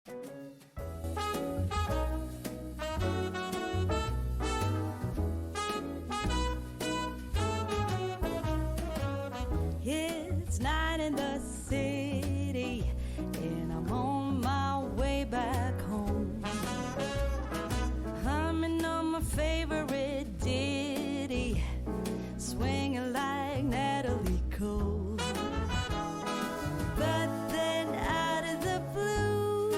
It's night in the city, and I'm on my way back home. Humming on my favorite ditty, swinging like Natalie Cole. But then out of the blue,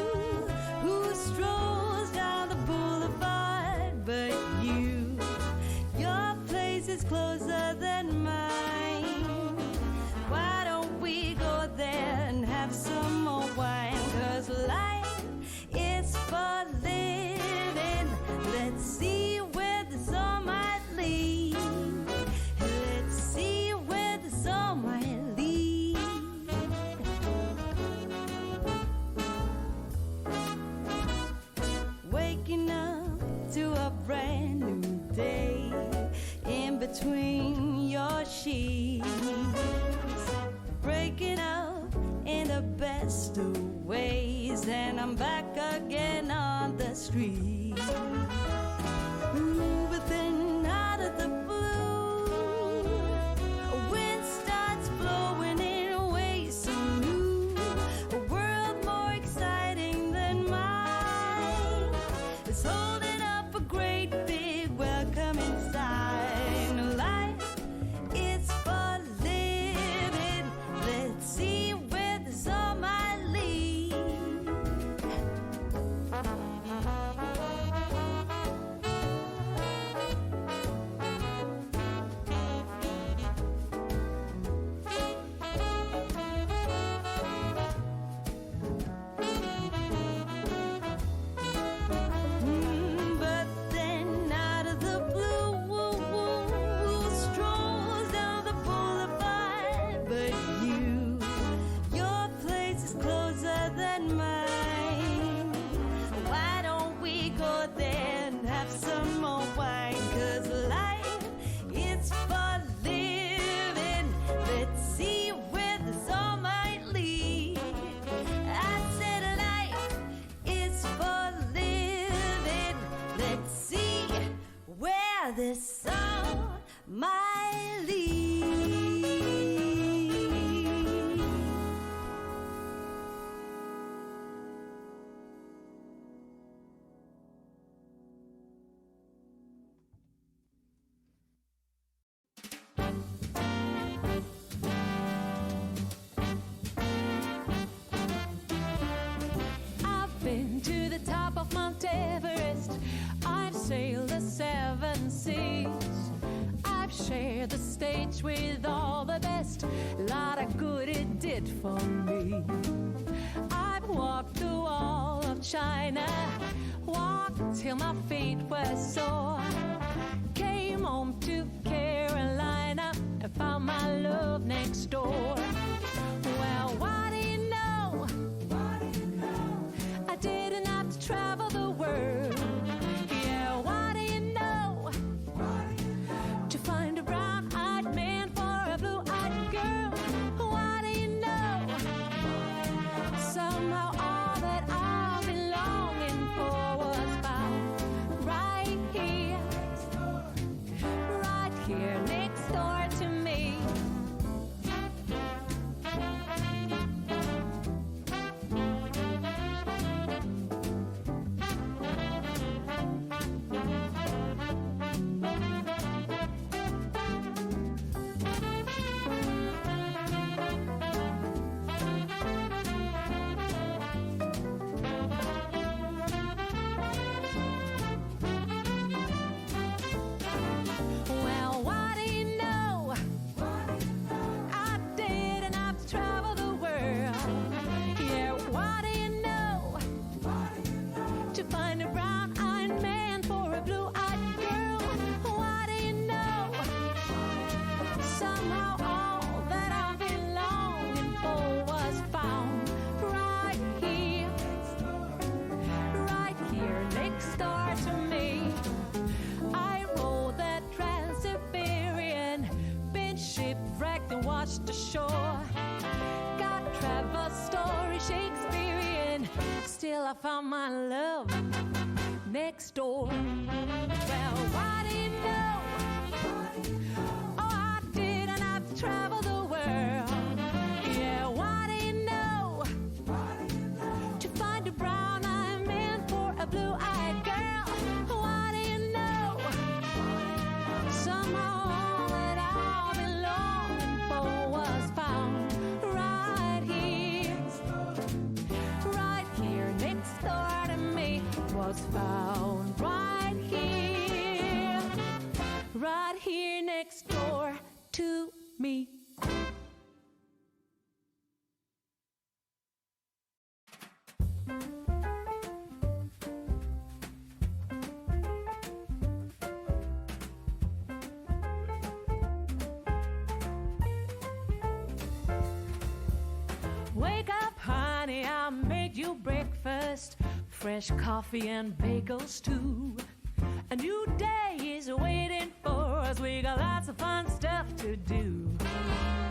who strolls down the boulevard but you? Your place is closer than mine. Why don't we go there and have some more wine? 'Cause life is for living. Let's see where the sun might lead. Let's see where the sun might lead. Waking up to a brand new day in between your sheets. Breaking up in the best of ways, and I'm back again on the street. But then out of the blue, a wind starts blowing in ways so new. A world more exciting than mine is holding up a great big welcoming sign. Life is for living. Let's see where the sun might lead. But then out of the blue, strolls down the boulevard but you. Your place is closer than mine. Why don't we go there and have some more wine? 'Cause life is for living. Let's see where the sun might lead. I said life is for living. Let's see where the sun might lead. I've been to the top of Mount Everest. I've sailed the 7 seas. I've shared the stage with all the best. Lot of good it did for me. I've walked the wall of China, walked till my feet were sore. Came home to Carolina and found my love next door. Well, what do you know? I didn't have to travel the world. Yeah, what do you know? To find a brown-eyed man for a blue-eyed girl. What do you know? Somehow all that I've been longing for was found right here next door to me. Well, what do you know? I didn't have to travel the world. Yeah, what do you know? To find a brown-eyed man for a blue-eyed girl. What do you know? Somehow all that I've been longing for was found right here next door to me. I rode that Trans-Siberian, been shipwrecked and washed ashore. Got travel story Shakespearean, still till I found my love next door. Well, why do you know? Oh, I did, and I've traveled the world. Yeah, why do you know? To find a brown-eyed man for a blue-eyed girl. Why do you know? Somehow all that I've been longing for was found right here next door to me. Was found right here next door to me. Wake up, honey, I made you breakfast. Fresh coffee and bagels too. A new day is waiting for us. We got lots of fun stuff to do.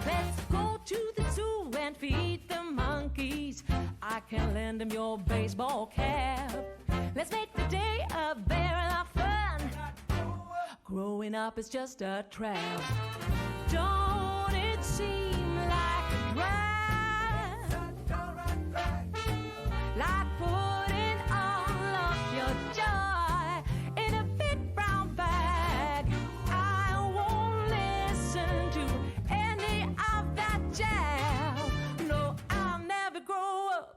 Let's go to the zoo and feed the monkeys. I can lend them your baseball cap. Let's make the day a very lot of fun. Growing up is just a trap. Don't it seem like a drag? Like putting all of your joy in a big brown bag. I won't listen to any of that jazz. No, I'll never grow up.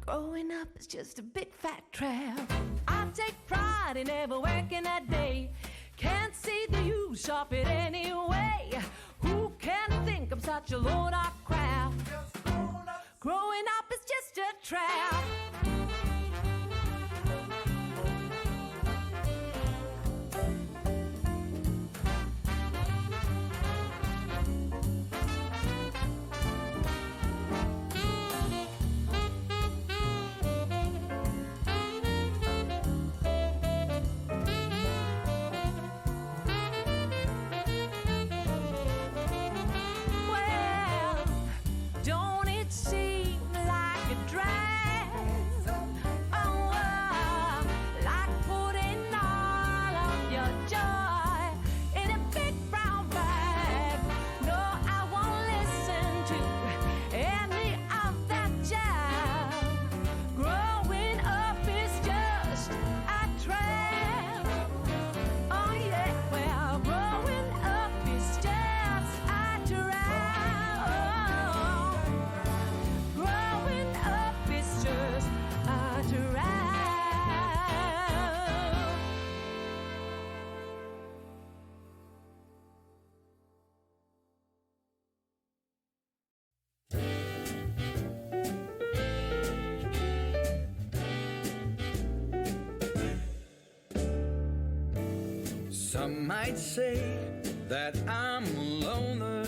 Growing up is just a big fat trap. I take pride in never working a day. Can't see the use of it anyway. Who can think I'm such a load of crap? Growing up is just a trap. Well, don't it seem like a drag? Oh, like putting all of your joy in a big brown bag. No, I won't listen to any of that jazz. Growing up is just a trap. Oh yeah, well, growing up is just a trap. Growing up is just a trap. Some might say that I'm a loner,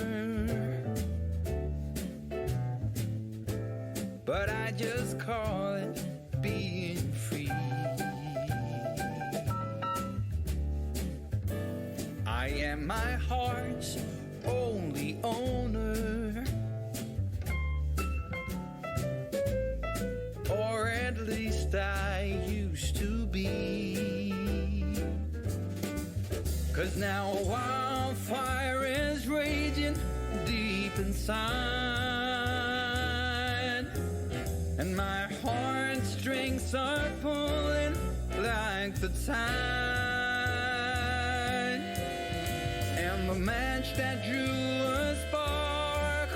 but I just call it being free. I am my heart's only owner, or at least I used to be. 'Cause now a wildfire is raging deep inside, and my heartstrings are pulling like the tide. And the match that drew a spark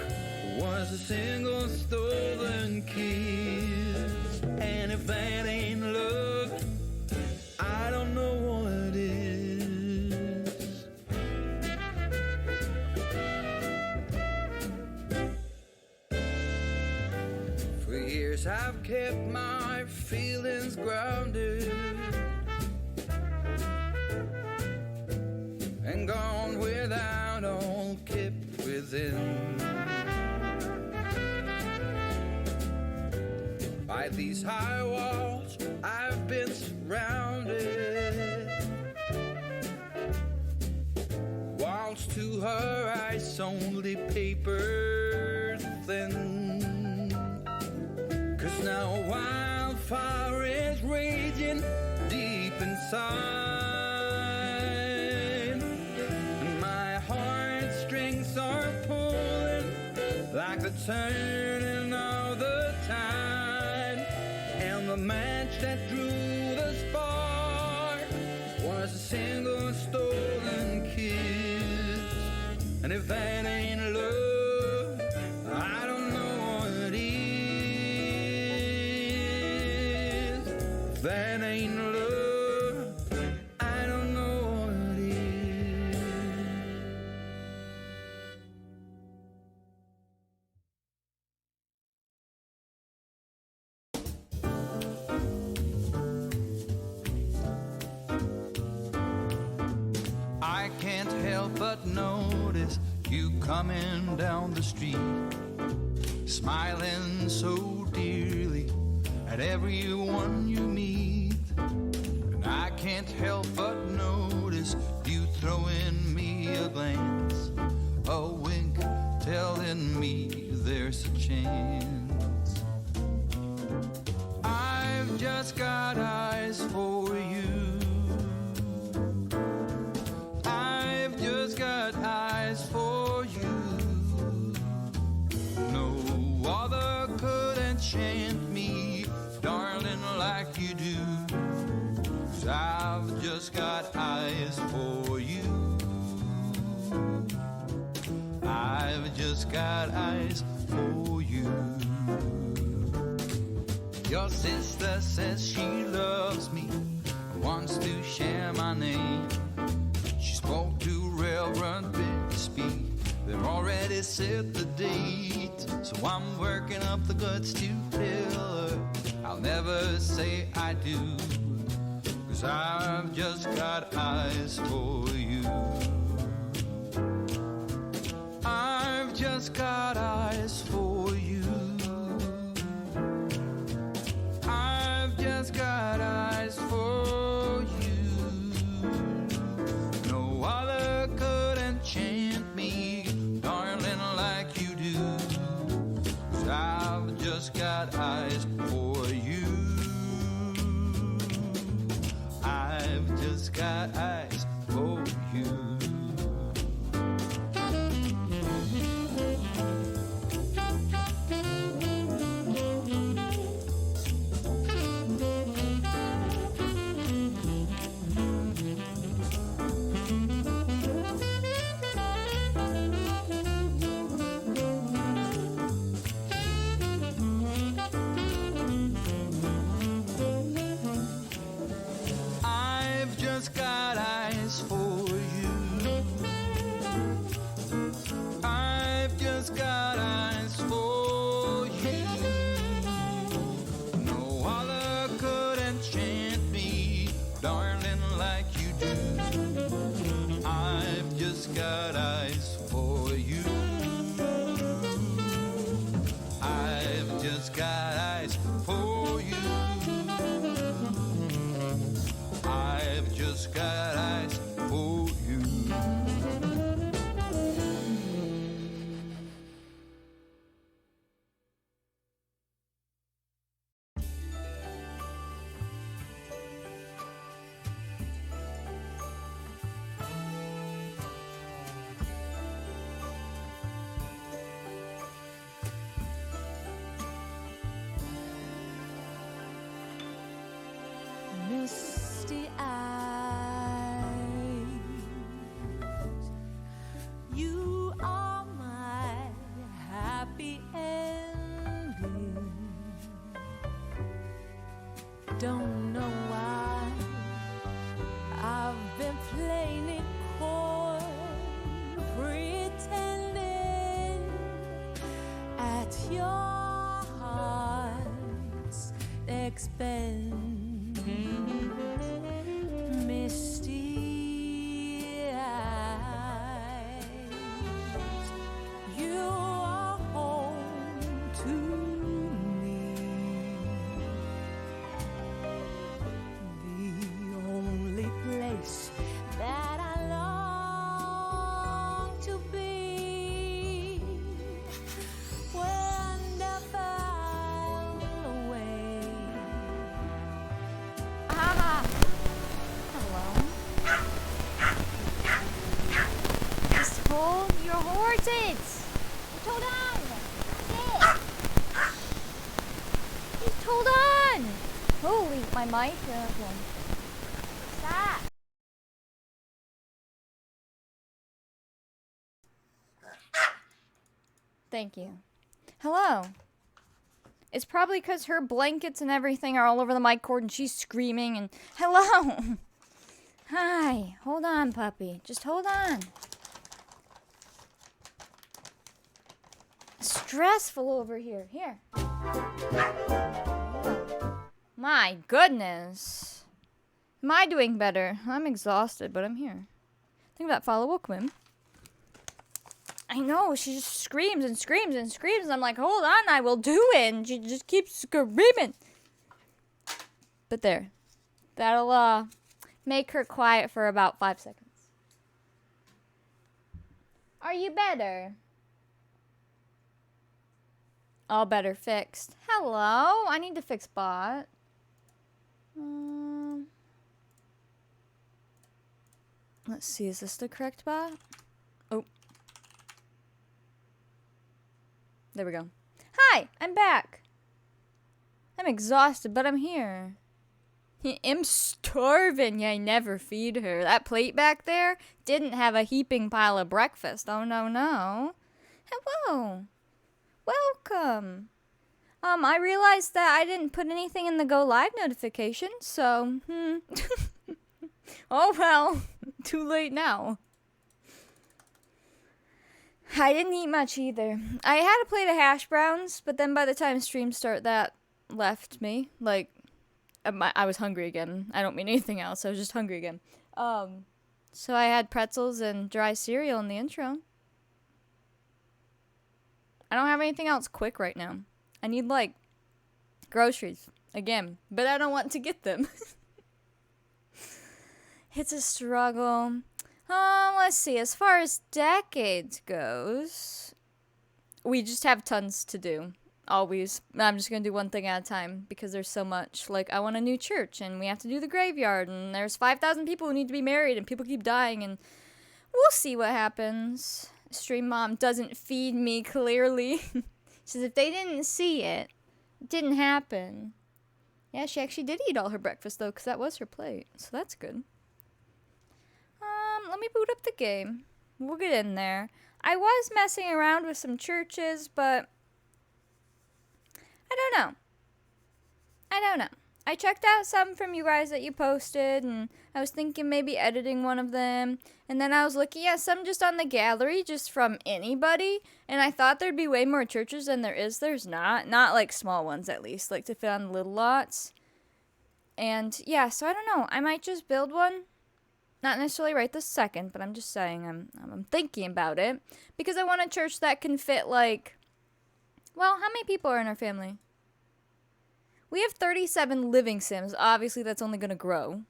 was a single stolen kiss. And if that ain't love, I don't know what is. For years I've kept my feelings grounded and gone without, all kept within. By these high walls I've been surrounded. Walls to her eyes only paper thin. 'Cause Now a wildfire is raging deep inside, and my heartstrings are pulling like the turning of the tide. And the match that drew the spark was a single stolen kiss. And if that ain't love, I don't know what is. If that ain't love, I don't know what is. I can't help but notice you coming down the street, smiling so dearly at everyone you meet. And I can't help but notice you throwing me a glance, a wink telling me there's a chance. I've just got eyes for you. I've just got eyes for you. No other could enchant me, darling, like you do. 'Cause I've just got eyes for you. I've just got eyes for you. Your sister says she loves me, wants to share my name. She spoke to Reverend Bixby, they've already set the date. So I'm working up the guts to tell her I'll never say I do. 'Cause I've just got eyes for you. I've just got eyes for you. I've just got eyes for you. No other could enchant me, darling, like you do. 'Cause I've just got eyes for you. I've just got eyes for you. I've just got eyes for you. I've just got eyes for you. No other could enchant me, darling, like you do. I've just got eyes for you. I've just got eyes for you. I've just got eyes for you. Misty eyes, you are my happy ending. Don't know why I've been playing it coy, pretending at your heart's expense. Misty eyes, you are home to me. The only place that I long to be. When the far away horses! Just hold on! Yeah. Just hold on! Holy, my mic? Okay. Stop! Thank you. Hello. It's probably because her blankets and everything are all over the mic cord and she's screaming and... Hello! Hi. Hold on, puppy. Just hold on. Stressful over here. Here. My goodness. Am I doing better? I'm exhausted, but I'm here. Think about Follow Wookman. I know, she just screams and screams and screams. And I'm like, hold on, I will do it. And she just keeps screaming. But there. That'll make her quiet for about 5 seconds. Are you better? All better fixed. Hello, I need to fix bot. Let's see, is this the correct bot? Oh. There we go. Hi, I'm back. I'm exhausted, but I'm here. I'm starving. Yeah, I never feed her. That plate back there didn't have a heaping pile of breakfast. Oh, no, no. Hello. Welcome. I realized that I didn't put anything in the go live notification, so, oh, well, too late now. I didn't eat much either. I had a plate of hash browns, but then by the time stream start, that left me. Like, I was hungry again. I don't mean anything else. I was just hungry again. So I had pretzels and dry cereal in the intro. I don't have anything else quick right now. I need, like, groceries again, but I don't want to get them. It's a struggle. Let's see. As far as decades goes, we just have tons to do. Always. I'm just going to do one thing at a time because there's so much. Like, I want a new church, and we have to do the graveyard, and there's 5,000 people who need to be married, and people keep dying, and we'll see what happens. Stream mom doesn't feed me clearly. She says if they didn't see it, it didn't happen. Yeah, she actually did eat all her breakfast, though, because that was her plate, so that's good. Let me boot up the game. We'll get in there. I was messing around with some churches, but I don't know. I checked out some from you guys that you posted, and I was thinking maybe editing one of them. And then I was looking at some just on the gallery, just from anybody. And I thought there'd be way more churches than there is. There's not. Not like small ones, at least, like to fit on the little lots. And yeah, so I don't know. I might just build one. Not necessarily right this second, but I'm just saying I'm thinking about it. Because I want a church that can fit, like, well, how many people are in our family? We have 37 living Sims. Obviously, that's only going to grow.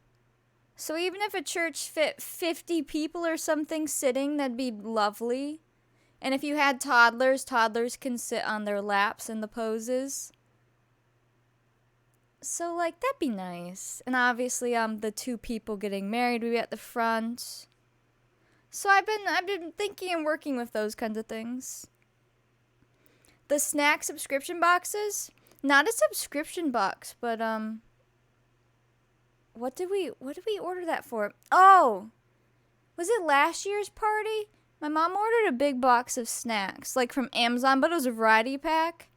So even if a church fit 50 people or something sitting, that'd be lovely. And if you had toddlers can sit on their laps in the poses. So, like, that'd be nice. And obviously, the 2 people getting married would be at the front. So I've been thinking and working with those kinds of things. The snack subscription boxes, not a subscription box, but what did we order that for? Oh, was it last year's party? My mom ordered a big box of snacks, like from Amazon, but it was a variety pack.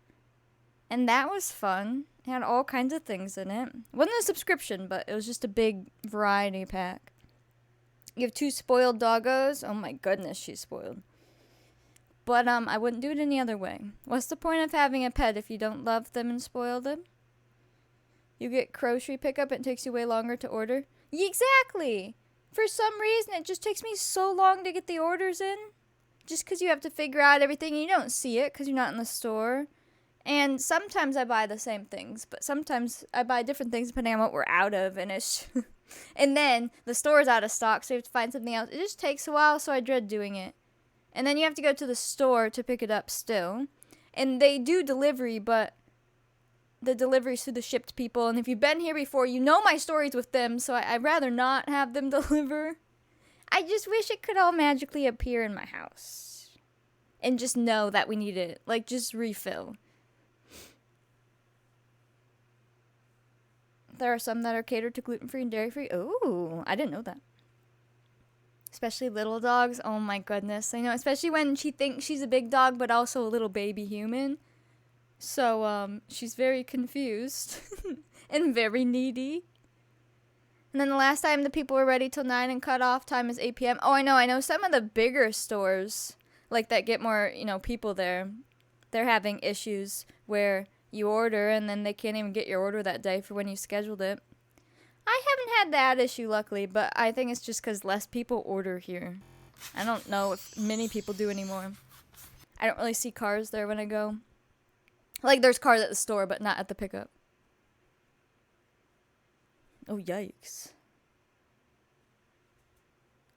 And that was fun. It had all kinds of things in it. It wasn't a subscription, but it was just a big variety pack. You have 2 spoiled doggos. Oh my goodness, she's spoiled. But I wouldn't do it any other way. What's the point of having a pet if you don't love them and spoil them? You get grocery pickup, it takes you way longer to order. Exactly! For some reason, it just takes me so long to get the orders in. Just because you have to figure out everything and you don't see it because you're not in the store. And sometimes I buy the same things, but sometimes I buy different things depending on what we're out of. And it's and then the store's out of stock, so you have to find something else. It just takes a while, so I dread doing it. And then you have to go to the store to pick it up still. And they do delivery, but the delivery's to the shipped people. And if you've been here before, you know my stories with them, so I'd rather not have them deliver. I just wish it could all magically appear in my house. and just know that we need it. Like, just refill. There are some that are catered to gluten-free and dairy-free. Oh, I didn't know that. Especially little dogs. Oh my goodness. I know, especially when she thinks she's a big dog, but also a little baby human. So, she's very confused and very needy. And then the last time the people were ready till 9 and cutoff time is 8 p.m. Oh, I know some of the bigger stores, like that get more, people there, they're having issues where you order and then they can't even get your order that day for when you scheduled it. I haven't had that issue, luckily, but I think it's just because less people order here. I don't know if many people do anymore. I don't really see cars there when I go. Like, there's cars at the store, but not at the pickup. Oh, yikes.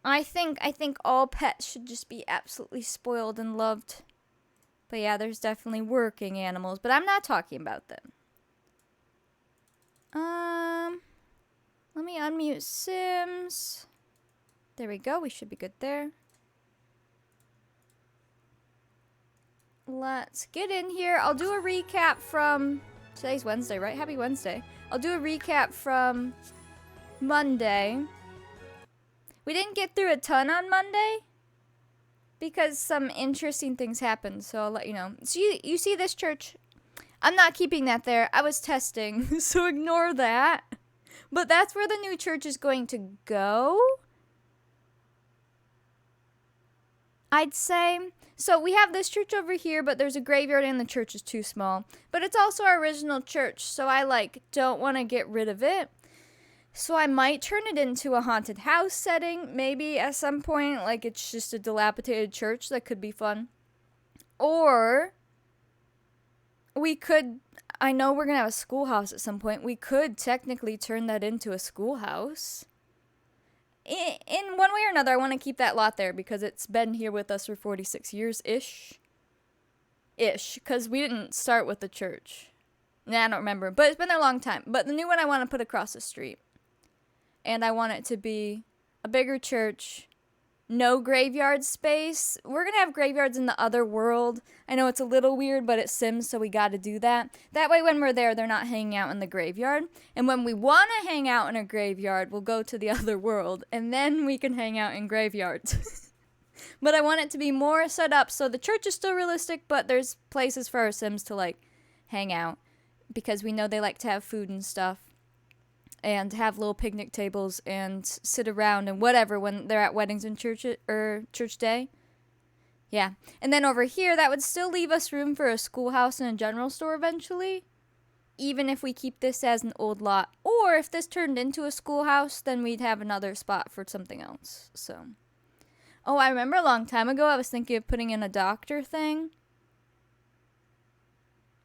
I think all pets should just be absolutely spoiled and loved. But yeah, there's definitely working animals, but I'm not talking about them. Let me unmute Sims. There we go. We should be good there. Let's get in here. I'll do a recap from... Today's Wednesday, right? Happy Wednesday. I'll do a recap from Monday. We didn't get through a ton on Monday because some interesting things happened, so I'll let you know. So you see this church? I'm not keeping that there. I was testing, so ignore that. But that's where the new church is going to go, I'd say. So we have this church over here, but there's a graveyard and the church is too small. But it's also our original church, so I don't want to get rid of it. So I might turn it into a haunted house setting, maybe at some point. Like, it's just a dilapidated church. That could be fun. Or we could, I know we're going to have a schoolhouse at some point. We could technically turn that into a schoolhouse. In one way or another, I want to keep that lot there because it's been here with us for 46 years-ish. Because we didn't start with the church. Nah, I don't remember. But it's been there a long time. But the new one I want to put across the street. And I want it to be a bigger church. No graveyard space. We're going to have graveyards in the other world. I know it's a little weird, but it's Sims, so we got to do that. That way when we're there, they're not hanging out in the graveyard. And when we want to hang out in a graveyard, we'll go to the other world. And then we can hang out in graveyards. But I want it to be more set up so the church is still realistic, but there's places for our Sims to, hang out. Because we know they like to have food and stuff. And have little picnic tables and sit around and whatever when they're at weddings and church day. Yeah. And then over here, that would still leave us room for a schoolhouse and a general store eventually. Even if we keep this as an old lot. Or if this turned into a schoolhouse, then we'd have another spot for something else. So. Oh, I remember a long time ago I was thinking of putting in a doctor thing.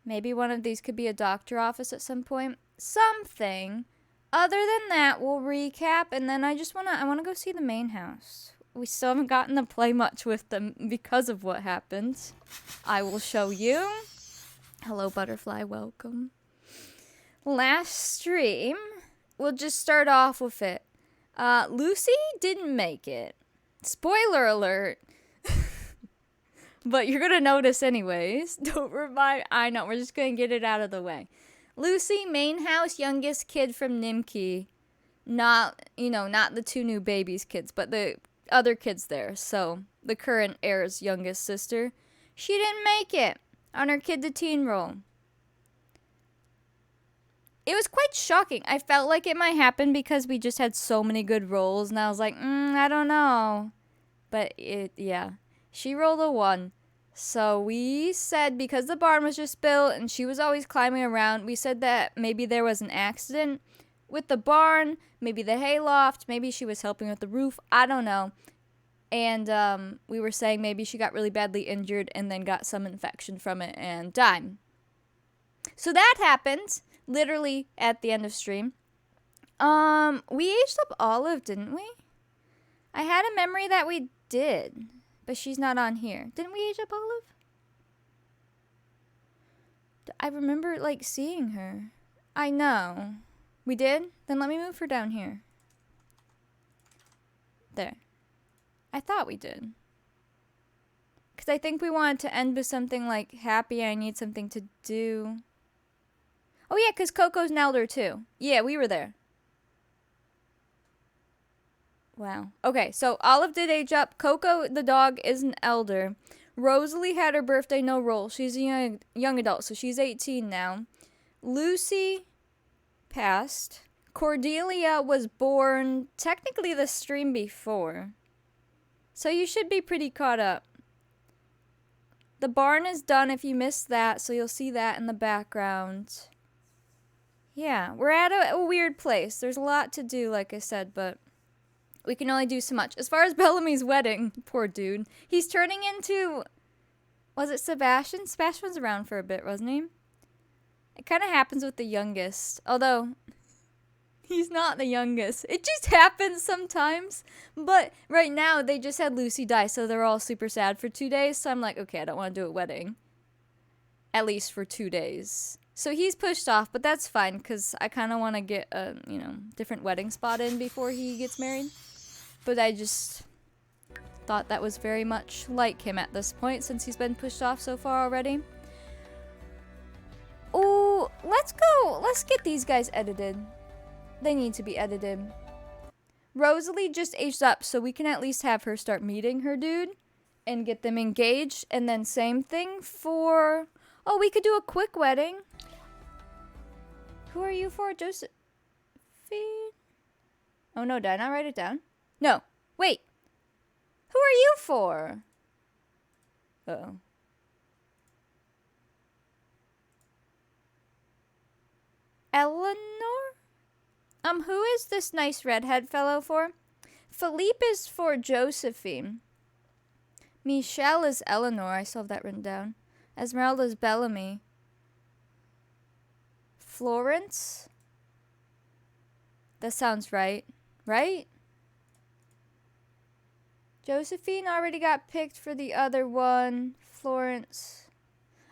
Maybe one of these could be a doctor office at some point. Something. Other than that, we'll recap, and then I want to go see the main house. We still haven't gotten to play much with them because of what happened. I will show you. Hello, butterfly, welcome. Last stream, we'll just start off with it. Lucy didn't make it. Spoiler alert. But you're going to notice anyways. Don't remind, I know, we're just going to get it out of the way. Lucy, main house, youngest kid from Nimki. Not the two new babies kids, but the other kids there. So, the current heir's youngest sister. She didn't make it on her kid to teen roll. It was quite shocking. I felt like it might happen because we just had so many good rolls, and I was like, I don't know. But she rolled a 1. So we said because the barn was just built and she was always climbing around, we said that maybe there was an accident with the barn, maybe the hayloft, maybe she was helping with the roof, I don't know. And we were saying maybe she got really badly injured and then got some infection from it and died. So that happened literally at the end of stream. We aged up Olive, didn't we? I had a memory that we did. But she's not on here. Didn't we age up Olive? I remember, seeing her. I know. We did? Then let me move her down here. There. I thought we did. Because because I think we wanted to end with something like happy. I need something to do. Oh yeah, because Coco's an elder too. Yeah, we were there. Wow. Okay, so Olive did age up. Coco, the dog, is an elder. Rosalie had her birthday, no roll. She's a young adult, so she's 18 now. Lucy passed. Cordelia was born technically the stream before. So you should be pretty caught up. The barn is done if you missed that, so you'll see that in the background. Yeah, we're at a weird place. There's a lot to do, like I said, but we can only do so much. As far as Bellamy's wedding, poor dude. He's turning into... Was it Sebastian? Sebastian was around for a bit, wasn't he? It kind of happens with the youngest. Although, he's not the youngest. It just happens sometimes. But right now, they just had Lucy die, so they're all super sad for 2 days. So I'm like, okay, I don't want to do a wedding. At least for 2 days. So he's pushed off, but that's fine, because I kind of want to get a, different wedding spot in before he gets married. But I just thought that was very much like him at this point, since he's been pushed off so far already. Oh, let's go. Let's get these guys edited. They need to be edited. Rosalie just aged up, so we can at least have her start meeting her dude and get them engaged. And then same thing for... Oh, we could do a quick wedding. Who are you for, Josephine? Oh no, did I not write it down? No. Wait. Who are you for? Uh-oh. Eleanor? Who is this nice redhead fellow for? Philippe is for Josephine. Michelle is Eleanor. I still have that written down. Esmeralda's Bellamy. Florence? That sounds right. Right? Josephine already got picked for the other one. Florence.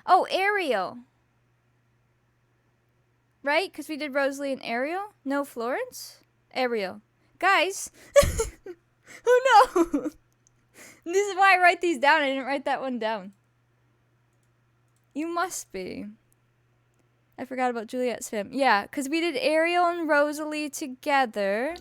Oh, Ariel. Right? Because we did Rosalie and Ariel? No Florence? Ariel. Guys. Who knows? This is why I write these down. I didn't write that one down. You must be. I forgot about Juliet's fam. Yeah, because we did Ariel and Rosalie together.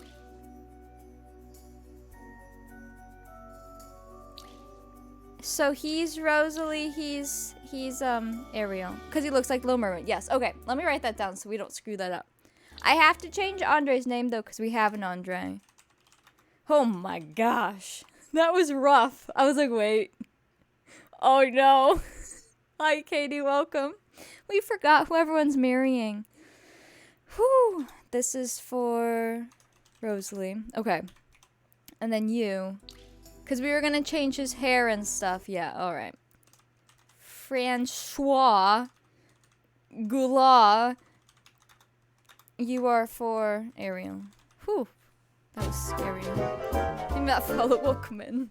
So he's Rosalie, he's Ariel. Because he looks like Little Mermaid. Yes, okay. Let me write that down so we don't screw that up. I have to change Andre's name, though, because we have an Andre. Oh my gosh. That was rough. I was like, wait. Oh no. Hi, Katie. Welcome. We forgot who everyone's marrying. Whew. This is for Rosalie. Okay. And then you. Because we were going to change his hair and stuff. Yeah, alright. Francois Goulart. You are for Ariel. Whew. That was scary. I think that fellow will come in.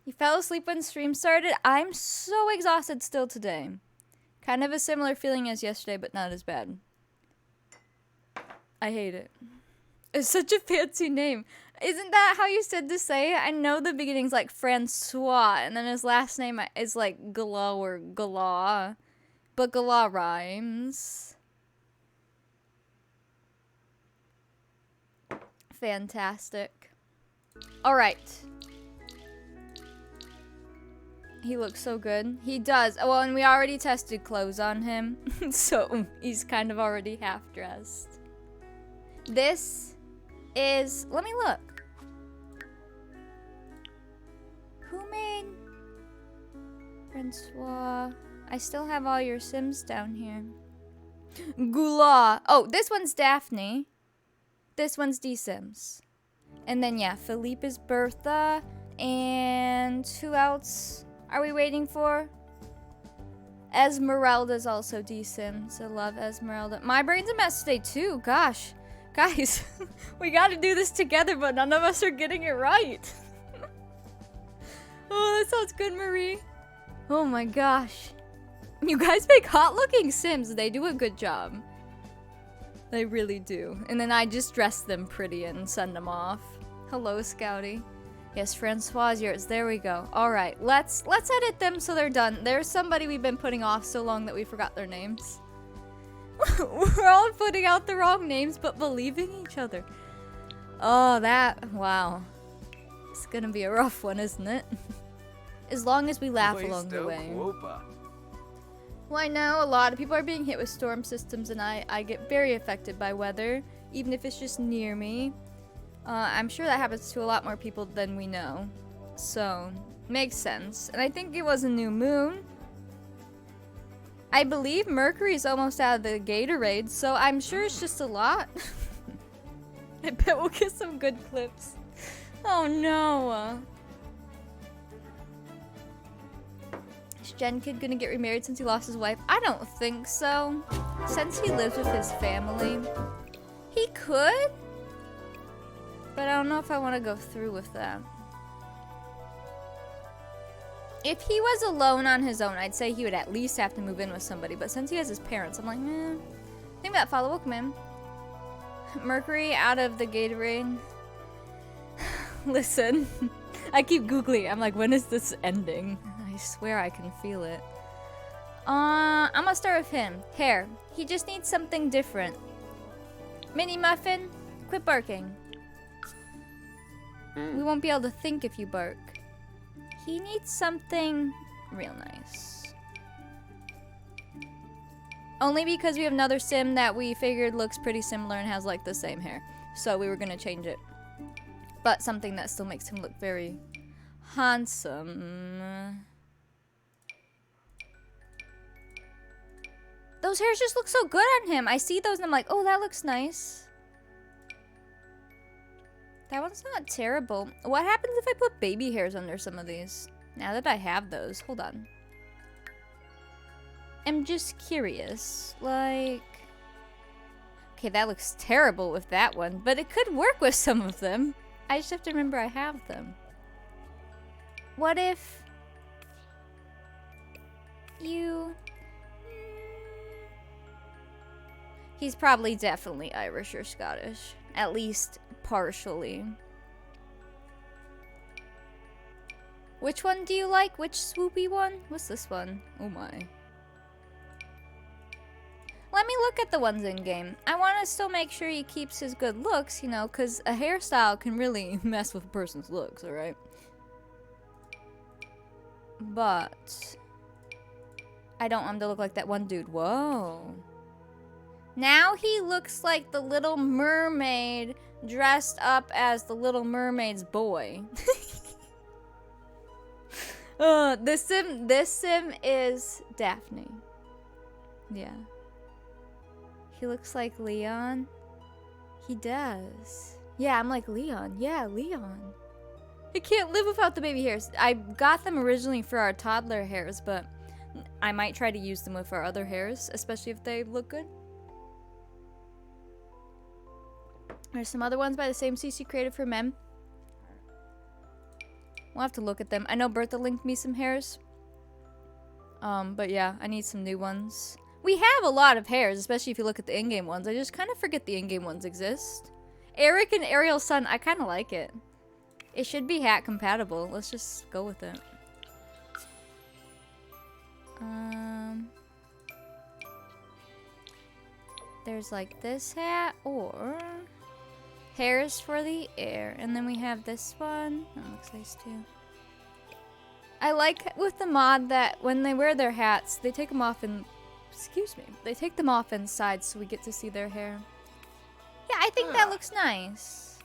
You fell asleep when stream started? I'm so exhausted still today. Kind of a similar feeling as yesterday, but not as bad. I hate it. It's such a fancy name. Isn't that how you said to say it? I know the beginning's like Francois, and then his last name is like Galah or Galah. But Galah rhymes. Fantastic. Alright. He looks so good. He does. Well, and we already tested clothes on him. So he's kind of already half dressed. This is... Let me look. Who made... Francois... I still have all your Sims down here. Goulart. Oh, this one's Daphne. This one's D-Sims. And then, yeah, Philippe is Bertha. And who else are we waiting for? Esmeralda's also D-Sims. I love Esmeralda. My brain's a mess today, too. Gosh. Guys, we gotta do this together, but none of us are getting it right. Oh, that sounds good, Marie. Oh my gosh. You guys make hot-looking Sims. They do a good job. They really do. And then I just dress them pretty and send them off. Hello, Scouty. Yes, Francois is yours. There we go. All right, let's edit them so they're done. There's somebody we've been putting off so long that we forgot their names. We're all putting out the wrong names, but believing each other. Oh, wow. It's gonna be a rough one, isn't it? As long as we laugh along the way. Well, I know a lot of people are being hit with storm systems, and I get very affected by weather, even if it's just near me. I'm sure that happens to a lot more people than we know. So, makes sense. And I think it was a new moon. I believe Mercury is almost out of the Gatorade, so I'm sure it's just a lot. I bet we'll get some good clips. Oh no. Is Gen Kid gonna get remarried since he lost his wife? I don't think so. Since he lives with his family, he could. But I don't know if I want to go through with that. If he was alone on his own, I'd say he would at least have to move in with somebody. But since he has his parents, I'm like, eh. Think about follow welcome him. Mercury out of the Gatorade. Listen, I keep Googling. I'm like, when is this ending? I swear I can feel it. I'm gonna start with him. Hair. He just needs something different. Mini Muffin, quit barking. We won't be able to think if you bark. He needs something real nice. Only because we have another sim that we figured looks pretty similar and has like the same hair. So we were gonna change it. But something that still makes him look very handsome. Those hairs just look so good on him. I see those and I'm like, oh, that looks nice. That one's not terrible. What happens if I put baby hairs under some of these? Now that I have those. Hold on. I'm just curious. Like... Okay, that looks terrible with that one. But it could work with some of them. I just have to remember I have them. What if... you... He's probably definitely Irish or Scottish. At least partially. Which one do you like? Which swoopy one? What's this one? Oh my. Let me look at the ones in game. I want to still make sure he keeps his good looks, you know, because a hairstyle can really mess with a person's looks, alright? But I don't want him to look like that one dude. Whoa. Now he looks like the Little Mermaid dressed up as the Little Mermaid's boy. This sim is Daphne. Yeah. He looks like Leon. He does. Yeah, I'm like Leon. Yeah, Leon. I can't live without the baby hairs. I got them originally for our toddler hairs, but I might try to use them with our other hairs, especially if they look good. There's some other ones by the same CC created for men. We'll have to look at them. I know Bertha linked me some hairs. But yeah, I need some new ones. We have a lot of hairs, especially if you look at the in-game ones. I just kind of forget the in-game ones exist. Eric and Ariel's son, I kind of like it. It should be hat compatible. Let's just go with it. There's like this hat or... hairs for the air. And then we have this one. That looks nice too. I like with the mod that when they wear their hats, they take them off and... excuse me. They take them off inside so we get to see their hair. Yeah, I think that looks nice.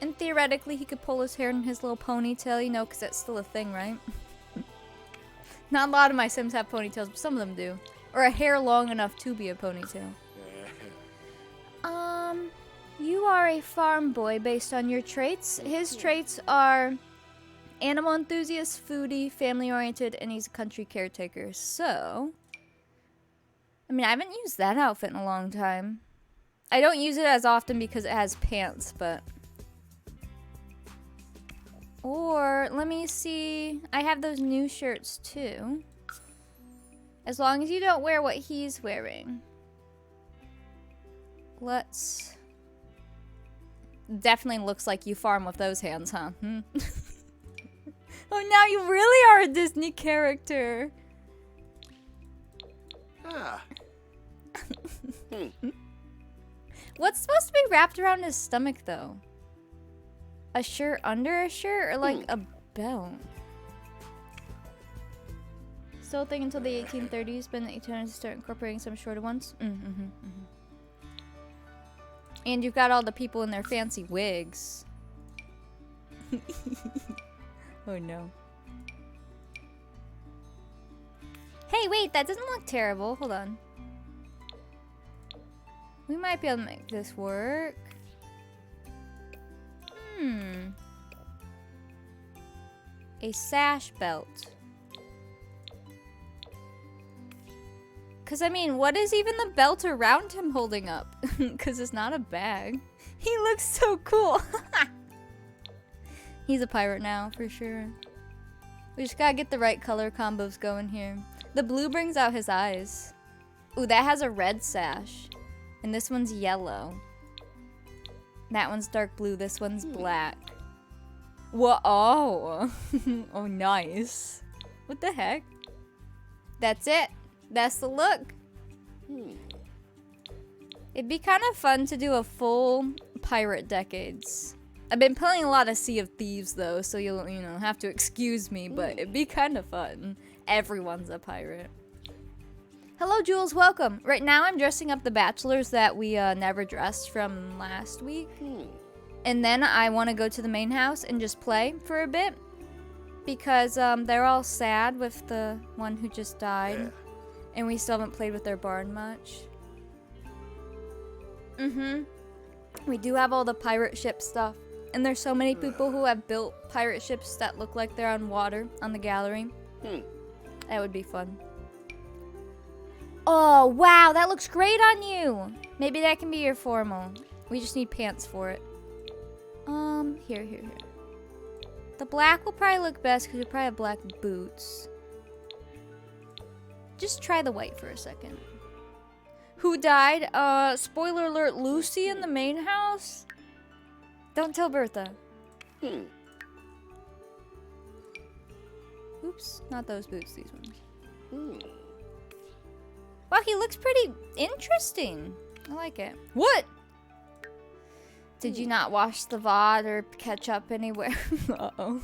And theoretically, he could pull his hair in his little ponytail, you know, because that's still a thing, right? Not a lot of my Sims have ponytails, but some of them do. Or a hair long enough to be a ponytail. You are a farm boy based on your traits. His traits are animal enthusiast, foodie, family-oriented, and he's a country caretaker. So, I mean, I haven't used that outfit in a long time. I don't use it as often because it has pants, but... Or, let me see. I have those new shirts, too. As long as you don't wear what he's wearing. Let's... definitely looks like you farm with those hands, huh? Hmm? Oh, now you really are a Disney character. Ah. What's supposed to be wrapped around his stomach, though? A shirt under a shirt, or like a belt? Still a thing until the 1830s, but in the 1800s start incorporating some shorter ones. And you've got all the people in their fancy wigs. Oh no. Hey, wait, that doesn't look terrible. Hold on. We might be able to make this work. A sash belt. Because, I mean, what is even the belt around him holding up? Because it's not a bag. He looks so cool. He's a pirate now, for sure. We just gotta get the right color combos going here. The blue brings out his eyes. Ooh, that has a red sash. And this one's yellow. That one's dark blue. This one's black. Whoa. Oh. Oh, nice. What the heck? That's it. That's the look. It'd be kind of fun to do a full pirate decades. I've been playing a lot of Sea of Thieves though, so you'll have to excuse me, but it'd be kind of fun. Everyone's a pirate. Hello, Jules. Welcome. Right now, I'm dressing up the bachelors that we never dressed from last week, and then I want to go to the main house and just play for a bit because they're all sad with the one who just died, and we still haven't played with their barn much. We do have all the pirate ship stuff. And there's so many people who have built pirate ships that look like they're on water on the gallery. That would be fun. Oh, wow, that looks great on you. Maybe that can be your formal. We just need pants for it. Here. The black will probably look best because you probably have black boots. Just try the white for a second. Who died? Spoiler alert, Lucy in the main house? Don't tell Bertha. Oops, not those boots, these ones. Wow, he looks pretty interesting. I like it. What? Did you not watch the VOD or catch up anywhere? Uh-oh.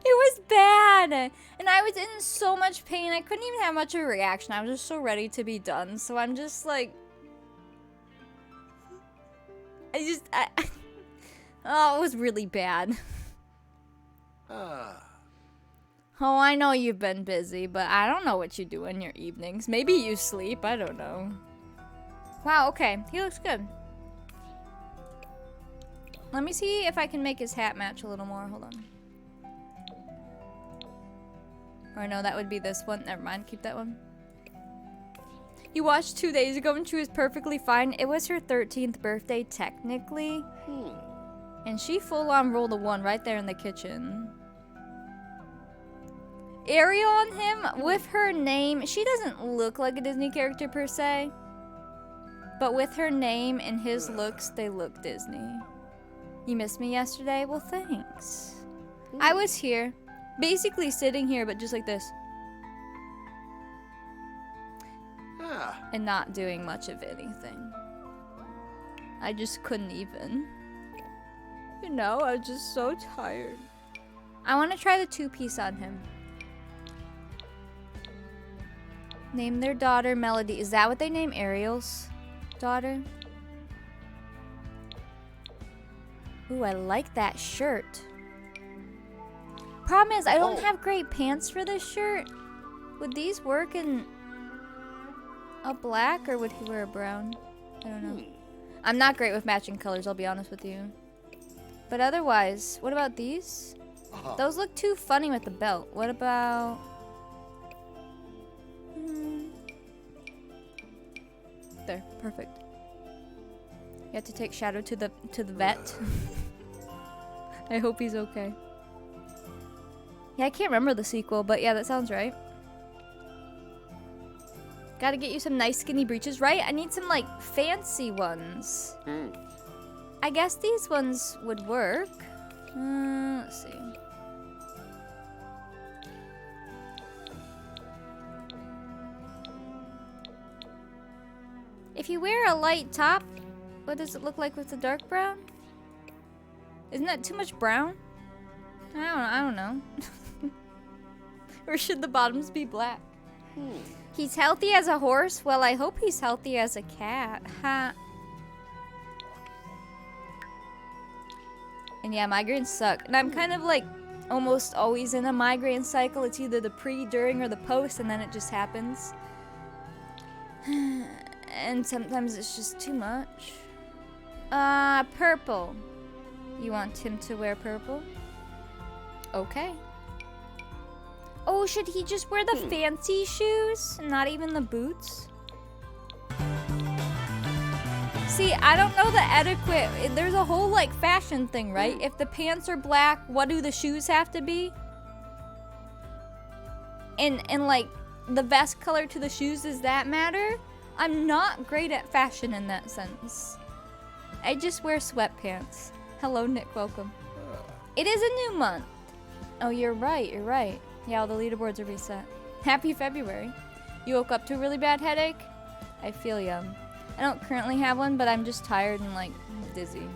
It was bad. And I was in so much pain. I couldn't even have much of a reaction. I was just so ready to be done. So I'm just like... Oh, it was really bad. Oh, I know you've been busy, but I don't know what you do in your evenings. Maybe you sleep. I don't know. Wow, okay. He looks good. Let me see if I can make his hat match a little more. Hold on. Or no, that would be this one. Never mind. Keep that one. You watched 2 days ago and she was perfectly fine. It was her 13th birthday, technically. And she full-on rolled a 1 right there in the kitchen. Ariel on him with her name. She doesn't look like a Disney character per se. But with her name and his looks, they look Disney. You missed me yesterday? Well, thanks. I was here. Basically sitting here, but just like this. And not doing much of anything. I just couldn't even. You know, I was just so tired. I want to try the 2-piece on him. Name their daughter Melody. Is that what they name Ariel's daughter? Ooh, I like that shirt. Problem is, I don't have great pants for this shirt. Would these work in a black, or would he wear a brown? I don't know. I'm not great with matching colors, I'll be honest with you. But otherwise, what about these? Those look too funny with the belt. What about... There, perfect. You have to take Shadow to the vet. I hope he's okay. Yeah, I can't remember the sequel, but yeah, that sounds right. Gotta get you some nice skinny breeches, right? I need some, like, fancy ones. I guess these ones would work. Let's see. If you wear a light top, what does it look like with the dark brown? Isn't that too much brown? I don't know. Or should the bottoms be black? He's healthy as a horse? Well, I hope he's healthy as a cat. Ha. And yeah, migraines suck. And I'm kind of like almost always in a migraine cycle. It's either the pre, during, or the post, and then it just happens. And sometimes it's just too much. Purple. You want him to wear purple? Okay. Oh, should he just wear the fancy shoes? Not even the boots? See, I don't know the etiquette. There's a whole, like, fashion thing, right? If the pants are black, what do the shoes have to be? And like, the vest color to the shoes, does that matter? I'm not great at fashion in that sense. I just wear sweatpants. Hello, Nick, welcome. It is a new month. Oh, you're right, you're right. Yeah, all the leaderboards are reset. Happy February. You woke up to a really bad headache? I feel ya. I don't currently have one, but I'm just tired and like dizzy.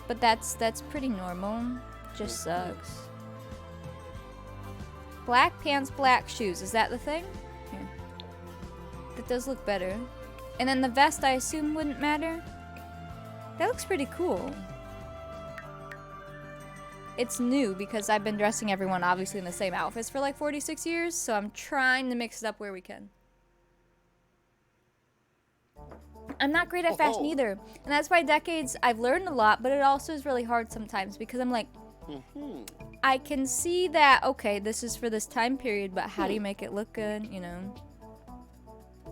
But that's pretty normal. Just sucks. Black pants, black shoes. Is that the thing? Here. That does look better. And then the vest, I assume, wouldn't matter. That looks pretty cool. It's new because I've been dressing everyone obviously in the same outfits for like 46 years, so I'm trying to mix it up where we can. I'm not great at fashion either, and that's why decades I've learned a lot, but it also is really hard sometimes because I'm like, I can see that, okay, this is for this time period, but how do you make it look good, you know?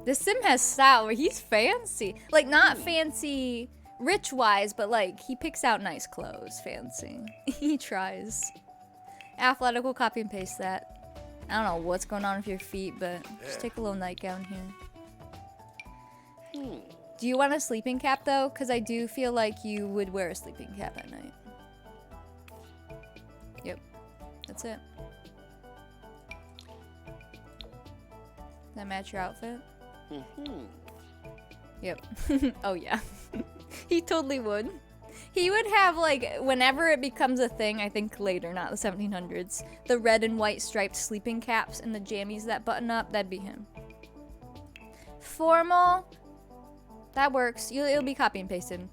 This sim has style where he's fancy. Like, not fancy rich-wise, but like, he picks out nice clothes, fancy. He tries. Athletic will copy and paste that. I don't know what's going on with your feet, but just take a little nightgown here. Do you want a sleeping cap though? Because I do feel like you would wear a sleeping cap at night. Yep, that's it. Does that match your outfit? Yep. Oh yeah. He totally would. He would have, like, whenever it becomes a thing, I think later, not the 1700s, the red and white striped sleeping caps and the jammies that button up, that'd be him. Formal, that works. It'll be copy and pasted.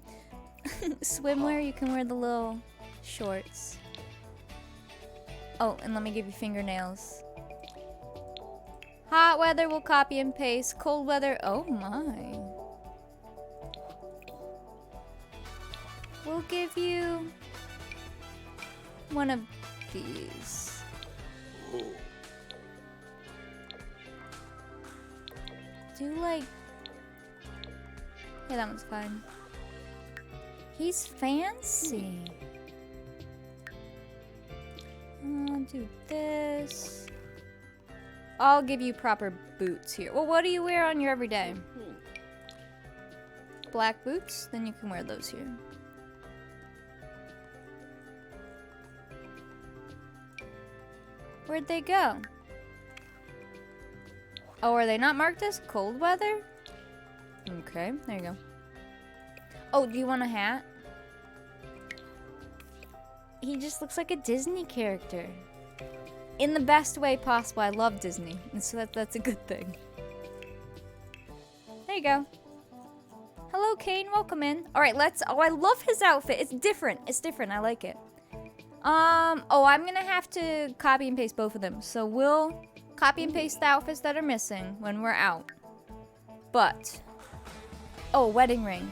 Swimwear, you can wear the little shorts. Oh, and let me give you fingernails. Hot weather will copy and paste. Cold weather, oh my. We'll give you one of these. Do like, yeah, that one's fine. He's fancy. I'll do this. I'll give you proper boots here. Well, what do you wear on your everyday? Black boots? Then you can wear those here. Where'd they go? Oh, are they not marked as cold weather? Okay, there you go. Oh, do you want a hat? He just looks like a Disney character. In the best way possible. I love Disney, and so that's a good thing. There you go. Hello, Kane. Welcome in. All right, let's. Oh, I love his outfit. It's different. It's different. I like it. Oh, I'm gonna have to copy and paste both of them. So we'll copy and paste the outfits that are missing when we're out. But, oh, wedding ring.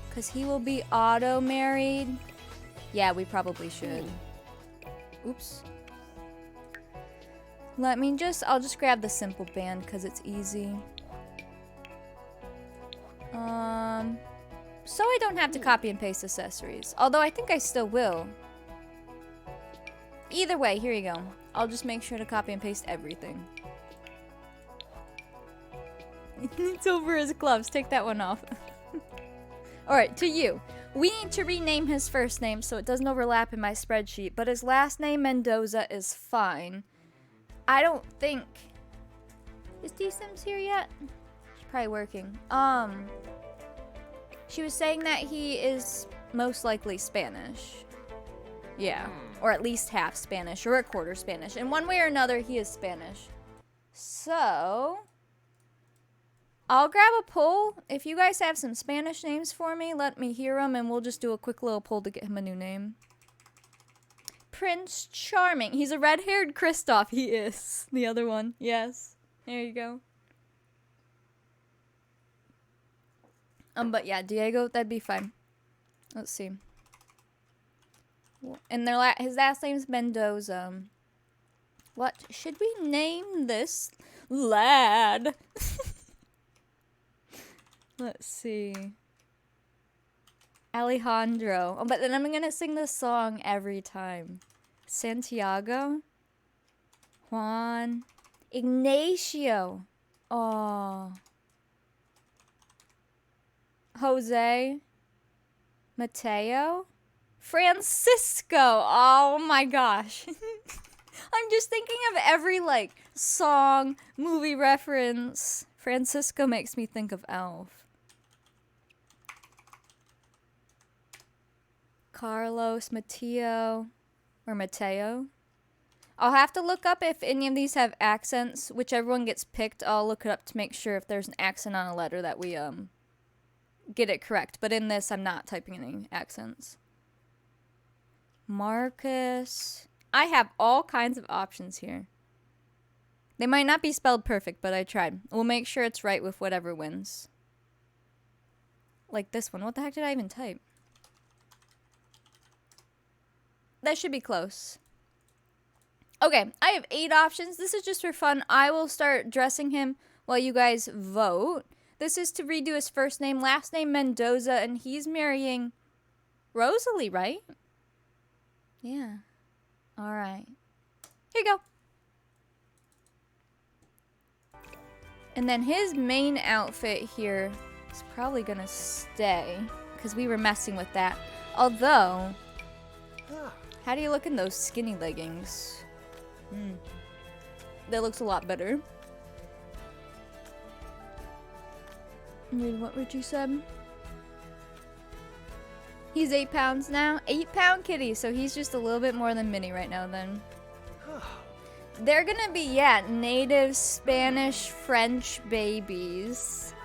Because he will be auto-married. Yeah, we probably should. Oops. I'll just grab the simple band because it's easy. So I don't have to copy and paste accessories. Although I think I still will. Either way, here you go. I'll just make sure to copy and paste everything. It's over his gloves. Take that one off. Alright, to you. We need to rename his first name so it doesn't overlap in my spreadsheet, but his last name Mendoza is fine. I don't think... Is D-Sims here yet? She's probably working. She was saying that he is most likely Spanish. Yeah. Or at least half Spanish, or a quarter Spanish. In one way or another, he is Spanish. So... I'll grab a poll. If you guys have some Spanish names for me, let me hear them, and we'll just do a quick little poll to get him a new name. Prince Charming. He's a red-haired Kristoff. He is. The other one. Yes. There you go. But yeah, Diego, that'd be fine. Let's see. And his last name's Mendoza. What should we name this lad? Let's see. Alejandro. Oh, but then I'm gonna sing this song every time. Santiago. Juan. Ignacio. Oh. Jose. Mateo. Francisco. Oh my gosh. I'm just thinking of every, like, song, movie reference. Francisco makes me think of Elf. Carlos, Mateo, or Mateo. I'll have to look up if any of these have accents. Whichever one gets picked, I'll look it up to make sure if there's an accent on a letter that we, get it correct. But in this, I'm not typing any accents. Marcus. I have all kinds of options here. They might not be spelled perfect, but I tried. We'll make sure it's right with whatever wins. Like this one. What the heck did I even type? That should be close. Okay, I have 8 options. This is just for fun. I will start dressing him while you guys vote. This is to redo his first name, last name Mendoza, and he's marrying Rosalie, right? Yeah. All right. Here you go. And then his main outfit here is probably gonna stay because we were messing with that. Although, how do you look in those skinny leggings? That looks a lot better. Wait, what would you say? He's 8 pounds now. 8-pound kitty, so he's just a little bit more than Minnie right now then. They're gonna be, yeah, native Spanish, French babies.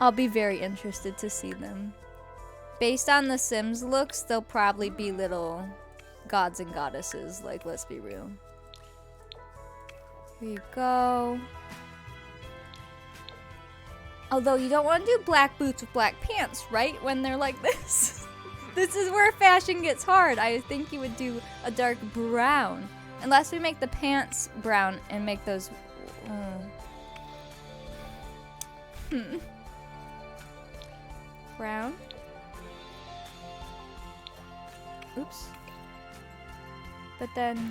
I'll be very interested to see them. Based on the Sims looks, they'll probably be little gods and goddesses, like, let's be real. Here you go. Although you don't want to do black boots with black pants, right? When they're like this. This is where fashion gets hard. I think you would do a dark brown. Unless we make the pants brown and make those... Brown. Oops. But then...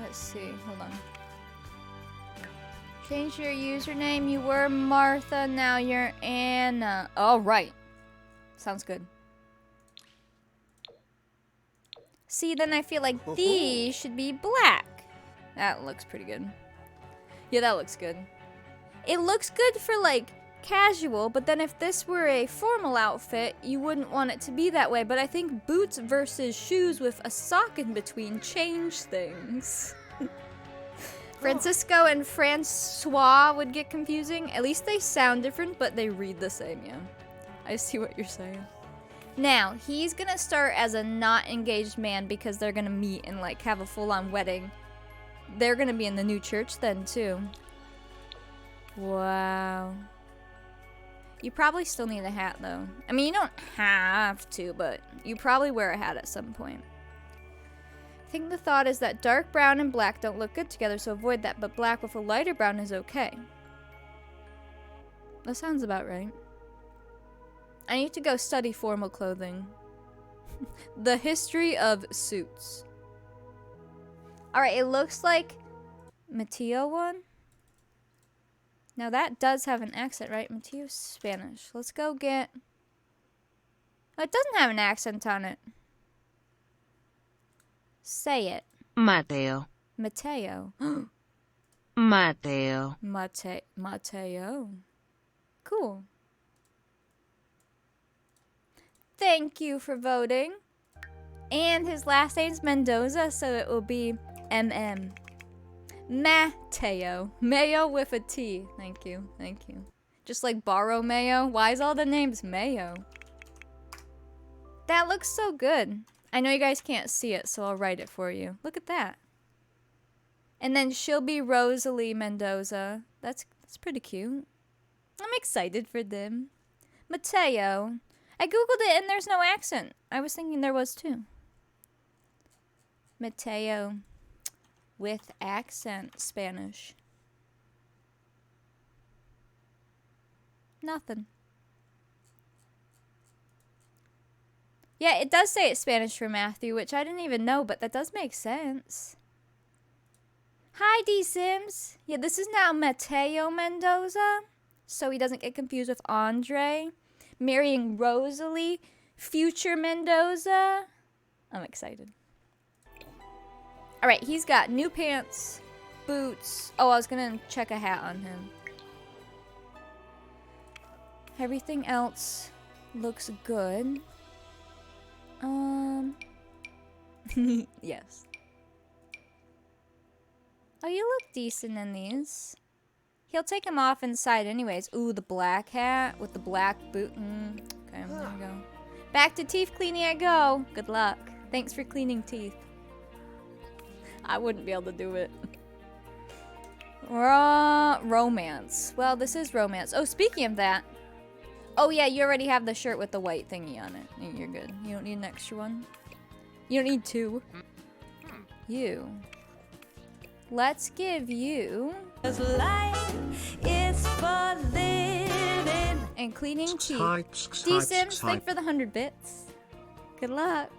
Let's see. Hold on. Change your username. You were Martha, now you're Anna. All right. Sounds good. See, then I feel like these should be black. That looks pretty good. Yeah, that looks good. It looks good for, like, casual, but then if this were a formal outfit, you wouldn't want it to be that way. But I think boots versus shoes with a sock in between change things. Francisco and Francois would get confusing. At least they sound different, but they read the same, yeah. I see what you're saying. Now, he's gonna start as a not engaged man because they're gonna meet and, like, have a full-on wedding. They're gonna be in the new church then, too. Wow. You probably still need a hat, though. I mean, you don't have to, but you probably wear a hat at some point. I think the thought is that dark brown and black don't look good together, so avoid that, but black with a lighter brown is okay. That sounds about right. I need to go study formal clothing. The history of suits. Alright, it looks like Mateo won. Now that does have an accent, right? Mateo Spanish. Let's go get... Oh, it doesn't have an accent on it. Say it. Mateo. Mateo. Mateo. Mateo. Cool. Thank you for voting. And his last name's Mendoza, so it will be MM. Mateo. Mayo with a T. Thank you. Thank you. Just like borrow mayo. Why is all the names Mayo? That looks so good. I know you guys can't see it, so I'll write it for you. Look at that. And then she'll be Rosalie Mendoza. That's pretty cute. I'm excited for them. Mateo. I googled it and there's no accent. I was thinking there was too. Mateo with accent Spanish. Nothing. Yeah, it does say it's Spanish for Matthew, which I didn't even know, but that does make sense. Hi, D Sims. Yeah, this is now Mateo Mendoza, so he doesn't get confused with Andre. Marrying Rosalie, future Mendoza. I'm excited. All right, he's got new pants, boots. Oh, I was gonna check a hat on him. Everything else looks good. Yes. Oh, you look decent in these. He'll take them off inside anyways. Ooh, the black hat with the black boot. Okay, there we go. Back to teeth cleaning I go. Good luck. Thanks for cleaning teeth. I wouldn't be able to do it. Romance. Well, this is romance. Oh, speaking of that. Oh, yeah, you already have the shirt with the white thingy on it. You're good. You don't need an extra one. You don't need two. You. Let's give you... Life is for living. And cleaning teeth. D-Sims, thank for the 100 bits. Good luck.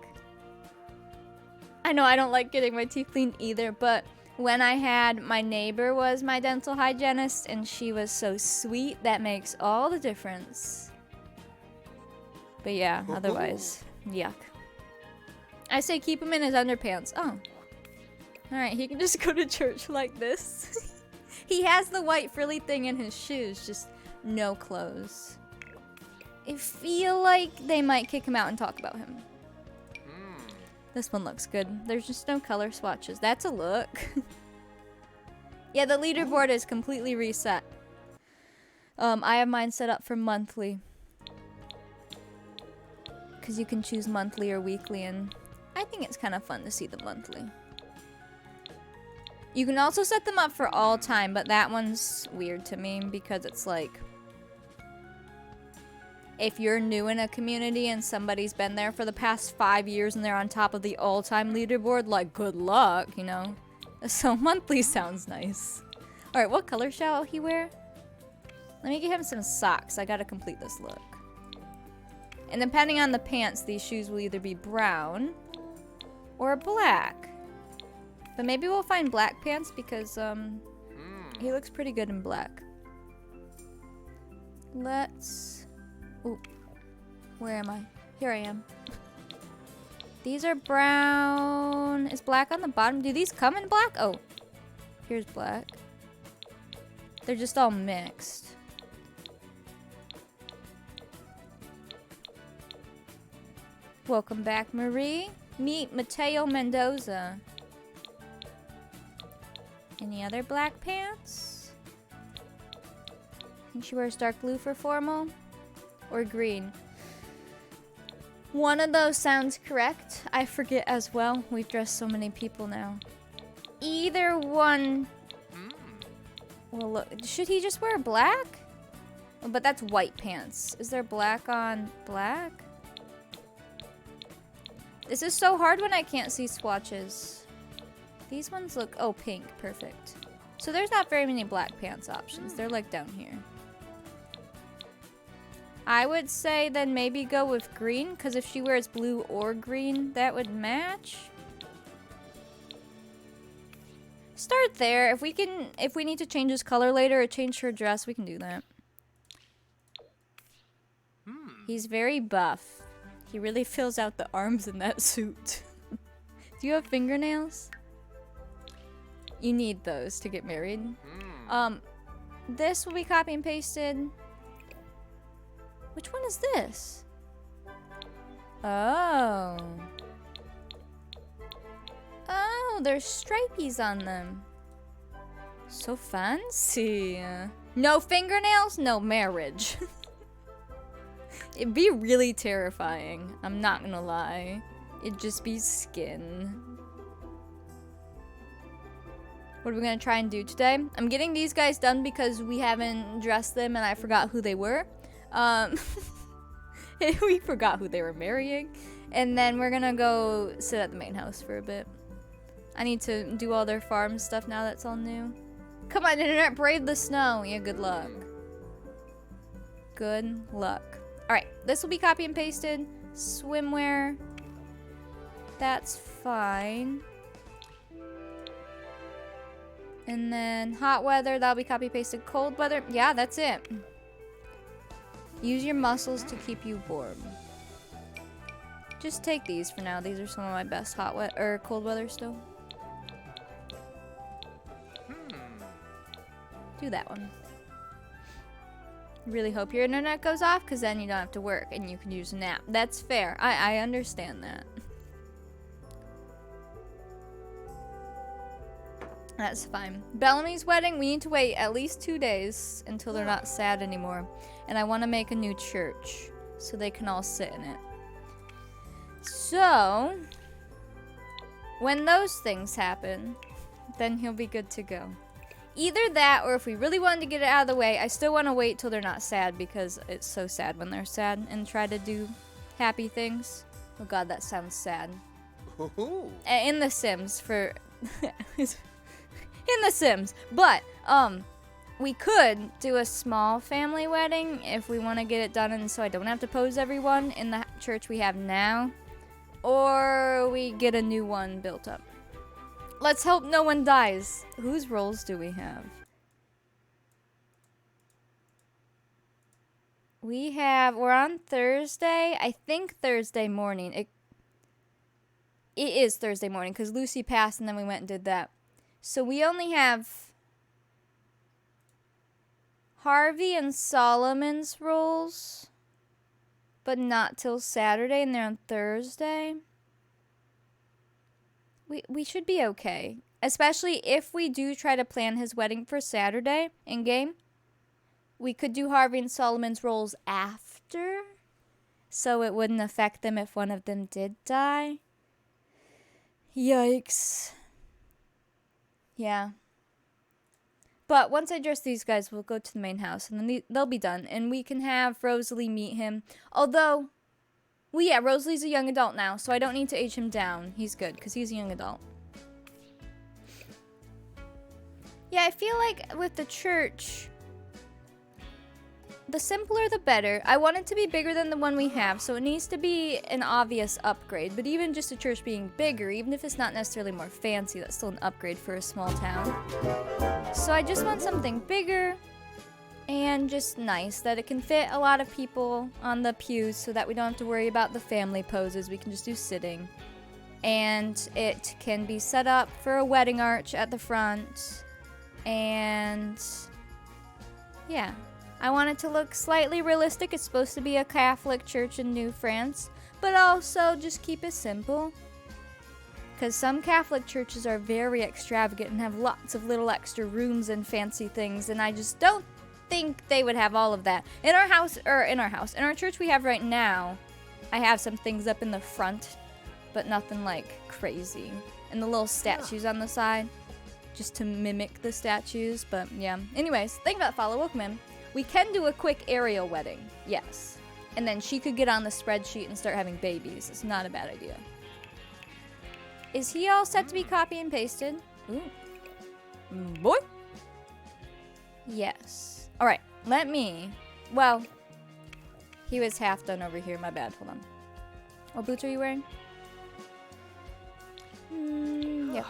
I know I don't like getting my teeth cleaned either, but when I had my neighbor was my dental hygienist and she was so sweet, that makes all the difference. But yeah, otherwise, yuck. I say keep him in his underpants. Oh. Alright, he can just go to church like this. He has the white frilly thing in his shoes, just no clothes. I feel like they might kick him out and talk about him. This one looks good. There's just no color swatches. That's a look. Yeah, the leaderboard is completely reset. I have mine set up for monthly. Because you can choose monthly or weekly, and I think it's kind of fun to see the monthly. You can also set them up for all time, but that one's weird to me because it's like... if you're new in a community and somebody's been there for the past 5 years and they're on top of the all-time leaderboard, like, good luck, you know? So monthly sounds nice. Alright, what color shall he wear? Let me get him some socks. I gotta complete this look. And depending on the pants, these shoes will either be brown or black. But maybe we'll find black pants because, he looks pretty good in black. Let's... Ooh. Where am I? Here I am. These are brown. Is black on the bottom? Do these come in black? Oh. Here's black. They're just all mixed. Welcome back, Marie. Meet Mateo Mendoza. Any other black pants? I think she wears dark blue for formal. Or green. One of those sounds correct. I forget as well. We've dressed so many people now. Either one. Well, look. Should he just wear black? Oh, but that's white pants. Is there black on black? This is so hard when I can't see swatches. These ones look... oh, pink. Perfect. So there's not very many black pants options. They're like down here. I would say then maybe go with green, because if she wears blue or green, that would match. Start there. If we need to change his color later or change her dress, we can do that. He's very buff. He really fills out the arms in that suit. Do you have fingernails? You need those to get married. This will be copy and pasted. Which one is this? Oh. Oh, there's stripies on them. So fancy. No fingernails, no marriage. It'd be really terrifying. I'm not gonna lie. It'd just be skin. What are we gonna try and do today? I'm getting these guys done because we haven't dressed them and I forgot who they were. We forgot who they were marrying. And then we're gonna go sit at the main house for a bit. I need to do all their farm stuff now that's all new. Come on, internet, brave the snow. Yeah, good luck. Good luck. Alright, this will be copy and pasted. Swimwear. That's fine. And then hot weather, that'll be copy pasted. Cold weather, yeah, that's it. Use your muscles to keep you warm. Just take these for now. These are some of my best hot weather or cold weather still. Do that one. Really hope your internet goes off because then you don't have to work and you can use a nap. That's fair. I understand that. That's fine. Bellamy's wedding, we need to wait at least 2 days until they're not sad anymore. And I want to make a new church so they can all sit in it. So, when those things happen, then he'll be good to go. Either that, or if we really wanted to get it out of the way, I still want to wait till they're not sad because it's so sad when they're sad and try to do happy things. Oh god, that sounds sad. In The Sims for... in The Sims. But, we could do a small family wedding if we want to get it done and so I don't have to pose everyone in the church we have now. Or we get a new one built up. Let's hope no one dies. Whose roles do we have? We're on Thursday. I think Thursday morning. It is Thursday morning because Lucy passed and then we went and did that. So we only have Harvey and Solomon's roles, but not till Saturday and they're on Thursday. We should be okay. Especially if we do try to plan his wedding for Saturday in game. We could do Harvey and Solomon's roles after. So it wouldn't affect them if one of them did die. Yikes. Yeah. But once I dress these guys, we'll go to the main house. And then they'll be done. And we can have Rosalie meet him. Although... well, yeah, Rosalie's a young adult now, so I don't need to age him down. He's good, because he's a young adult. Yeah, I feel like with the church, the simpler the better. I want it to be bigger than the one we have, so it needs to be an obvious upgrade. But even just a church being bigger, even if it's not necessarily more fancy, that's still an upgrade for a small town. So I just want something bigger. And just nice, that it can fit a lot of people on the pews so that we don't have to worry about the family poses. We can just do sitting. And it can be set up for a wedding arch at the front. And yeah, I want it to look slightly realistic. It's supposed to be a Catholic church in New France, but also just keep it simple. Because some Catholic churches are very extravagant and have lots of little extra rooms and fancy things, and I just don't think they would have all of that. In our church we have right now, I have some things up in the front, but nothing like crazy. And the little statues on the side, just to mimic the statues, but yeah. Anyways, think about follow, welcome in. We can do a quick aerial wedding, yes. And then she could get on the spreadsheet and start having babies. It's not a bad idea. Is he all set to be copy and pasted? Ooh. Boy. Yes. Alright, well, he was half done over here, my bad, hold on. What boots are you wearing? Yeah.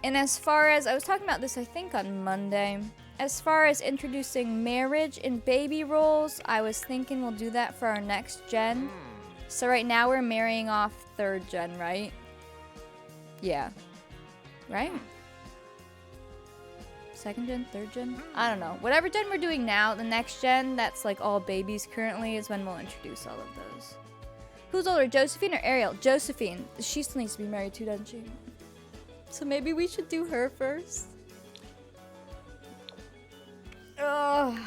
And as far as, I was talking about this I think on Monday, as far as introducing marriage in baby roles, I was thinking we'll do that for our next gen. So right now we're marrying off 3rd gen, right? Yeah. Right? 2nd gen, 3rd gen? I don't know. Whatever gen we're doing now, the next gen that's like all babies currently is when we'll introduce all of those. Who's older, Josephine or Ariel? Josephine. She still needs to be married too, doesn't she? So maybe we should do her first. Ugh.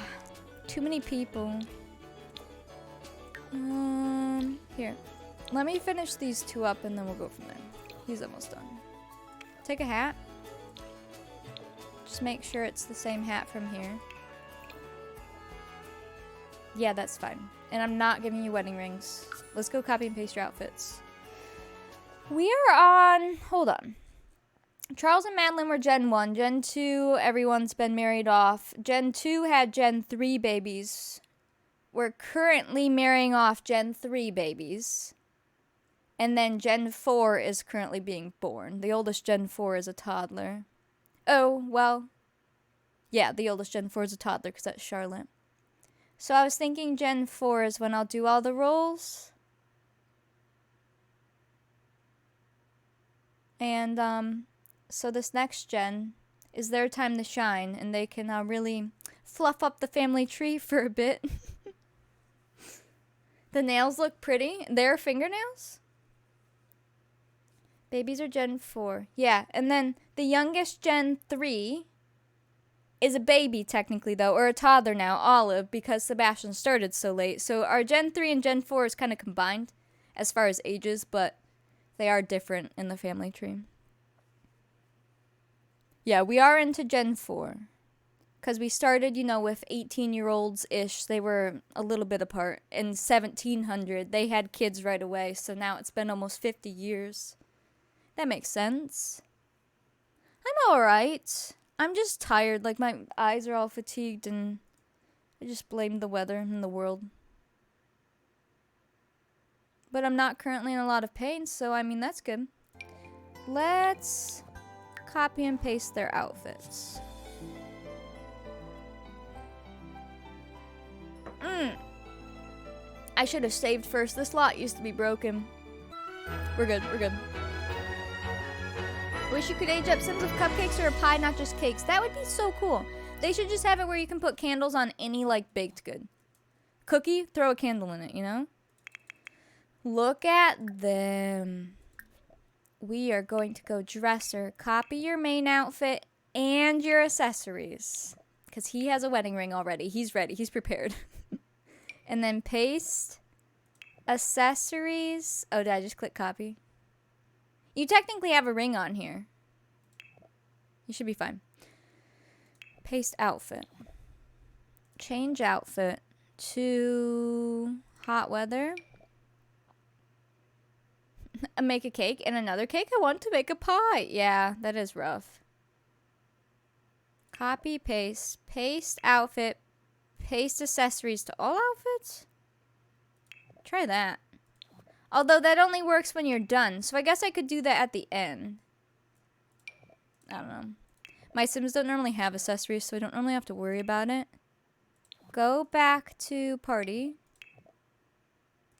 Too many people. Here. Let me finish these 2 up and then we'll go from there. He's almost done. Take a hat. Just make sure it's the same hat from here. Yeah, that's fine. And I'm not giving you wedding rings. Let's go copy and paste your outfits. We are on... Hold on. Charles and Madeline were Gen 1. Gen 2, everyone's been married off. Gen 2 had Gen 3 babies. We're currently marrying off Gen 3 babies. And then Gen 4 is currently being born. The oldest Gen 4 is a toddler. Oh, well. Yeah, the oldest Gen 4 is a toddler because that's Charlotte. So I was thinking Gen 4 is when I'll do all the roles. And, so this next gen is their time to shine, and they can really fluff up the family tree for a bit. The nails look pretty. Their fingernails? Babies are Gen 4. Yeah, and then the youngest Gen 3 is a baby technically, though, or a toddler now, Olive, because Sebastian started so late. So our Gen 3 and Gen 4 is kind of combined as far as ages, but they are different in the family tree. Yeah, we are into Gen 4. Because we started, with 18-year-olds-ish. They were a little bit apart. In 1700, they had kids right away. So now it's been almost 50 years. That makes sense. I'm alright. I'm just tired. Like, my eyes are all fatigued. And I just blame the weather and the world. But I'm not currently in a lot of pain. So, I mean, that's good. Let's... copy and paste their outfits. I should have saved first. This lot used to be broken. We're good, we're good. Wish you could age up Sims of cupcakes or a pie, not just cakes. That would be so cool. They should just have it where you can put candles on any, baked good. Cookie, throw a candle in it, Look at them. We are going to go dresser, copy your main outfit and your accessories. Because he has a wedding ring already. He's ready. He's prepared. And then paste accessories. Oh, did I just click copy? You technically have a ring on here. You should be fine. Paste outfit. Change outfit to hot weather. Make a cake and another cake. I want to make a pie. Yeah, that is rough. Copy, paste, paste outfit, paste accessories to all outfits. Try that. Although that only works when you're done. So I guess I could do that at the end. I don't know. My Sims don't normally have accessories, so I don't normally have to worry about it. Go back to party.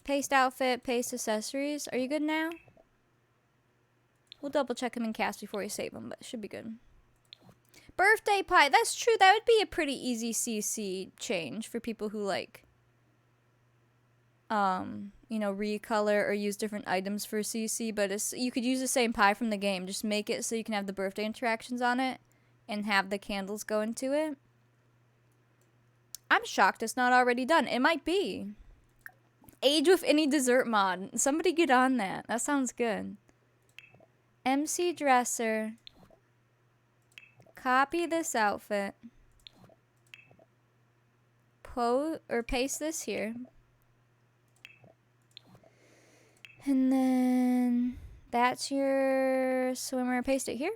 Paste outfit, paste accessories. Are you good now? We'll double check them in cast before we save them, but it should be good. Birthday pie. That's true. That would be a pretty easy CC change for people who recolor or use different items for CC, but you could use the same pie from the game. Just make it so you can have the birthday interactions on it and have the candles go into it. I'm shocked it's not already done. It might be. Age with any dessert mod. Somebody get on that. That sounds good. MC dresser. Copy this outfit. Paste this here. And then that's your swimmer. Paste it here.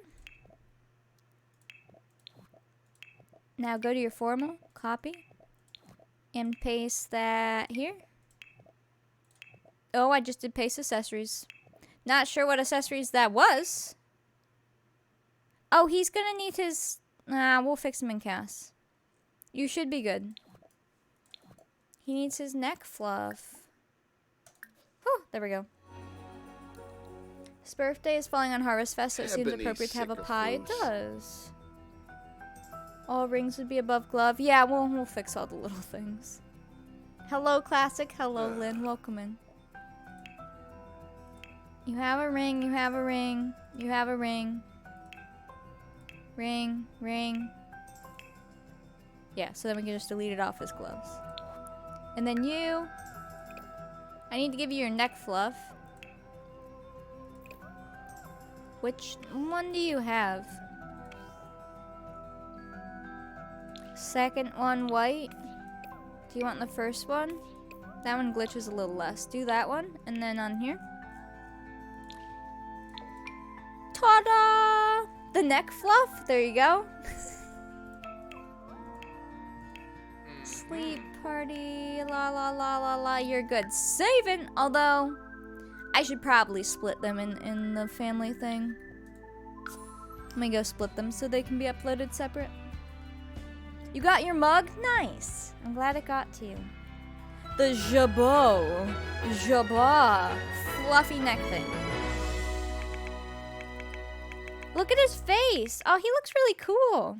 Now go to your formal. Copy. And paste that here. Oh, I just did paste accessories. Not sure what accessories that was. Oh, he's gonna need his... Nah, we'll fix him in cast. You should be good. He needs his neck fluff. Whew, there we go. His birthday is falling on Harvest Fest, so it seems appropriate to have a pie. It does. All rings would be above glove. Yeah, we'll fix all the little things. Hello, Classic. Hello, Lynn. Welcome in. You have a ring. You have a ring. You have a ring. Ring. Ring. Yeah, so then we can just delete it off his gloves. And then you... I need to give you your neck fluff. Which one do you have? Second one white. Do you want the first one? That one glitches a little less. Do that one, and then on here. Ta-da! The neck fluff. There you go. Sleep party. La la la la la. You're good. Saving. Although, I should probably split them in the family thing. Let me go split them so they can be uploaded separate. You got your mug? Nice. I'm glad it got to you. The jabot. Jabot. Fluffy neck thing. Look at his face. Oh, he looks really cool.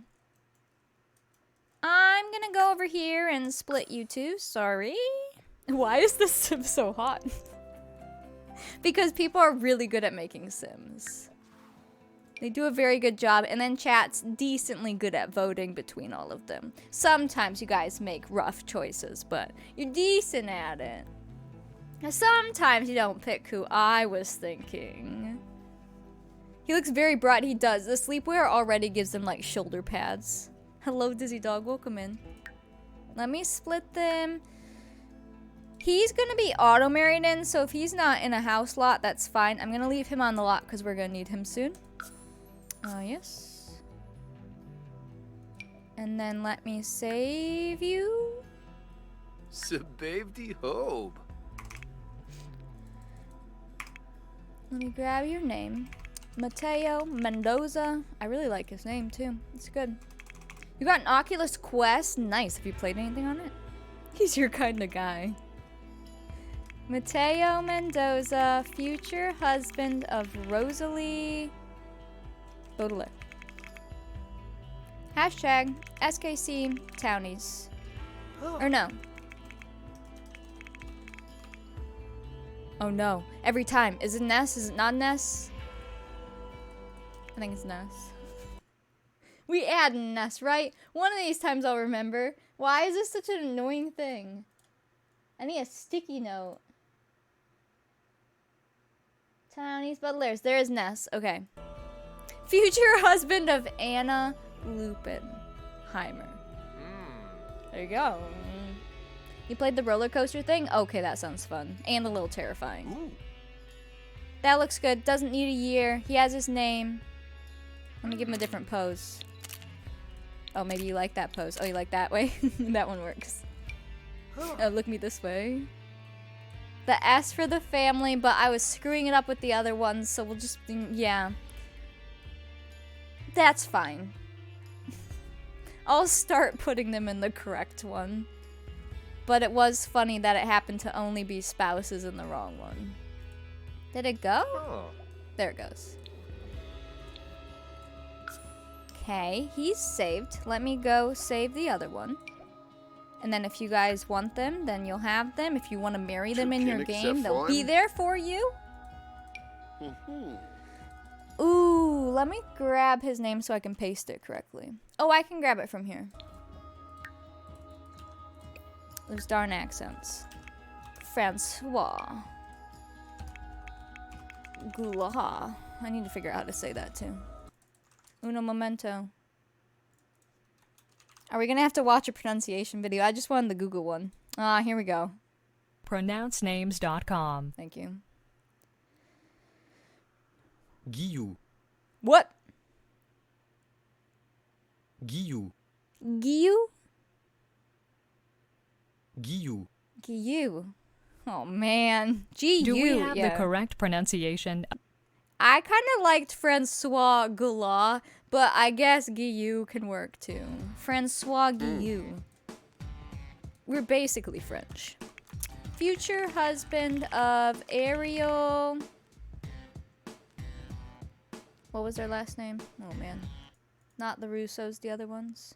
I'm gonna go over here and split you two. Sorry. Why is this sim so hot? Because people are really good at making sims. They do a very good job, and then chat's decently good at voting between all of them. Sometimes you guys make rough choices, but you're decent at it. Now, sometimes you don't pick who I was thinking. He looks very bright. He does. The sleepwear already gives him, like, shoulder pads. Hello, Dizzy Dog. Welcome in. Let me split them. He's gonna be auto-married in, so if he's not in a house lot, that's fine. I'm gonna leave him on the lot because we're gonna need him soon. Yes. And then let me save you. Sebave die hope. Let me grab your name. Mateo Mendoza. I really like his name too. It's good. You got an Oculus Quest? Nice. Have you played anything on it? He's your kind of guy. Mateo Mendoza, future husband of Rosalie Baudelaire. Hashtag SKC Townies. Or no. Oh no. Every time. Is it Ness? Is it not Ness? I think it's Ness. We add Ness, right? One of these times I'll remember. Why is this such an annoying thing? I need a sticky note. Townies Baudelaires. There is Ness. Okay. Future husband of Anna Lupenheimer. There you go. You played the roller coaster thing? Okay, that sounds fun. And a little terrifying. Ooh. That looks good. Doesn't need a year. He has his name. Let me give him a different pose. Oh, maybe you like that pose. Oh, you like that way? That one works. Oh, look me this way. The S for the family, but I was screwing it up with the other ones, so we'll just, yeah. That's fine. I'll start putting them in the correct one. But it was funny that it happened to only be spouses in the wrong one. Did it go? Oh. There it goes. Okay, he's saved. Let me go save the other one. And then if you guys want them, then you'll have them. If you want to marry them in your game, they'll be there for you. Ooh, let me grab his name so I can paste it correctly. Oh, I can grab it from here. Those darn accents. Francois. Goulaha. I need to figure out how to say that too. Uno momento. Are we gonna have to watch a pronunciation video? I just wanted the Google one. Ah, here we go. pronouncenames.com. Thank you. Guillou. What? Guillou. Guillou? Guillou. Guillou. Oh man. G-U. Do we have yeah. the correct pronunciation? I kind of liked Francois Goulart, but I guess Guillou can work too. Francois Guillou. We're basically French. Future husband of Ariel. What was their last name? Oh man. Not the Russos, the other ones.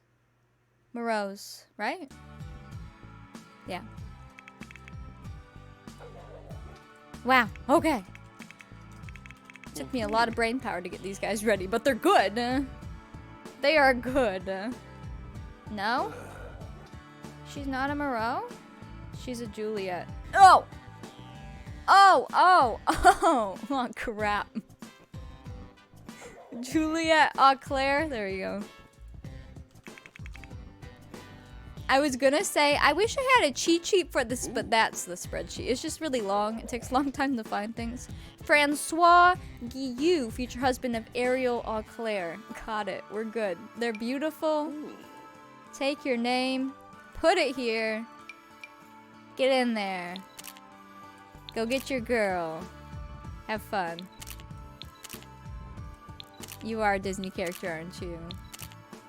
Moreau's, right? Yeah. Wow, okay. Took me a lot of brain power to get these guys ready, but they're good. They are good. No? She's not a Moreau? She's a Juliet. Oh! Oh, oh, oh! Oh, crap. Juliet Eau Claire. There you go. I was gonna say, I wish I had a cheat sheet for this, but that's the spreadsheet. It's just really long. It takes a long time to find things. Francois Guillou, future husband of Ariel Eau Claire. Got it. We're good. They're beautiful. Take your name. Put it here. Get in there. Go get your girl. Have fun. You are a Disney character, aren't you?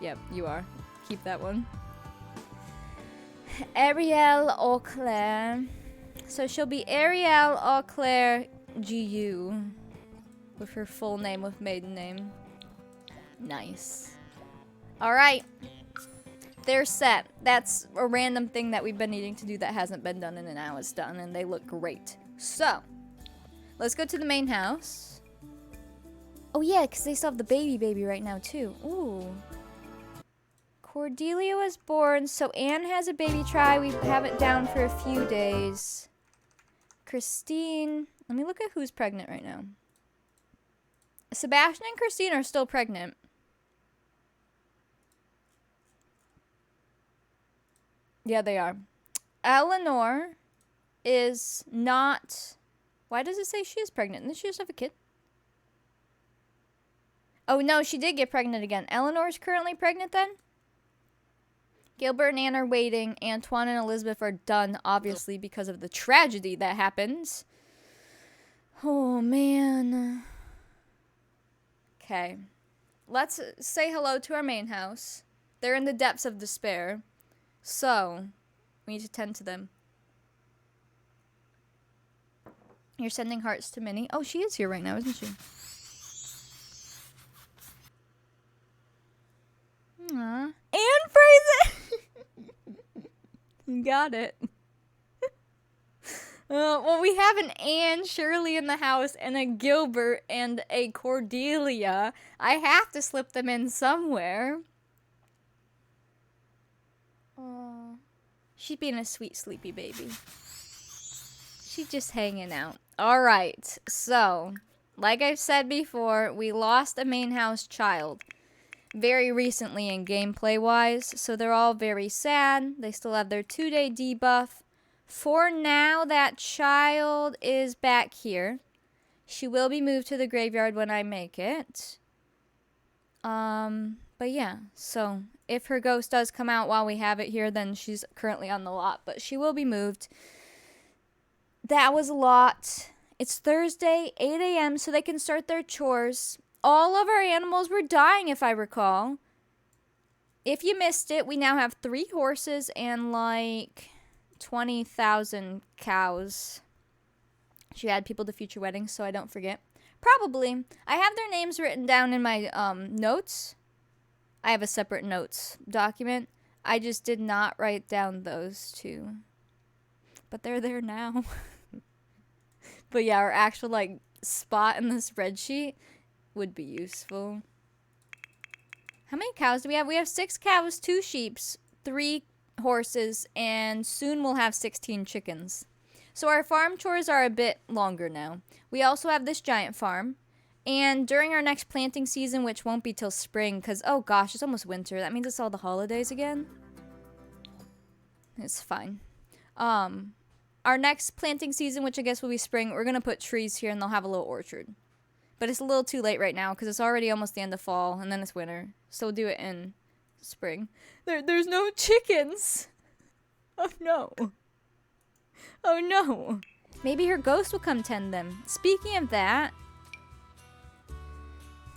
Yep, you are. Keep that one. Ariel Eau Claire. So she'll be Ariel Eau Claire Guillou. With her full name, with maiden name. Nice. Alright. They're set. That's a random thing that we've been needing to do that hasn't been done, and now it's done, and they look great. So, let's go to the main house. Oh yeah, because they still have the baby right now too. Ooh. Cordelia was born, so Anne has a baby try. We have it down for a few days. Christine. Let me look at who's pregnant right now. Sebastian and Christine are still pregnant. Yeah, they are. Eleanor is not... Why does it say she is pregnant? Didn't she just have a kid? Oh, no, she did get pregnant again. Eleanor's currently pregnant then? Gilbert and Anne are waiting. Antoine and Elizabeth are done, obviously, because of the tragedy that happened. Oh, man. Okay. Let's say hello to our main house. They're in the depths of despair. So, we need to tend to them. You're sending hearts to Minnie. Oh, she is here right now, isn't she? Aww. And Fraser! You got it. Well, we have an Anne Shirley in the house and a Gilbert and a Cordelia. I have to slip them in somewhere. Oh, she's being a sweet, sleepy baby. She's just hanging out. All right, so, like I've said before, we lost a main house child very recently in gameplay-wise, so they're all very sad. They still have their 2-day debuff. For now, that child is back here. She will be moved to the graveyard when I make it. But yeah, so if her ghost does come out while we have it here, then she's currently on the lot, but she will be moved. That was a lot. It's Thursday, 8 a.m., so they can start their chores. All of our animals were dying, if I recall. If you missed it, we now have 3 horses and like 20,000 cows. Should add people to future weddings so I don't forget. Probably. I have their names written down in my notes. I have a separate notes document. I just did not write down those 2. But they're there now. But yeah, our actual like spot in the spreadsheet would be useful. How many cows do we have? We have 6 cows, 2 sheep, 3 horses, and soon we'll have 16 chickens. So our farm chores are a bit longer now. We also have this giant farm. And during our next planting season, which won't be till spring, because, oh gosh, it's almost winter. That means it's all the holidays again. It's fine. Our next planting season, which I guess will be spring, we're going to put trees here and they'll have a little orchard. But it's a little too late right now because it's already almost the end of fall and then it's winter. So we'll do it in spring. There's no chickens. Oh no. Oh no. Maybe her ghost will come tend them. Speaking of that,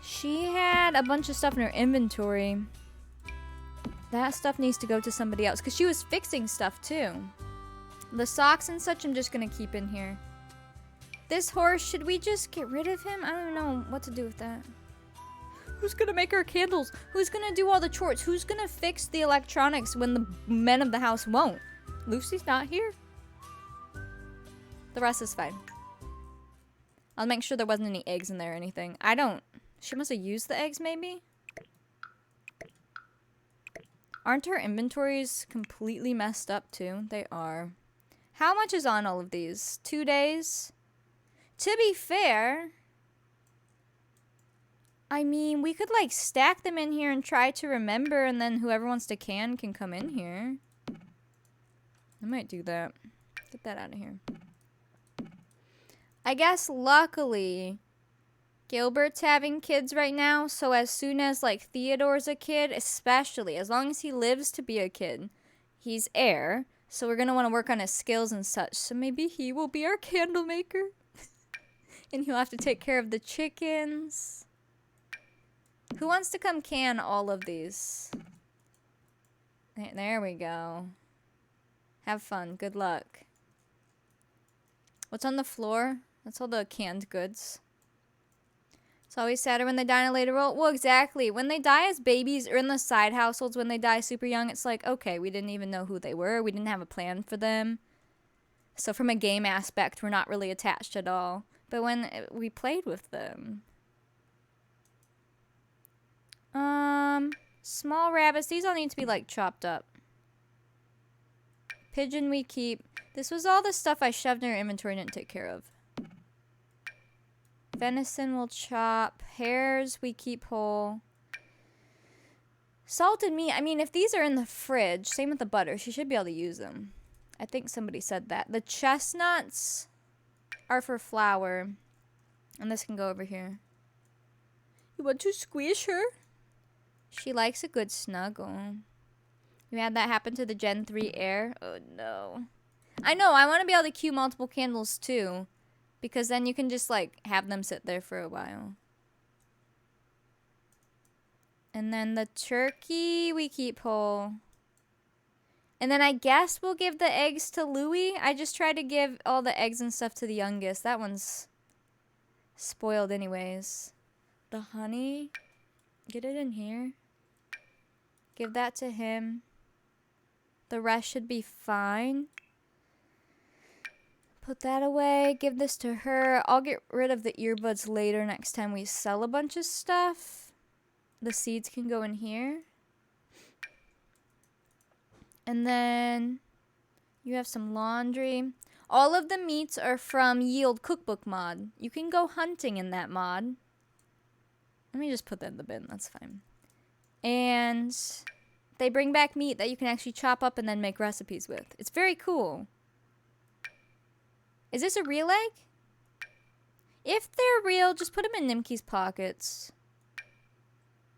She had a bunch of stuff in her inventory. That stuff needs to go to somebody else because she was fixing stuff too. The socks and such I'm just gonna keep in here. This horse, should we just get rid of him? I don't know what to do with that. Who's gonna make our candles? Who's gonna do all the chores? Who's gonna fix the electronics when the men of the house won't? Lucy's not here. The rest is fine. I'll make sure there wasn't any eggs in there or anything. I don't. She must have used the eggs maybe? Aren't her inventories completely messed up too? They are. How much is on all of these? 2 days? To be fair, I mean, we could like stack them in here and try to remember, and then whoever wants to can come in here. I might do that. Get that out of here. I guess luckily Gilbert's having kids right now, so as soon as like Theodore's a kid, especially as long as he lives to be a kid, he's heir. So we're gonna want to work on his skills and such. So maybe he will be our candle maker. And he'll have to take care of the chickens. Who wants to come can all of these? There we go. Have fun. Good luck. What's on the floor? That's all the canned goods. It's always sadder when they die in a later role. Well, exactly. When they die as babies or in the side households, when they die super young, it's like, okay, we didn't even know who they were. We didn't have a plan for them. So from a game aspect, we're not really attached at all. But when we played with them. Small rabbits. These all need to be like chopped up. Pigeon we keep. This was all the stuff I shoved in our inventory and didn't take care of. Venison we'll chop. Hares we keep whole. Salted meat. I mean, if these are in the fridge, same with the butter, she should be able to use them. I think somebody said that. The chestnuts are for flour. And this can go over here. You want to squish her? She likes a good snuggle. You had that happen to the Gen 3 Air? Oh no. I know, I want to be able to queue multiple candles too. Because then you can just like have them sit there for a while. And then the turkey we keep whole. And then I guess we'll give the eggs to Louie. I just try to give all the eggs and stuff to the youngest. That one's spoiled anyways. The honey. Get it in here. Give that to him. The rest should be fine. Put that away. Give this to her. I'll get rid of the earbuds later next time we sell a bunch of stuff. The seeds can go in here. And then you have some laundry. All of the meats are from Yield Cookbook mod. You can go hunting in that mod. Let me just put that in the bin. That's fine. And they bring back meat that you can actually chop up and then make recipes with. It's very cool. Is this a real egg? If they're real, just put them in Nimki's pockets.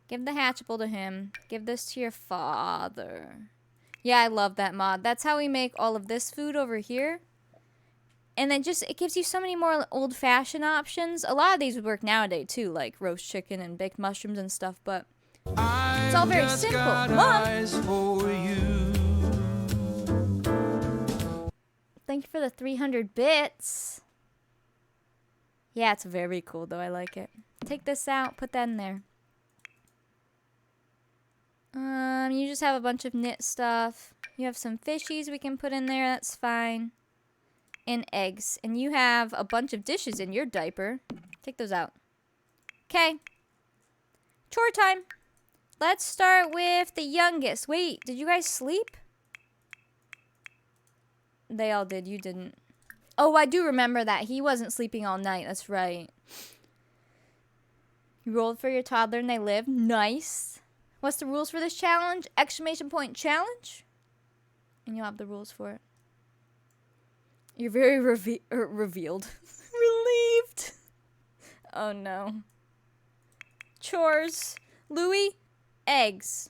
Give the hatchable to him. Give this to your father. Yeah, I love that mod. That's how we make all of this food over here. And then just, it gives you so many more old-fashioned options. A lot of these would work nowadays too, like roast chicken and baked mushrooms and stuff, but it's all very simple. Mom! Thank you for the 300 bits. Yeah, it's very cool though. I like it. Take this out, put that in there. You just have a bunch of knit stuff. You have some fishies we can put in there. That's fine. And eggs. And you have a bunch of dishes in your diaper. Take those out. Okay. Chore time. Let's start with the youngest. Wait, did you guys sleep? They all did. You didn't. Oh, I do remember that. He wasn't sleeping all night. That's right. You rolled for your toddler and they lived. Nice. What's the rules for this challenge? Exclamation point challenge. And you'll have the rules for it. You're very revealed. Relieved. Oh no. Chores. Louie, eggs.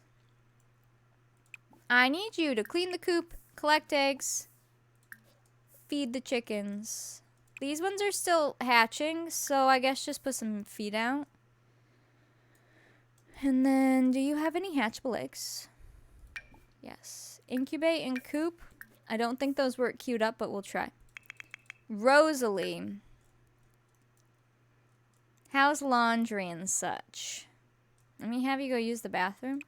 I need you to clean the coop, collect eggs, feed the chickens. These ones are still hatching, so I guess just put some feed out. And then, do you have any hatchable eggs? Yes. Incubate and coop. I don't think those were queued up, but we'll try. Rosalie. How's laundry and such? Let me have you go use the bathroom.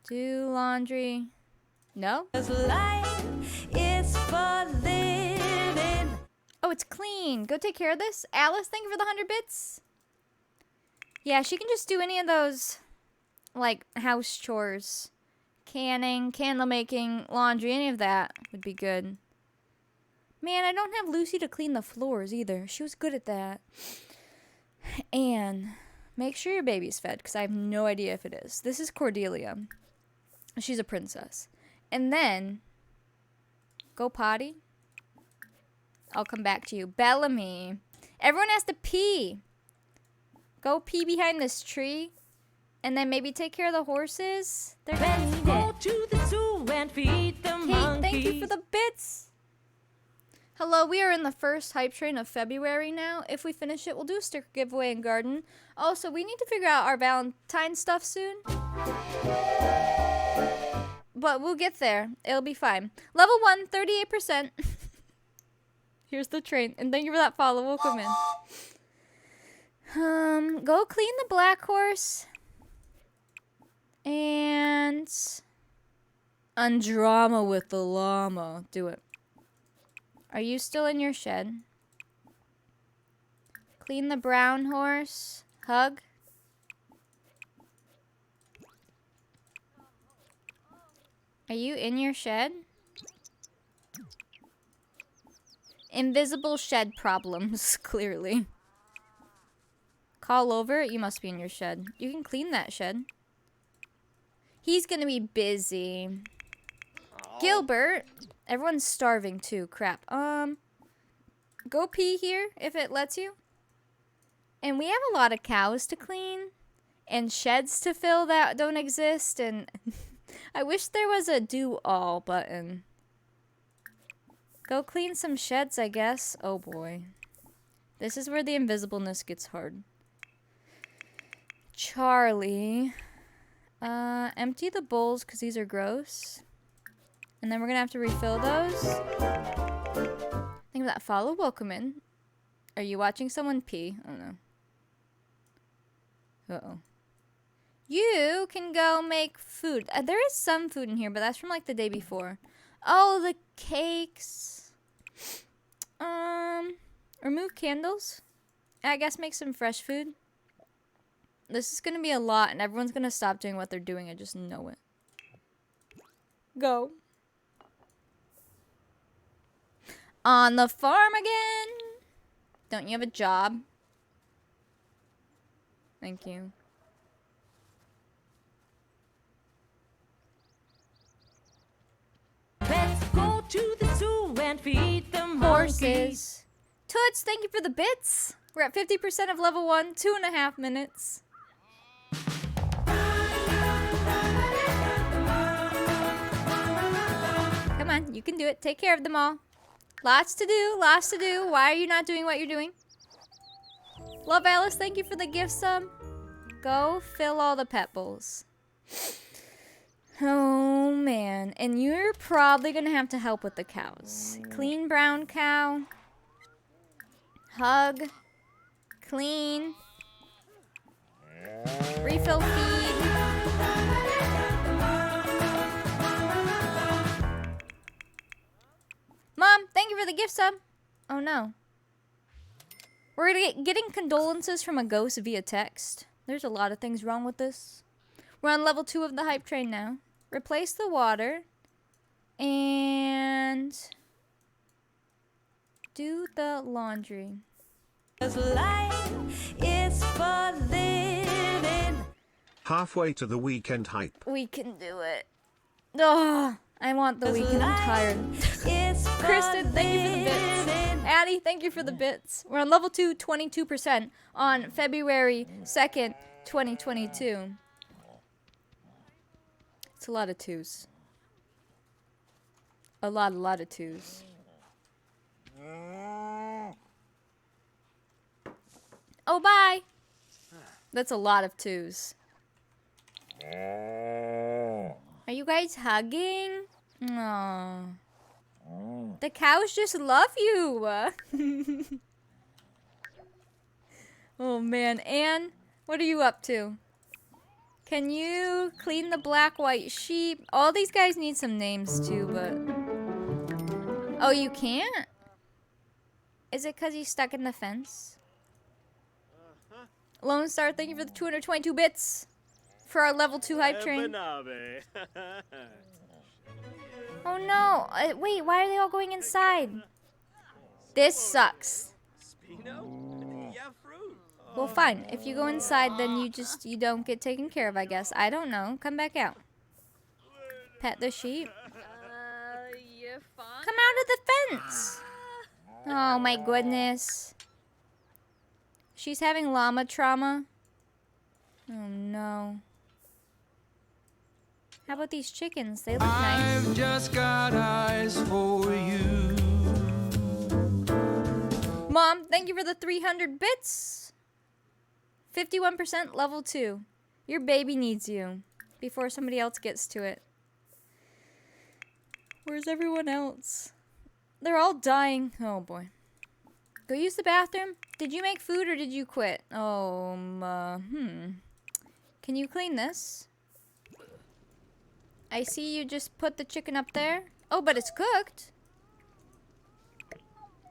Do laundry. No? 'Cause life is for living. Oh, it's clean. Go take care of this. Alice, thank you for the 100 bits. Yeah, she can just do any of those, like, house chores. Canning, candle making, laundry, any of that would be good. Man, I don't have Lucy to clean the floors either. She was good at that. And make sure your baby's fed, because I have no idea if it is. This is Cordelia. She's a princess. And then, go potty. I'll come back to you. Bellamy. Everyone has to pee. Go pee behind this tree. And then maybe take care of the horses. They're gonna need Go it. to the zoo and feed the Hey, monkeys. thank you for the bits. Hello, we are in the first hype train of February now. If we finish it, we'll do a sticker giveaway and garden. Also, we need to figure out our Valentine stuff soon. But we'll get there. It'll be fine. Level 1, 38%. Here's the train. And thank you for that follow. Welcome in. Go clean the black horse. And undrama with the llama. Do it. Are you still in your shed? Clean the brown horse. Hug. Are you in your shed? Invisible shed problems, clearly. Call over. You must be in your shed. You can clean that shed. He's gonna be busy. Gilbert. Everyone's starving too. Crap. Go pee here if it lets you. And we have a lot of cows to clean. And sheds to fill that don't exist. And I wish there was a do all button. Go clean some sheds, I guess. Oh boy. This is where the invisibleness gets hard. Charlie. Empty the bowls because these are gross. And then we're going to have to refill those. Think of that follow. Welcome in. Are you watching someone pee? Oh no. Uh-oh. You can go make food. There is some food in here, but that's from like the day before. Oh, the cakes. Remove candles. I guess make some fresh food. This is going to be a lot, and everyone's going to stop doing what they're doing. I just know it. Go. On the farm again. Don't you have a job? Thank you. Let's go to the zoo and feed the monkeys. Horses. Toots, thank you for the bits. We're at 50% of level 1, 2.5 minutes. Come on, you can do it. Take care of them all. Lots to do, lots to do. Why are you not doing what you're doing? Love Alice, thank you for the gift sub. Go fill all the pet bowls. Oh man, and you're probably gonna have to help with the cows. Clean brown cow. Hug. Clean. Refill feed. Mom, thank you for the gift sub. Oh no. We're getting condolences from a ghost via text. There's a lot of things wrong with this. We're on level 2 of the hype train now. Replace the water. And do the laundry. 'Cause life is for living. Halfway to the weekend hype. We can do it. Oh, I want the weekend. I'm tired. It's for Kristen, thank you for the bits. living. Addie, thank you for the bits. We're on level 2, 22% on February 2nd, 2022. It's a lot of twos. A lot of twos. Oh, bye. That's a lot of 2s. Are you guys hugging? Aww. The cows just love you. Oh man, Anne, what are you up to? Can you clean the black white sheep? All these guys need some names too, but... Oh, you can't? Is it because he's stuck in the fence? Lone Star, thank you for the 222 bits for our level 2 hype train. Oh no, wait, why are they all going inside? This sucks. Well, fine. If you go inside, then you don't get taken care of, I guess. I don't know. Come back out. Pet the sheep. Come out of the fence. Oh my goodness. She's having llama trauma. Oh no. How about these chickens? They look nice. I've just got eyes for you. Mom, thank you for the 300 bits. 51% level 2. Your baby needs you before somebody else gets to it. Where's everyone else? They're all dying. Oh boy. Go use the bathroom. Did you make food or did you quit? Oh, Can you clean this? I see you just put the chicken up there. Oh, but it's cooked.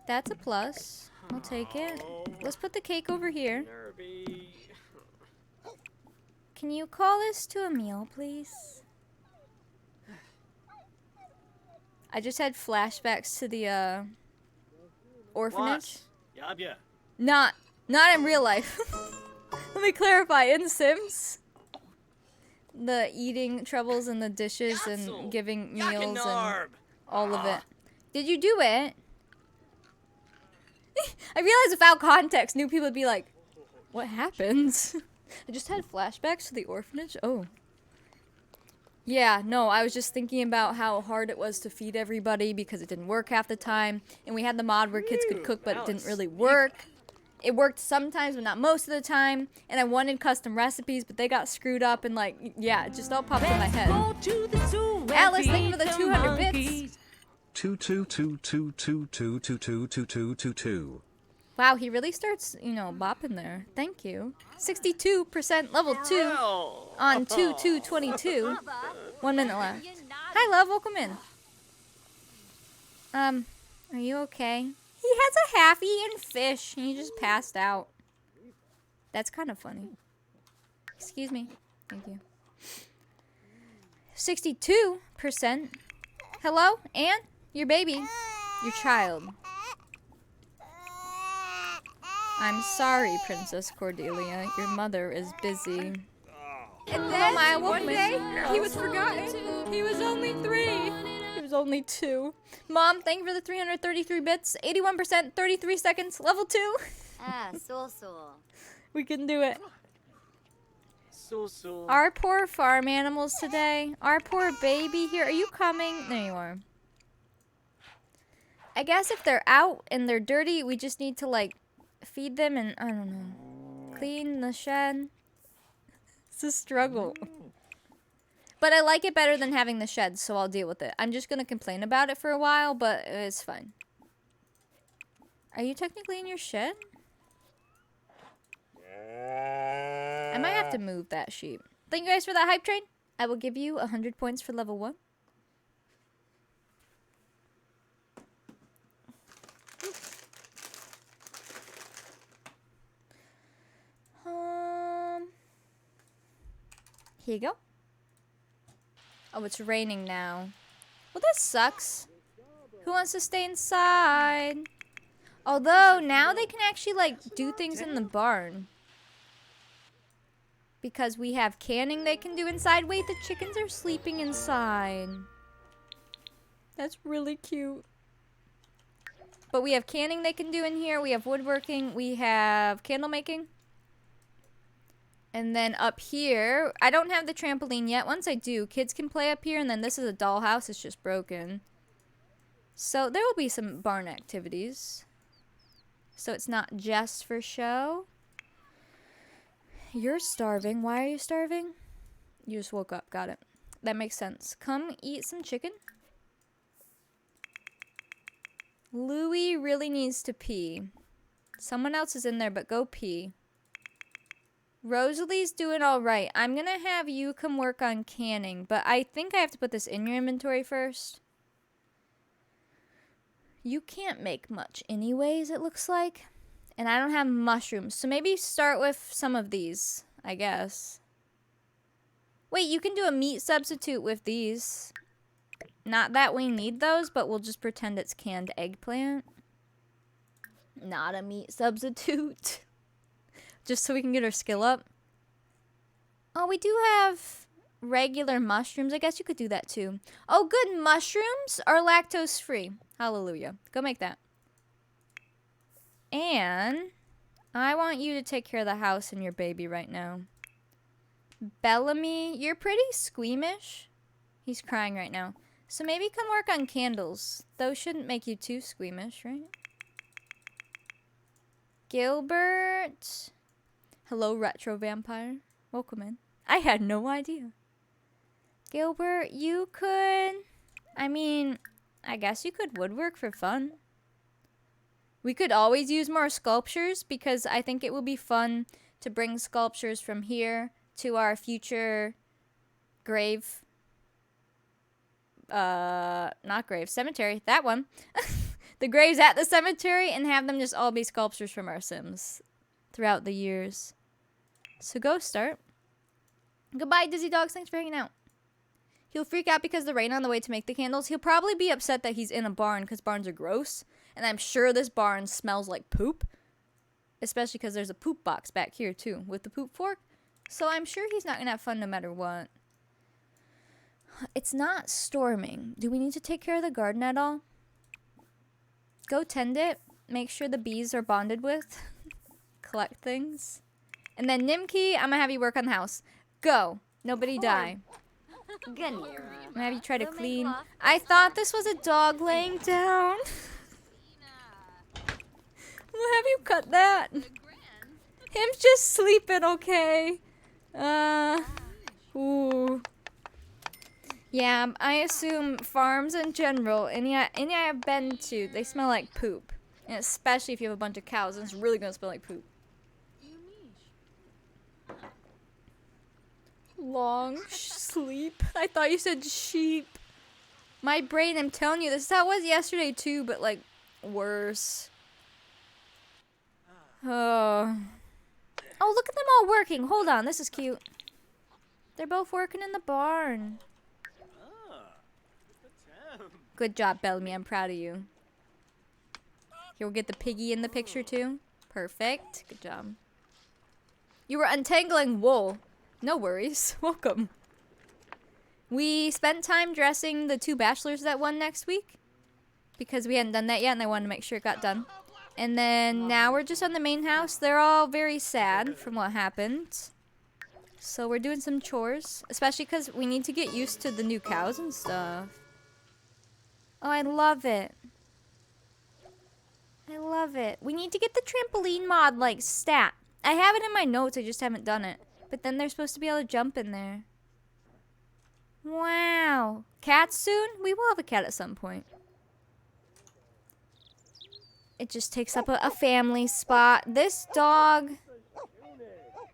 That's a plus. I'll take it. Let's put the cake over here. Can you call this to a meal, please? I just had flashbacks to the orphanage. Not in real life. Let me clarify. In Sims, the eating troubles and the dishes and giving meals and all of it. Did you do it? I realize without context, new people would be like, what happened? I just had flashbacks to the orphanage. Oh. Yeah, no, I was just thinking about how hard it was to feed everybody because it didn't work half the time. And we had the mod where kids could cook, but it didn't really work. It worked sometimes, but not most of the time. And I wanted custom recipes, but they got screwed up. And like, yeah, it just all popped in my head. Alice, thank you for the 200 bits. 2222222222222. Wow, he really starts, bopping there. Thank you. 62% level 2 on 2222. 1 minute left. Hi, love. Welcome in. Are you okay? He has a half-eaten fish, and he just passed out. That's kind of funny. Excuse me. Thank you. 62%. Hello, Anne? Your baby. Your child. I'm sorry, Princess Cordelia. Your mother is busy. And then one day, he was forgotten. He was only 3. He was only 2. Mom, thank you for the 333 bits. 81%, 33 seconds, level 2. We can do it. Our poor farm animals today. Our poor baby here. Are you coming? There you are. I guess if they're out and they're dirty, we just need to, like, feed them and, I don't know, clean the shed. It's a struggle. But I like it better than having the shed, so I'll deal with it. I'm just going to complain about it for a while, but it's fine. Are you technically in your shed? I might have to move that sheep. Thank you guys for that hype train. I will give you 100 points for level 1. Here you go. Oh, it's raining now. Well, that sucks. Who wants to stay inside? Although, now they can actually, like, do things in the barn. Because we have canning they can do inside. Wait, the chickens are sleeping inside. That's really cute. But we have canning they can do in here. We have woodworking. We have candle making. And then up here, I don't have the trampoline yet. Once I do, kids can play up here. And then this is a dollhouse. It's just broken. So there will be some barn activities. So it's not just for show. You're starving. Why are you starving? You just woke up. Got it. That makes sense. Come eat some chicken. Louie really needs to pee. Someone else is in there, but go pee. Rosalie's doing all right. I'm going to have you come work on canning, but I think I have to put this in your inventory first. You can't make much anyways, it looks like. And I don't have mushrooms, so maybe start with some of these, I guess. Wait, you can do a meat substitute with these. Not that we need those, but we'll just pretend it's canned eggplant. Not a meat substitute. Just so we can get our skill up. Oh, we do have regular mushrooms. I guess you could do that too. Oh, good. Mushrooms are lactose free. Hallelujah. Go make that. And I want you to take care of the house and your baby right now. Bellamy, you're pretty squeamish. He's crying right now. So maybe come work on candles. Those shouldn't make you too squeamish, right? Gilbert. Hello, retro vampire. Welcome in. I had no idea. Gilbert, you could... I mean, I guess you could woodwork for fun. We could always use more sculptures because I think it will be fun to bring sculptures from here to our future grave. Not grave, cemetery. That one. The graves at the cemetery and have them just all be sculptures from our Sims throughout the years. So go start. Goodbye, Dizzy Dogs. Thanks for hanging out. He'll freak out because of the rain on the way to make the candles. He'll probably be upset that he's in a barn because barns are gross. And I'm sure this barn smells like poop. Especially because there's a poop box back here too with the poop fork. So I'm sure he's not going to have fun no matter what. It's not storming. Do we need to take care of the garden at all? Go tend it. Make sure the bees are bonded with. Collect things. And then Nimki, I'm going to have you work on the house. Go. Nobody die. I'm going to have you try to clean. I thought this was a dog laying down. We'll have you cut that. Him's just sleeping, okay. Ooh. Yeah, I assume farms in general, any I've been to, they smell like poop. And especially if you have a bunch of cows, it's really gonna smell like poop. Long sleep? I thought you said sheep. My brain, I'm telling you, this is how it was yesterday too, but like, worse. Oh, look at them all working. Hold on, this is cute. They're both working in the barn. Good job, Bellamy. I'm proud of you. Here, we'll get the piggy in the picture too. Perfect. Good job. You were untangling wool. No worries. Welcome. We spent time dressing the 2 bachelors that won next week. Because we hadn't done that yet and I wanted to make sure it got done. And then now we're just on the main house. They're all very sad from what happened. So we're doing some chores. Especially because we need to get used to the new cows and stuff. Oh, I love it. I love it. We need to get the trampoline mod, like, stat. I have it in my notes, I just haven't done it. But then they're supposed to be able to jump in there. Wow. Cats soon? We will have a cat at some point. It just takes up a family spot. This dog...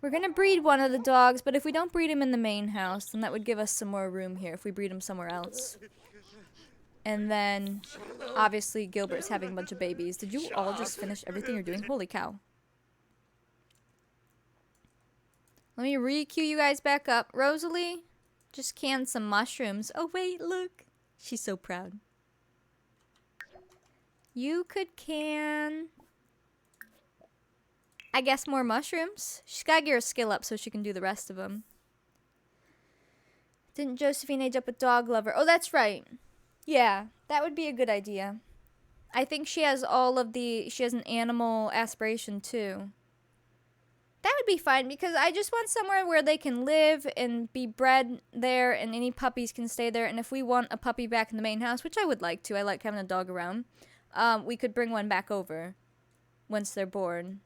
We're going to breed one of the dogs, but if we don't breed him in the main house, then that would give us some more room here if we breed him somewhere else. And then, obviously, Gilbert's having a bunch of babies. Did you all just finish everything you're doing? Holy cow. Let me re-queue you guys back up. Rosalie just canned some mushrooms. Oh, wait, look. She's so proud. You could can... I guess more mushrooms. She's got to get her skill up so she can do the rest of them. Didn't Josephine age up a dog lover? Oh, that's right. Yeah, that would be a good idea. I think she has she has an animal aspiration too. That would be fine because I just want somewhere where they can live and be bred there and any puppies can stay there. And if we want a puppy back in the main house, which I would like to, I like having a dog around, we could bring one back over once they're born.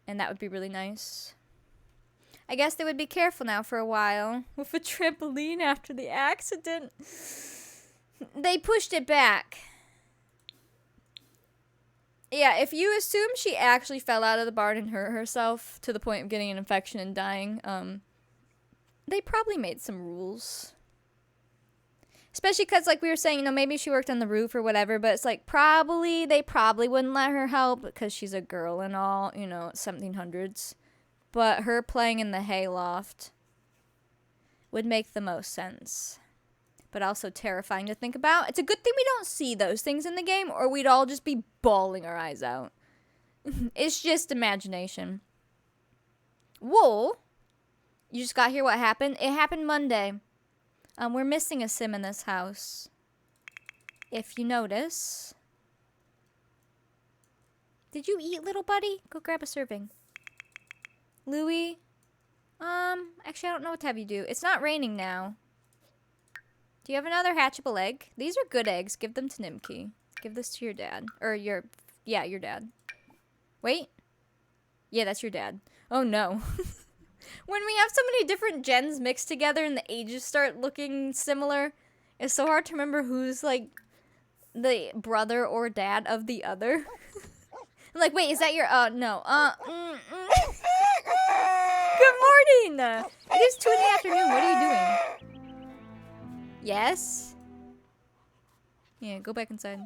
And that would be really nice. I guess they would be careful now for a while. With a trampoline after the accident. They pushed it back. Yeah, if you assume she actually fell out of the barn and hurt herself to the point of getting an infection and dying, they probably made some rules. Especially because, like we were saying, you know, maybe she worked on the roof or whatever, but it's like they probably wouldn't let her help because she's a girl and all, you know, 1700s. But her playing in the hayloft would make the most sense. But also terrifying to think about. It's a good thing we don't see those things in the game, or we'd all just be bawling our eyes out. It's just imagination. Wool, you just got here. What happened? It happened Monday. We're missing a sim in this house. If you notice. Did you eat, little buddy? Go grab a serving. Louie? Actually, I don't know what to have you do. It's not raining now. Do you have another hatchable egg? These are good eggs. Give them to Nimki. Give this to your dad. Or your dad. Wait. Yeah, that's your dad. Oh, no. When we have so many different gens mixed together and the ages start looking similar, it's so hard to remember who's, like, the brother or dad of the other. I'm like, wait, is that your, no. Good morning! It is 2 in the afternoon. What are you doing? Yes? Yeah, go back inside.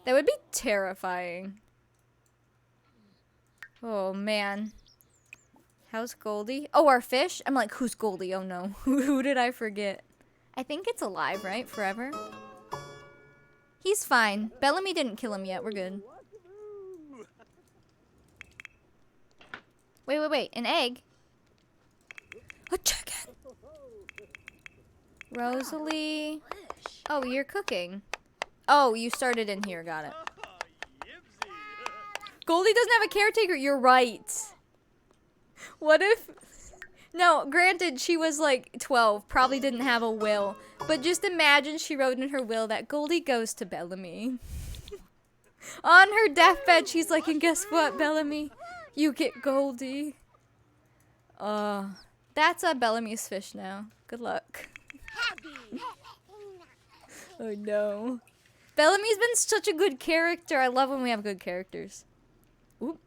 That would be terrifying. Oh, man. How's Goldie? Oh, our fish? I'm like, who's Goldie? Oh, no. Who did I forget? I think it's alive, right? Forever? He's fine. Bellamy didn't kill him yet. We're good. Wait. An egg? A chicken! Rosalie. Oh, you're cooking. Oh, you started in here. Got it. Goldie doesn't have a caretaker. You're right. What if... No, granted, she was like 12. Probably didn't have a will. But just imagine she wrote in her will that Goldie goes to Bellamy. On her deathbed, she's like, and guess what, Bellamy? You get Goldie. That's Bellamy's fish now. Good luck. Oh no. Bellamy's been such a good character. I love when we have good characters. Oop.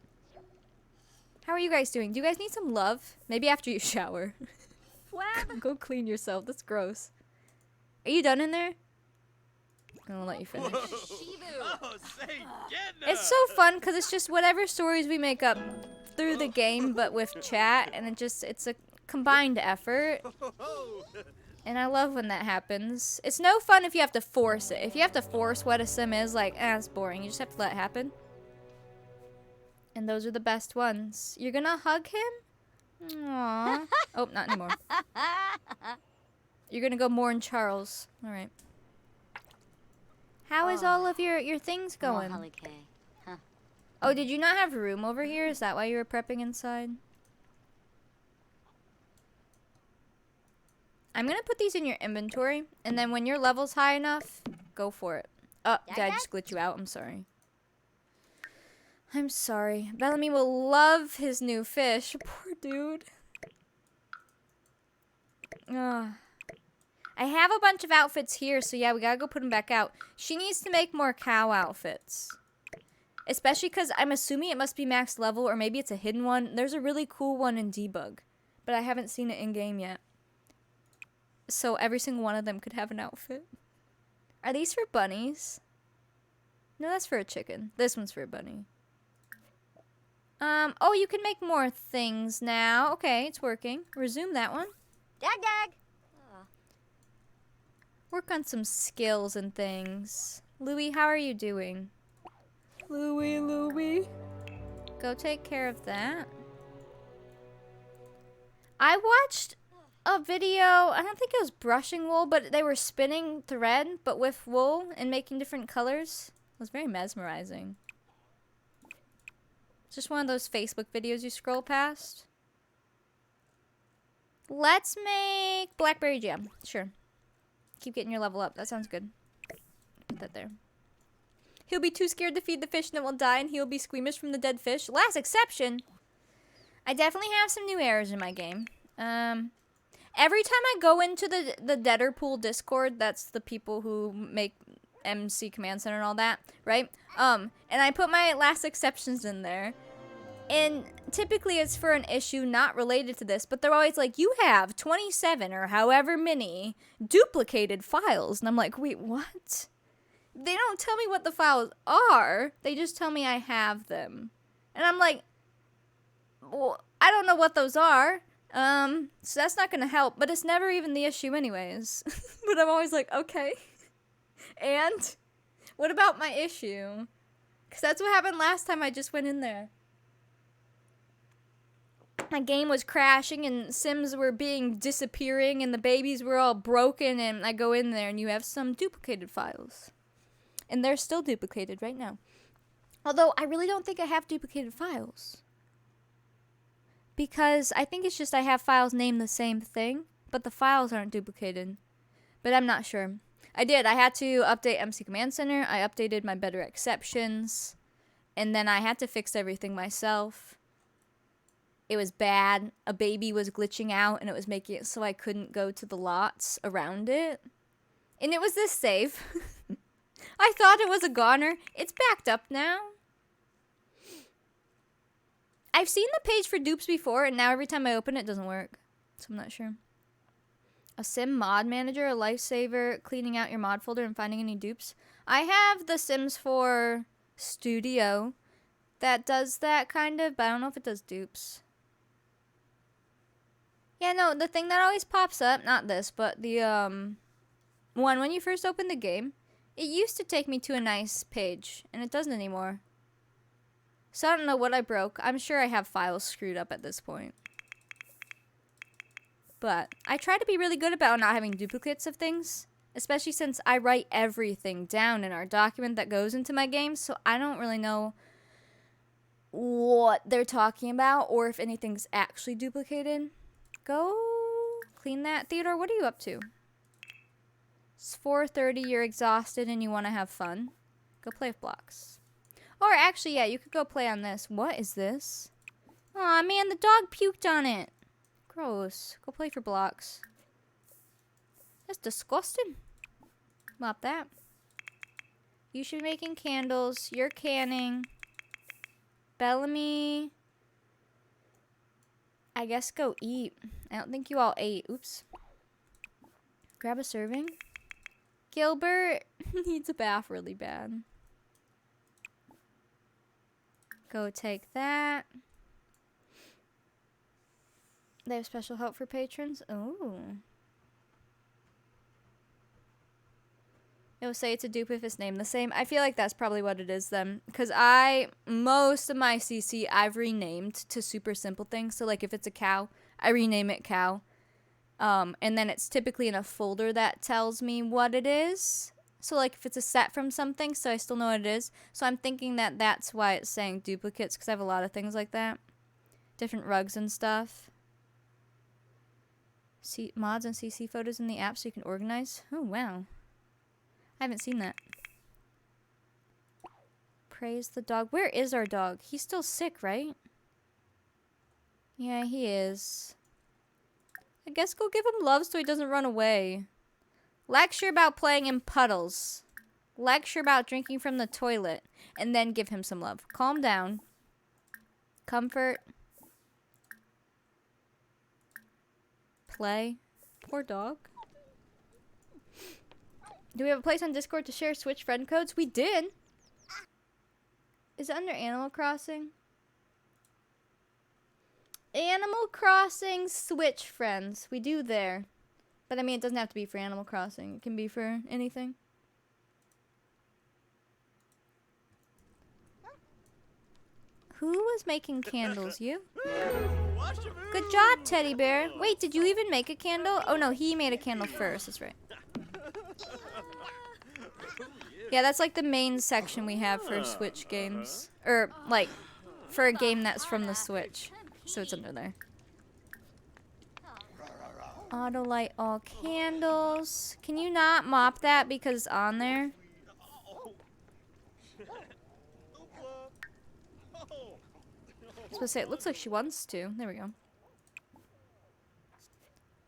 How are you guys doing? Do you guys need some love? Maybe after you shower. Go clean yourself. That's gross. Are you done in there? I'm gonna let you finish. It's so fun because it's just whatever stories we make up through the game, but with chat, and it's a combined effort. And I love when that happens. It's no fun if you have to force it. If you have to force what a sim is, like, it's boring. You just have to let it happen. And those are the best ones. You're gonna hug him? Aww. Oh, not anymore. You're gonna go mourn Charles. Alright. How is all of your things going? Oh, did you not have room over here? Is that why you were prepping inside? I'm gonna put these in your inventory, and then when your level's high enough, go for it. Oh, did I just glitch you out? I'm sorry. I'm sorry. Bellamy will love his new fish. Poor dude. Ugh. I have a bunch of outfits here, so yeah, we gotta go put them back out. She needs to make more cow outfits. Especially because I'm assuming it must be max level, or maybe it's a hidden one. There's a really cool one in debug, but I haven't seen it in-game yet. So every single one of them could have an outfit. Are these for bunnies? No, that's for a chicken. This one's for a bunny. Oh, you can make more things now. Okay, it's working. Resume that one. Dag. Work on some skills and things. Louie, how are you doing? Louie. Go take care of that. I watched a video, I don't think it was brushing wool, but they were spinning thread, but with wool and making different colors. It was very mesmerizing. It's just one of those Facebook videos you scroll past. Let's make blackberry jam. Sure. Keep getting your level up. That sounds good. Put that there. He'll be too scared to feed the fish and it will die, and he'll be squeamish from the dead fish. Last exception. I definitely have some new errors in my game. Every time I go into the Deaderpool Discord, that's the people who make MC Command Center and all that, right? And I put my last exceptions in there. And typically it's for an issue not related to this, but they're always like, you have 27 or however many duplicated files. And I'm like, wait, what? They don't tell me what the files are. They just tell me I have them. And I'm like, well, I don't know what those are. So that's not going to help, but it's never even the issue anyways. But I'm always like, okay. And what about my issue? Because that's what happened last time I just went in there. My game was crashing and Sims were disappearing and the babies were all broken, and I go in there and you have some duplicated files. And they're still duplicated right now. Although I really don't think I have duplicated files. Because I think it's just I have files named the same thing, but the files aren't duplicated. But I'm not sure. I did. I had to update MC Command Center. I updated my better exceptions. And then I had to fix everything myself. It was bad. A baby was glitching out and it was making it so I couldn't go to the lots around it. And it was this save. I thought it was a goner. It's backed up now. I've seen the page for dupes before, and now every time I open it, it doesn't work. So I'm not sure. A Sim mod manager, a lifesaver, cleaning out your mod folder and finding any dupes. I have the Sims 4 Studio that does that kind of, but I don't know if it does dupes. Yeah, no, the thing that always pops up, not this, but the one when you first open the game, it used to take me to a nice page, and it doesn't anymore. So I don't know what I broke. I'm sure I have files screwed up at this point. But I try to be really good about not having duplicates of things, especially since I write everything down in our document that goes into my game, so I don't really know what they're talking about or if anything's actually duplicated. Go clean that. Theodore, what are you up to? It's 4:30, you're exhausted and you want to have fun. Go play with blocks. Or actually, yeah, you could go play on this. What is this? Aw, man, the dog puked on it. Gross. Go play for blocks. That's disgusting. Mop that. You should be making candles. You're canning. Bellamy. I guess go eat. I don't think you all ate. Oops. Grab a serving. Gilbert needs a bath really bad. Go take that. They have special help for patrons. Oh. It will say it's a dupe if it's named the same. I feel like that's probably what it is then. Because most of my CC, I've renamed to super simple things. So like if it's a cow, I rename it cow. And then it's typically in a folder that tells me what it is. So like if it's a set from something, so I still know what it is. So I'm thinking that that's why it's saying duplicates, because I have a lot of things like that. Different rugs and stuff. See mods and CC photos in the app so you can organize. Oh, wow. I haven't seen that. Praise the dog. Where is our dog? He's still sick, right? Yeah, he is. I guess go give him love so he doesn't run away. Lecture about playing in puddles. Lecture about drinking from the toilet. And then give him some love. Calm down. Comfort. Play. Poor dog. Do we have a place on Discord to share Switch friend codes? We did. Is it under Animal Crossing? Animal Crossing Switch friends. We do there. But I mean, it doesn't have to be for Animal Crossing. It can be for anything. Who was making candles? You? Good job, Teddy Bear. Wait, did you even make a candle? Oh no, he made a candle first. That's right. Yeah, that's like the main section we have for Switch games. Or, like, for a game that's from the Switch. So it's under there. Auto light all candles. Can you not mop that because it's on there? was gonna say, it looks like she wants to. There we go.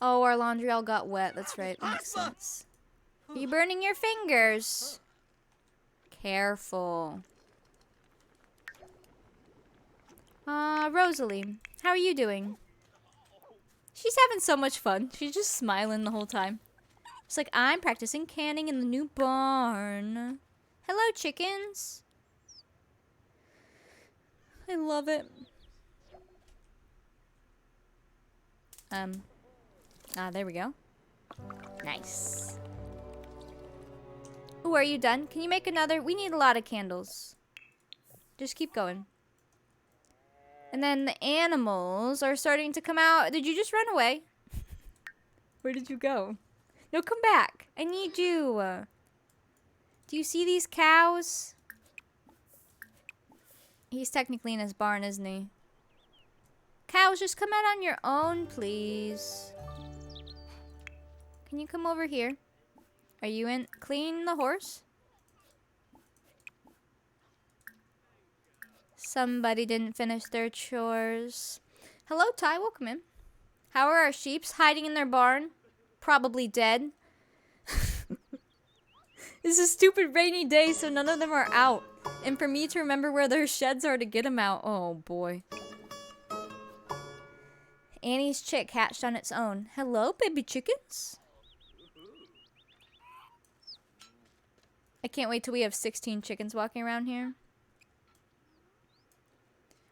Oh, our laundry all got wet. That's right. Makes sense. Are you burning your fingers? Careful. Rosalie, how are you doing? She's having so much fun. She's just smiling the whole time. It's like, I'm practicing canning in the new barn. Hello, chickens. I love it. There we go. Nice. Ooh, are you done? Can you make another? We need a lot of candles. Just keep going. And then the animals are starting to come out. Did you just run away? Where did you go? No, come back. I need you. Do you see these cows? He's technically in his barn, isn't he? Cows, just come out on your own, please. Can you come over here? Are you in? Clean the horse? Somebody didn't finish their chores. Hello, Ty. Welcome in. How are our sheeps hiding in their barn? Probably dead. It's a stupid rainy day, so none of them are out. And for me to remember where their sheds are to get them out. Oh, boy. Annie's chick hatched on its own. Hello, baby chickens. I can't wait till we have 16 chickens walking around here.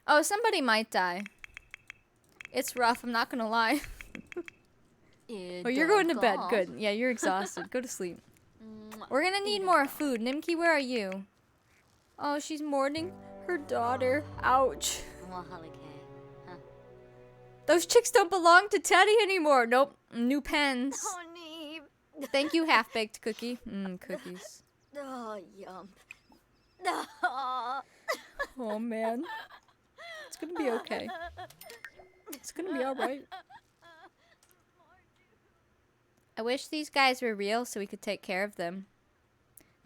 Oh, somebody might die. It's rough, I'm not gonna lie. Oh, you're going to bed. Good. Yeah, you're exhausted. Go to sleep. We're gonna need more food. Nimki, where are you? Oh, she's mourning her daughter. Ouch. Those chicks don't belong to Teddy anymore. Nope. New pens. Thank you, half-baked cookie. Cookies. Oh, yum. Oh, man. It's gonna be okay. It's gonna be alright. I wish these guys were real so we could take care of them.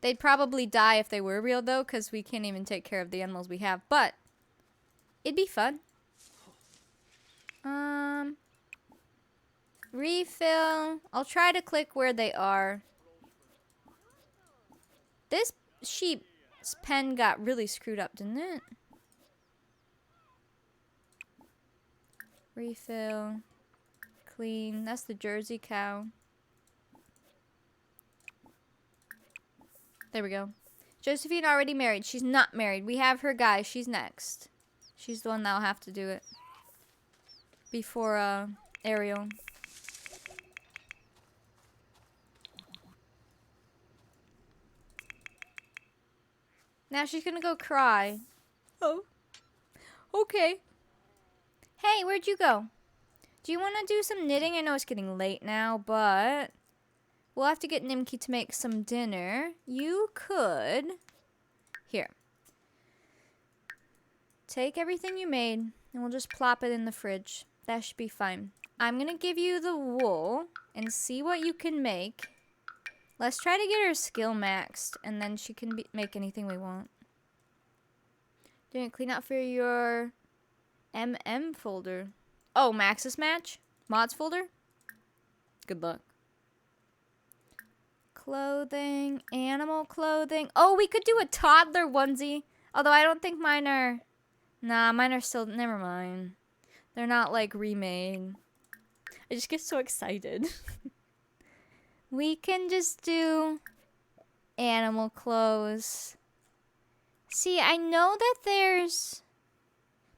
They'd probably die if they were real, though, because we can't even take care of the animals we have. But it'd be fun. Refill. I'll try to click where they are. This sheep's pen got really screwed up, didn't it? Refill. Clean. That's the Jersey cow. There we go. Josephine already married. She's not married. We have her guy. She's next. She's the one that'll have to do it. Before, Ariel. Now she's gonna go cry. Oh. Okay. Hey, where'd you go? Do you want to do some knitting? I know it's getting late now, but we'll have to get Nimki to make some dinner. You could... Here. Take everything you made, and we'll just plop it in the fridge. That should be fine. I'm going to give you the wool and see what you can make. Let's try to get her skill maxed, and then she can make anything we want. Doing a clean out for your MM folder. Oh, Maxis match? Mods folder? Good luck. Clothing, animal clothing. Oh, we could do a toddler onesie. Although I don't think mine are... Nah, mine are still... Never mind. They're not, like, remade. I just get so excited. We can just do animal clothes. See, I know that there's...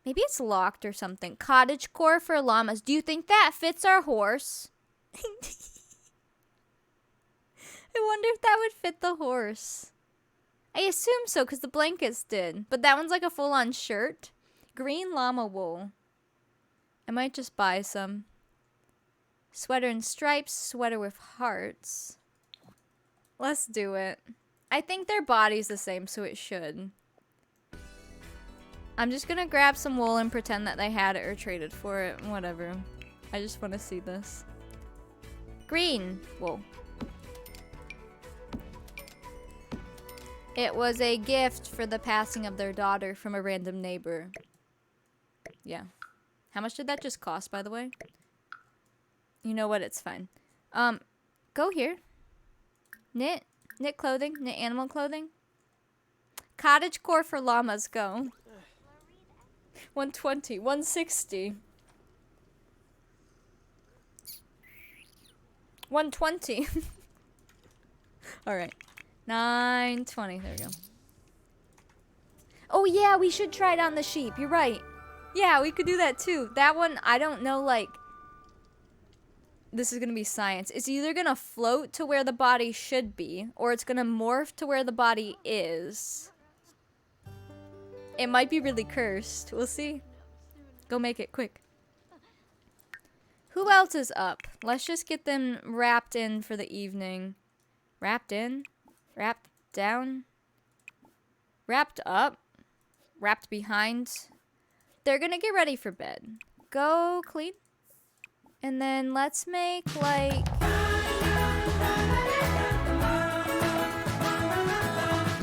Maybe it's locked or something. Cottagecore for llamas. Do you think that fits our horse? I wonder if that would fit the horse. I assume so, because the blankets did. But that one's like a full-on shirt. Green llama wool. I might just buy some. Sweater and stripes. Sweater with hearts. Let's do it. I think their body's the same, so it should. I'm just gonna grab some wool and pretend that they had it or traded for it. Whatever. I just want to see this. Green wool. It was a gift for the passing of their daughter from a random neighbor. Yeah. How much did that just cost, by the way? You know what? It's fine. Go here. Knit. Knit clothing. Knit animal clothing. Cottage core for llamas. Go. 120. 160. 120. Alright. 920. There we go. Oh yeah, we should try it on the sheep. You're right. Yeah, we could do that too. That one, I don't know, like... This is gonna be science. It's either gonna float to where the body should be, or it's gonna morph to where the body is. It might be really cursed. We'll see. Go make it quick. Who else is up? Let's just get them wrapped in for the evening. Wrapped in? Wrapped down? Wrapped up? Wrapped behind? They're gonna get ready for bed. Go clean. And then let's make like...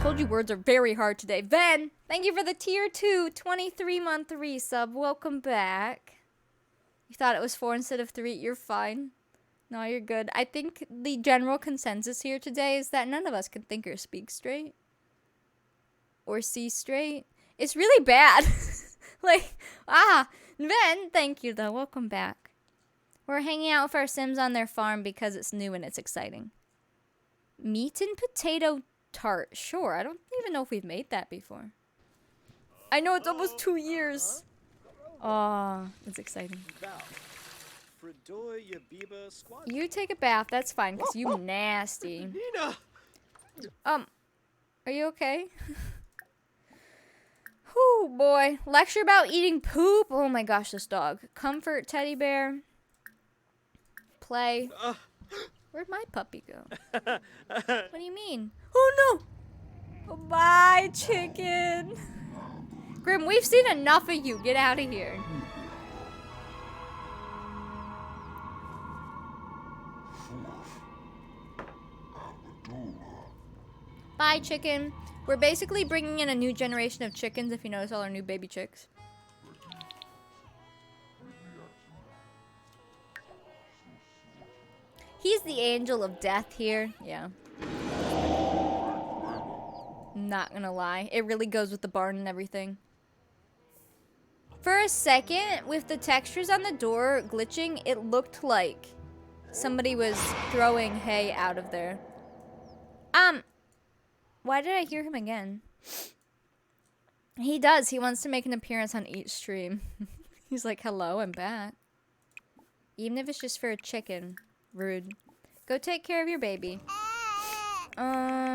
Told you words are very hard today. Ven, thank you for the tier 2 23-month resub. Welcome back. You thought it was 4 instead of 3. You're fine. No, you're good. I think the general consensus here today is that none of us can think or speak straight. Or see straight. It's really bad. Like, Ven, thank you though. Welcome back. We're hanging out with our Sims on their farm because it's new and it's exciting. Meat and potato tart. Sure, I don't even know if we've made that before. I know it's almost 2 years. Oh, it's exciting. You take a bath, that's fine, because you nasty. Are you okay? Whew, boy. Lecture about eating poop. Oh my gosh, this dog. Comfort teddy bear. Play. Where'd my puppy go? What do you mean? Oh no! Bye, chicken. Grim, we've seen enough of you. Get out of here. Bye, chicken. We're basically bringing in a new generation of chickens, if you notice all our new baby chicks. He's the angel of death here. Yeah. Not gonna lie. It really goes with the barn and everything. For a second, with the textures on the door glitching, it looked like somebody was throwing hay out of there. Why did I hear him again? He does. He wants to make an appearance on each stream. He's like, hello, I'm back. Even if it's just for a chicken. Rude. Go take care of your baby. Charles.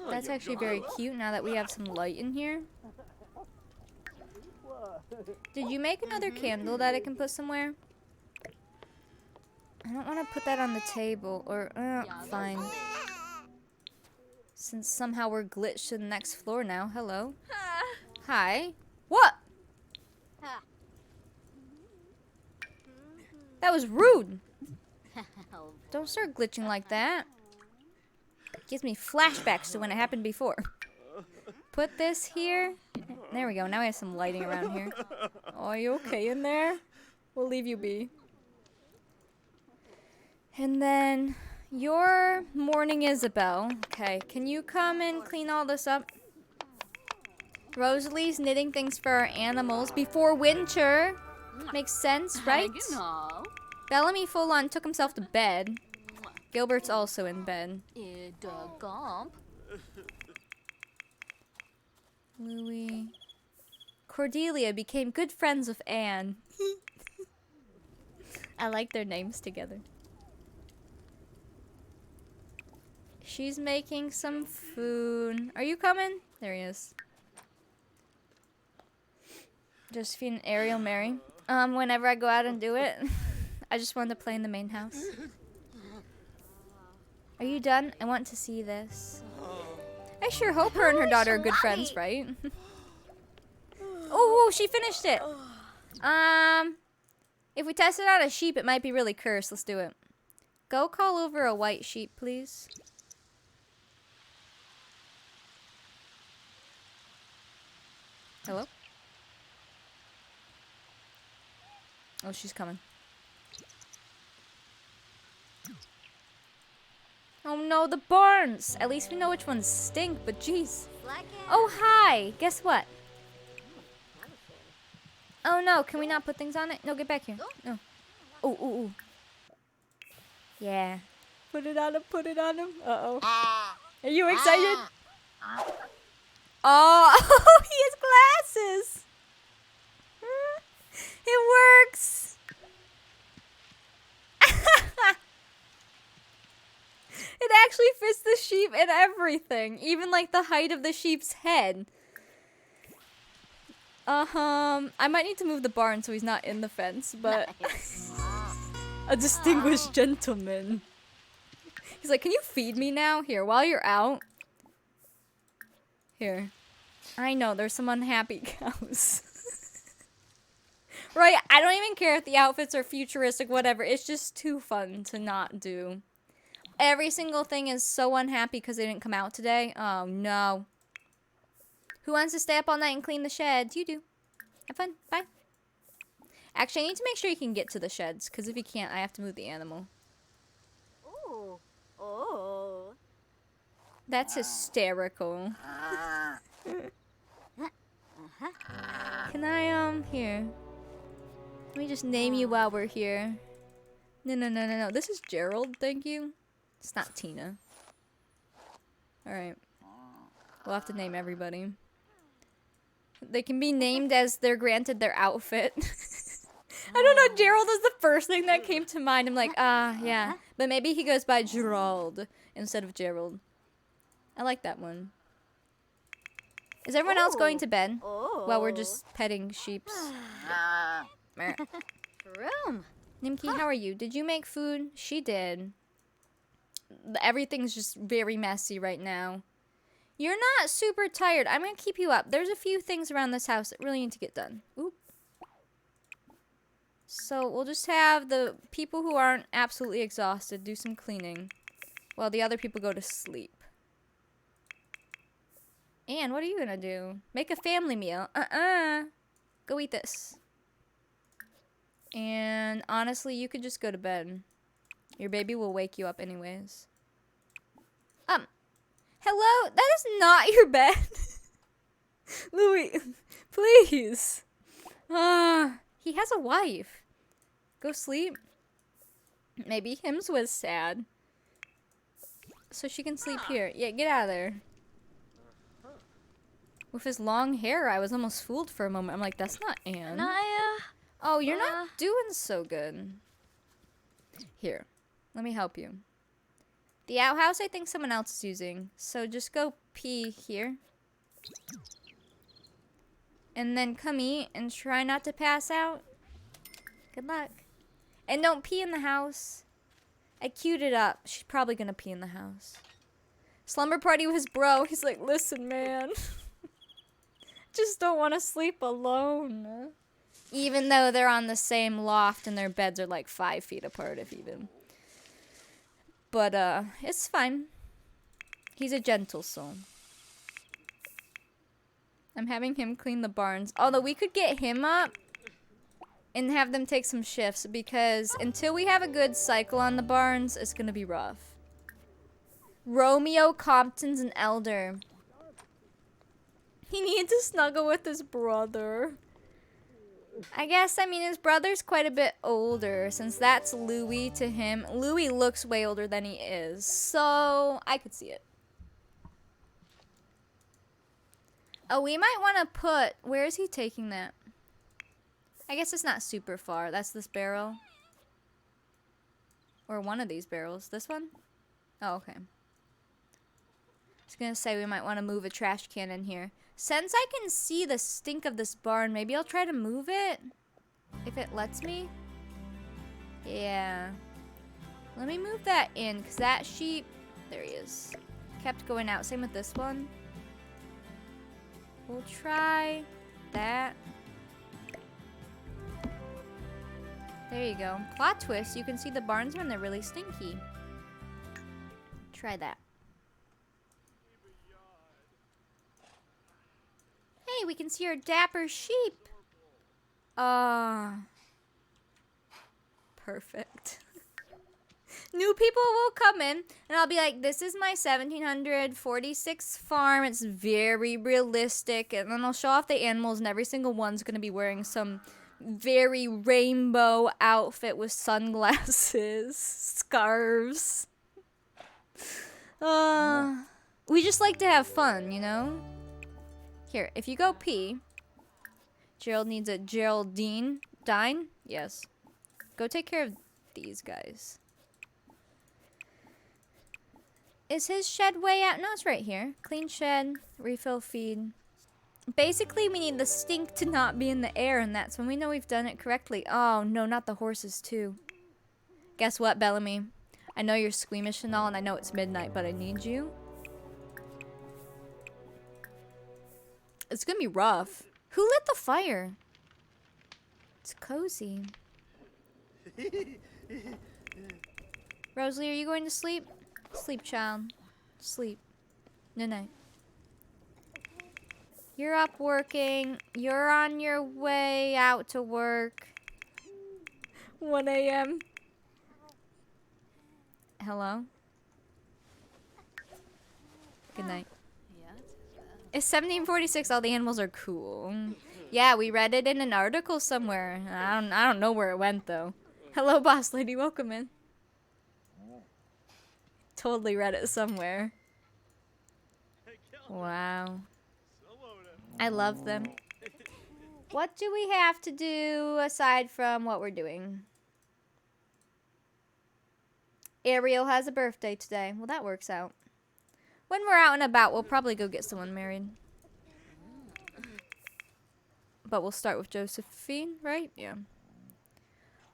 That's actually very cute now that we have some light in here. Did you make another candle that I can put somewhere? I don't want to put that on the table, or, fine. Since somehow we're glitched to the next floor now. Hello. Hi. What? That was rude. Don't start glitching like that. Gives me flashbacks to when it happened before. Put this here. There we go. Now we have some lighting around here. Oh, are you okay in there? We'll leave you be. And then your morning Isabel. Okay, can you come and clean all this up? Rosalie's knitting things for our animals before winter. Makes sense, right? Bellamy full on took himself to bed. Gilbert's also in bed. Louis. Cordelia became good friends with Anne. I like their names together. She's making some food. Are you coming? There he is. Josephine, Ariel, Mary. Whenever I go out and do it, I just wanted to play in the main house. Are you done? I want to see this. I sure hope her and her daughter are good friends, right? Oh, she finished it. If we test it on a sheep, it might be really cursed. Let's do it. Go call over a white sheep, please. Hello? Oh, she's coming. Oh no, the barns! At least we know which ones stink, but jeez. Oh, hi! Guess what? Oh no, can we not put things on it? No, get back here. No. Oh, ooh, ooh. Yeah. Put it on him, put it on him. Uh-oh. Are you excited? Oh, he has glasses! It works! It actually fits the sheep and everything. Even like the height of the sheep's head. I might need to move the barn so he's not in the fence, but a distinguished gentleman. He's like, can you feed me now? Here, while you're out. Here. I know, there's some unhappy cows. Right, I don't even care if the outfits are futuristic, whatever. It's just too fun to not do. Every single thing is so unhappy because they didn't come out today. Oh, no. Who wants to stay up all night and clean the sheds? You do. Have fun. Bye. Actually, I need to make sure you can get to the sheds, because if you can't, I have to move the animal. Ooh. Oh. That's hysterical. Can I, here. Let me just name you while we're here. No. This is Gerald, thank you. It's not Tina. Alright. We'll have to name everybody. They can be named as they're granted their outfit. I don't know, Gerald is the first thing that came to mind. I'm like, yeah. But maybe he goes by Gerald instead of Gerald. I like that one. Is everyone else going to bed? While we're just petting sheeps. Room. Nimki, how are you? Did you make food? She did. Everything's just very messy right now. You're not super tired. I'm going to keep you up. There's a few things around this house that really need to get done. Oop. So we'll just have the people who aren't absolutely exhausted do some cleaning while the other people go to sleep. And what are you going to do? Make a family meal. Go eat this. And honestly, you could just go to bed. Your baby will wake you up anyways. Hello? That is not your bed. Louis, please. He has a wife. Go sleep. Maybe Hims was sad. So she can sleep here. Yeah, get out of there. With his long hair, I was almost fooled for a moment. I'm like, that's not Anne. Oh, you're not doing so good. Here, let me help you. The outhouse, I think someone else is using. So just go pee here. And then come eat and try not to pass out. Good luck. And don't pee in the house. I queued it up. She's probably gonna pee in the house. Slumber party with his bro. He's like, listen, man. Just don't want to sleep alone. Even though they're on the same loft and their beds are like 5 feet apart, if even. But, it's fine. He's a gentle soul. I'm having him clean the barns. Although we could get him up and have them take some shifts, because until we have a good cycle on the barns, it's gonna be rough. Romeo Compton's an elder. He needs to snuggle with his brother. I guess, I mean, his brother's quite a bit older, since that's Louis to him. Louis looks way older than he is, so I could see it. Oh, we might want to put... Where is he taking that? I guess it's not super far. That's this barrel. Or one of these barrels. This one? Oh, okay. I was going to say we might want to move a trash can in here. Since I can see the stink of this barn, maybe I'll try to move it. If it lets me. Yeah. Let me move that in, because that sheep... There he is. Kept going out. Same with this one. We'll try that. There you go. Plot twist. You can see the barns when they're really stinky. Try that. Hey, we can fancy or dapper sheep. Perfect. New people will come in, and I'll be like, this is my 1746 farm. It's very realistic. And then I'll show off the animals, and every single one's going to be wearing some very rainbow outfit with sunglasses, scarves. We just like to have fun, you know? Here, if you go pee, Gerald needs a Geraldine. Dine? Yes. Go take care of these guys. Is his shed way out? No, it's right here. Clean shed, refill feed. Basically, we need the stink to not be in the air, and that's when we know we've done it correctly. Oh, no, not the horses, too. Guess what, Bellamy? I know you're squeamish and all, and I know it's midnight, but I need you. It's gonna be rough. Who lit the fire? It's cozy. Rosalie, are you going to sleep? Sleep, child. Sleep. Good night. You're up working. You're on your way out to work. 1 a.m. Hello? Good night. It's 1746. All the animals are cool. Yeah, we read it in an article somewhere. I don't know where it went though. Hello, boss lady. Welcome in. Totally read it somewhere. Wow. I love them. What do we have to do aside from what we're doing? Ariel has a birthday today. Well, that works out. When we're out and about, we'll probably go get someone married. But we'll start with Josephine, right? Yeah.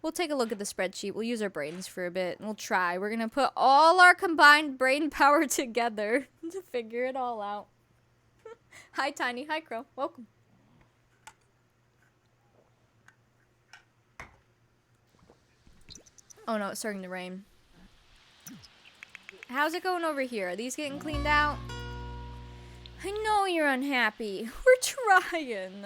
We'll take a look at the spreadsheet. We'll use our brains for a bit. We'll try. We're going to put all our combined brain power together to figure it all out. Hi, Tiny. Hi, Crow. Welcome. Oh, no. It's starting to rain. How's it going over here? Are these getting cleaned out? I know you're unhappy. We're trying.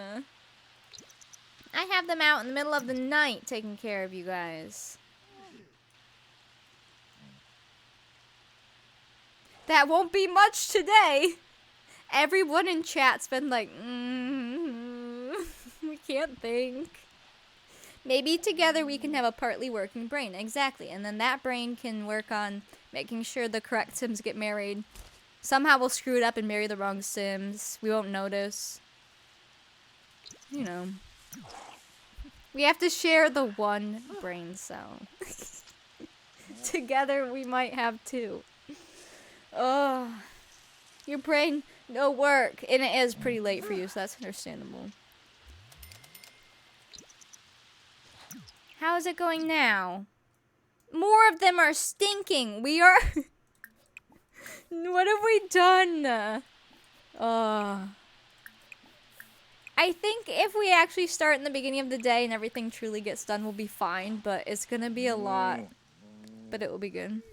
I have them out in the middle of the night taking care of you guys. That won't be much today. Everyone in chat's been like, we can't think. Maybe together we can have a partly working brain. Exactly. And then that brain can work on making sure the correct Sims get married. Somehow we'll screw it up and marry the wrong Sims. We won't notice. You know. We have to share the one brain cell. Together we might have two. Oh. Your brain, no work. And it is pretty late for you, so that's understandable. How is it going now? More of them are stinking. We are... What have we done? I think if we actually start in the beginning of the day and everything truly gets done, we'll be fine. But it's going to be a lot. But it will be good.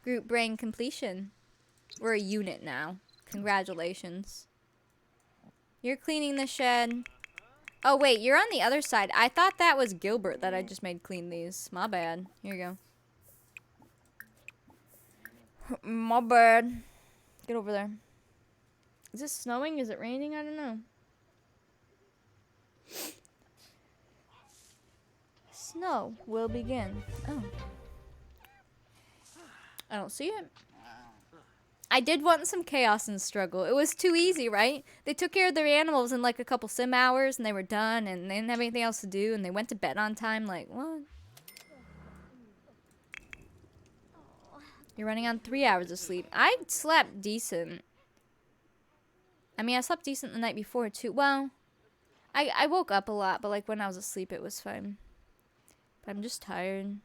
Group brain completion. We're a unit now. Congratulations. You're cleaning the shed. Oh, wait. You're on the other side. I thought that was Gilbert that I just made clean these. My bad. Here you go. My bad. Get over there. Is it snowing? Is it raining? I don't know. Snow will begin. Oh. I don't see it. I did want some chaos and struggle. It was too easy, right? They took care of their animals in like a couple sim hours and they were done and they didn't have anything else to do and they went to bed on time. Like, what? You're running on 3 hours of sleep. I slept decent. I mean, I slept decent the night before too. Well, I woke up a lot, but like when I was asleep, it was fine. But I'm just tired.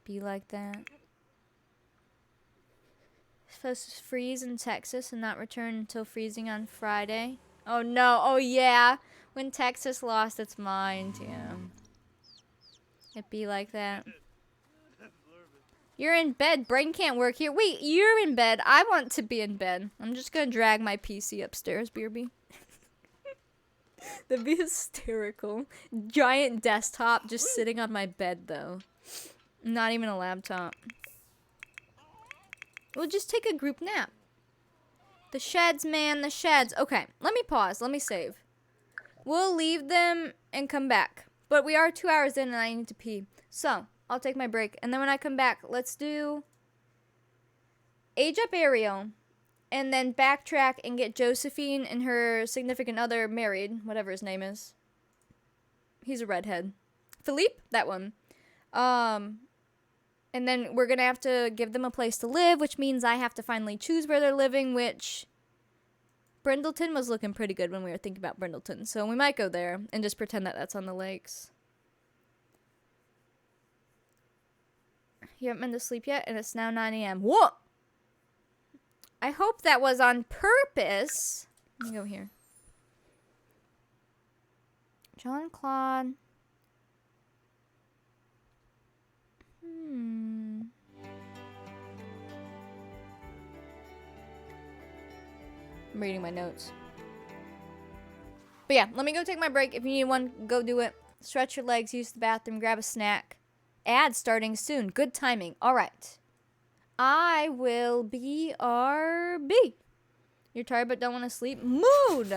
Be like that. Supposed to freeze in Texas and not return until freezing on Friday. Oh no, oh yeah. When Texas lost its mind, yeah. It be like that. You're in bed. Brain can't work here. Wait, you're in bed. I want to be in bed. I'm just gonna drag my PC upstairs, BRB. That'd be hysterical. Giant desktop just sitting on my bed, though. Not even a laptop. We'll just take a group nap. The sheds, man, the sheds. Okay, let me pause. Let me save. We'll leave them and come back. But we are 2 hours in and I need to pee. So, I'll take my break. And then when I come back, let's do Age Up Ariel. And then backtrack and get Josephine and her significant other married. Whatever his name is. He's a redhead. Philippe? That one. And then we're going to have to give them a place to live, which means I have to finally choose where they're living, which Brindleton was looking pretty good when we were thinking about Brindleton. So we might go there and just pretend that that's on the lakes. You haven't been to sleep yet, and it's now 9 a.m. Whoa! I hope that was on purpose. Let me go here. John Claude. I'm reading my notes. But yeah, let me go take my break. If you need one, go do it. Stretch your legs, use the bathroom, grab a snack. Ad starting soon. Good timing. All right. I will BRB. You're tired but don't want to sleep? Mood.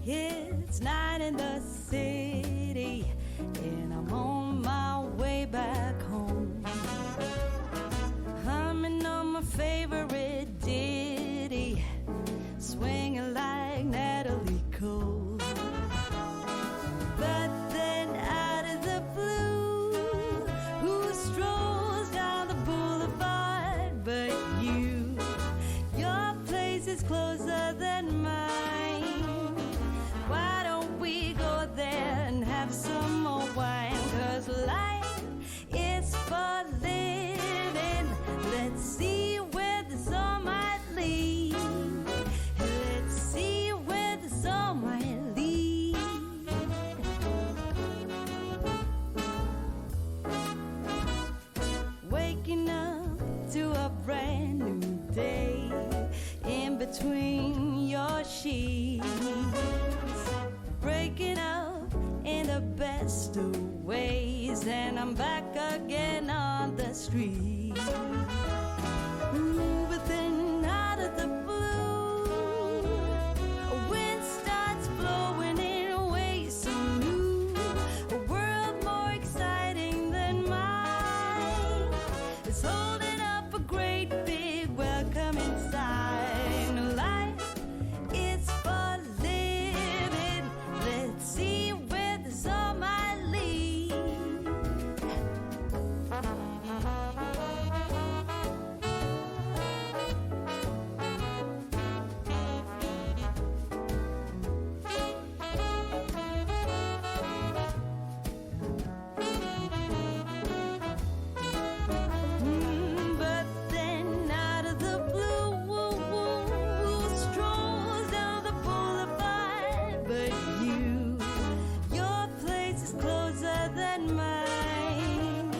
It's 9 in the city, and I'm on my way back home. Humming on my favorite ditty, swinging like Natalie Cole. But then out of the blue, who strolls down the boulevard but you? Your place is closer than mine. Why don't we go there and have some more wine? 'Cause life is for living. Let's see where this all might lead. Let's see where this all might lead. Waking up to a brand new day in between your sheets. Breaking up in the best of ways, and I'm back again on the street. But then out of the blue, a wind starts blowing in ways so new. A world more exciting than mine is holding up a great big welcoming sign. Life is for living. Let's see where this all might lead. But then out of the blue, strolls down the boulevard but you. Your place is closer than mine.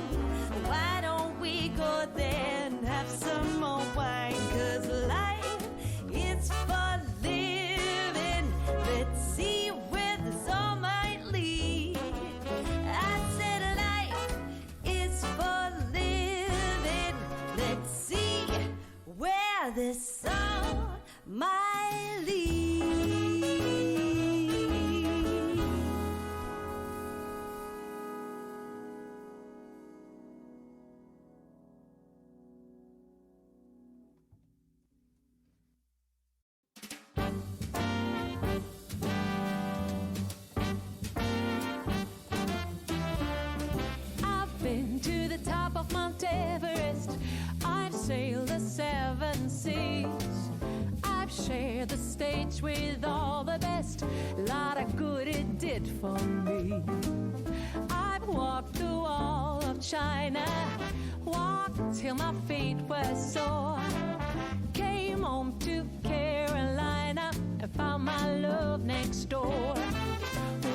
Why don't we go there and have some more wine? 'Cause life is for living. Let's see where this all might lead. I said life is for living. Let's see where this all might lead. I've been to the top of Mount Everest. I've sailed the 7 seas. I've shared the stage with all the best. Lot of good it did for me. I've walked the wall of China. Walked till my feet were sore. Came home to Carolina and found my love next door.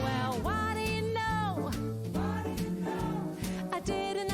Well, what do you know? I didn't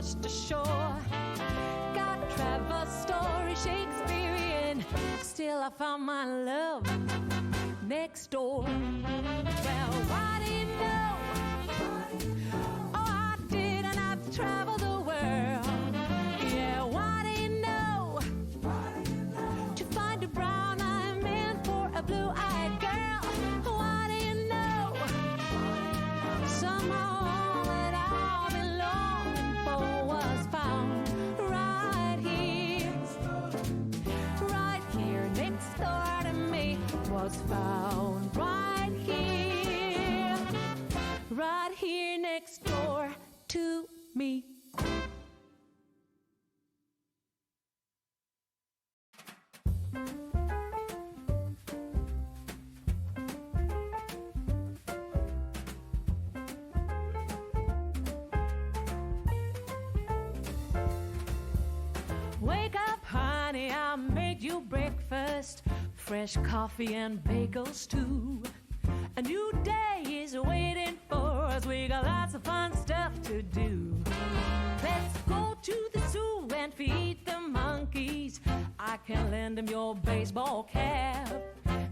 washed ashore. Got Trevor's story Shakespearean. Still I found my love next door. Well, why do you know? Oh, I did, and I've traveled the world. Yeah, why do you know? To find a brown-eyed man for a blue-eyed girl. Why do you know? Somehow all that I've been longing for was found right here next door to me. Was found right here next door to me. Wake up, honey, I made you breakfast. Fresh coffee and bagels too. A new day is waiting for us. We got lots of fun stuff to do. Let's go to the zoo and feed the monkeys. I can lend them your baseball cap.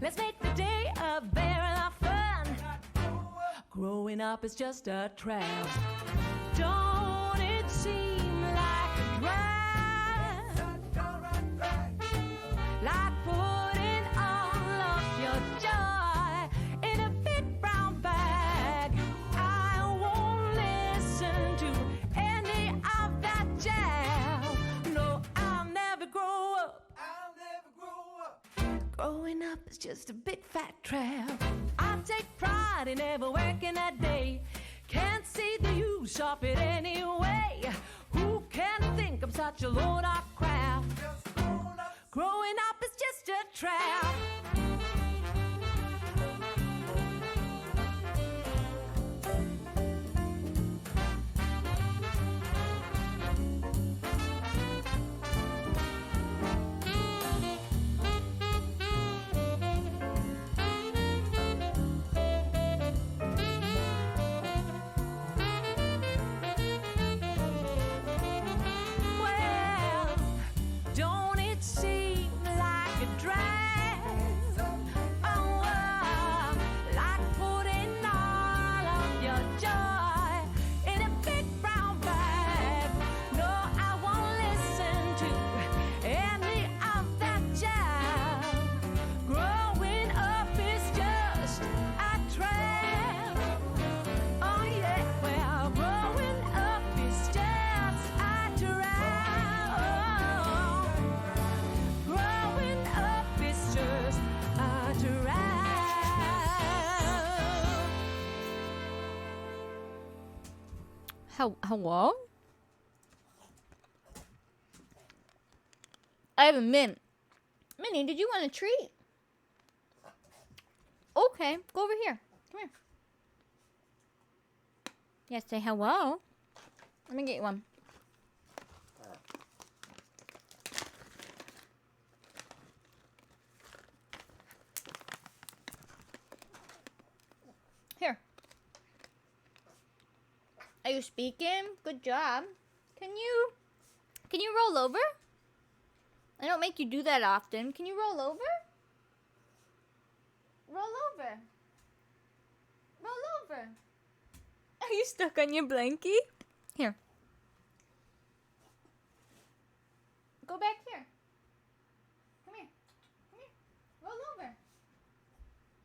Let's make the day a very lot of fun. Growing up is just a trap. Don't it seem like a drag? Like putting all of your joy in a big brown bag. I won't listen to any of that jazz. No, I'll never grow up. Growing up is just a big fat trap. I take pride in never working a day. Can't see the use of it anyway. Who can think I'm such a load of crap? Growing up is just a trap. Well, don't it seem like a drag? Oh, like putting all of your joy in a big brown bag. No, I won't listen to any of that jazz. Growing up is just a trap. Oh yeah, well, growing up is just a trap. Growing up is just a trap. Hello? I have a mint. Minnie, did you want a treat? Okay, go over here. Come here. Yeah, say hello. Let me get you one. Here. Are you speaking? Good job. Can you roll over? I don't make you do that often. Can you roll over? Roll over. Roll over. Are you stuck on your blankie? Here. Go back here. Come here. Come here. Roll over.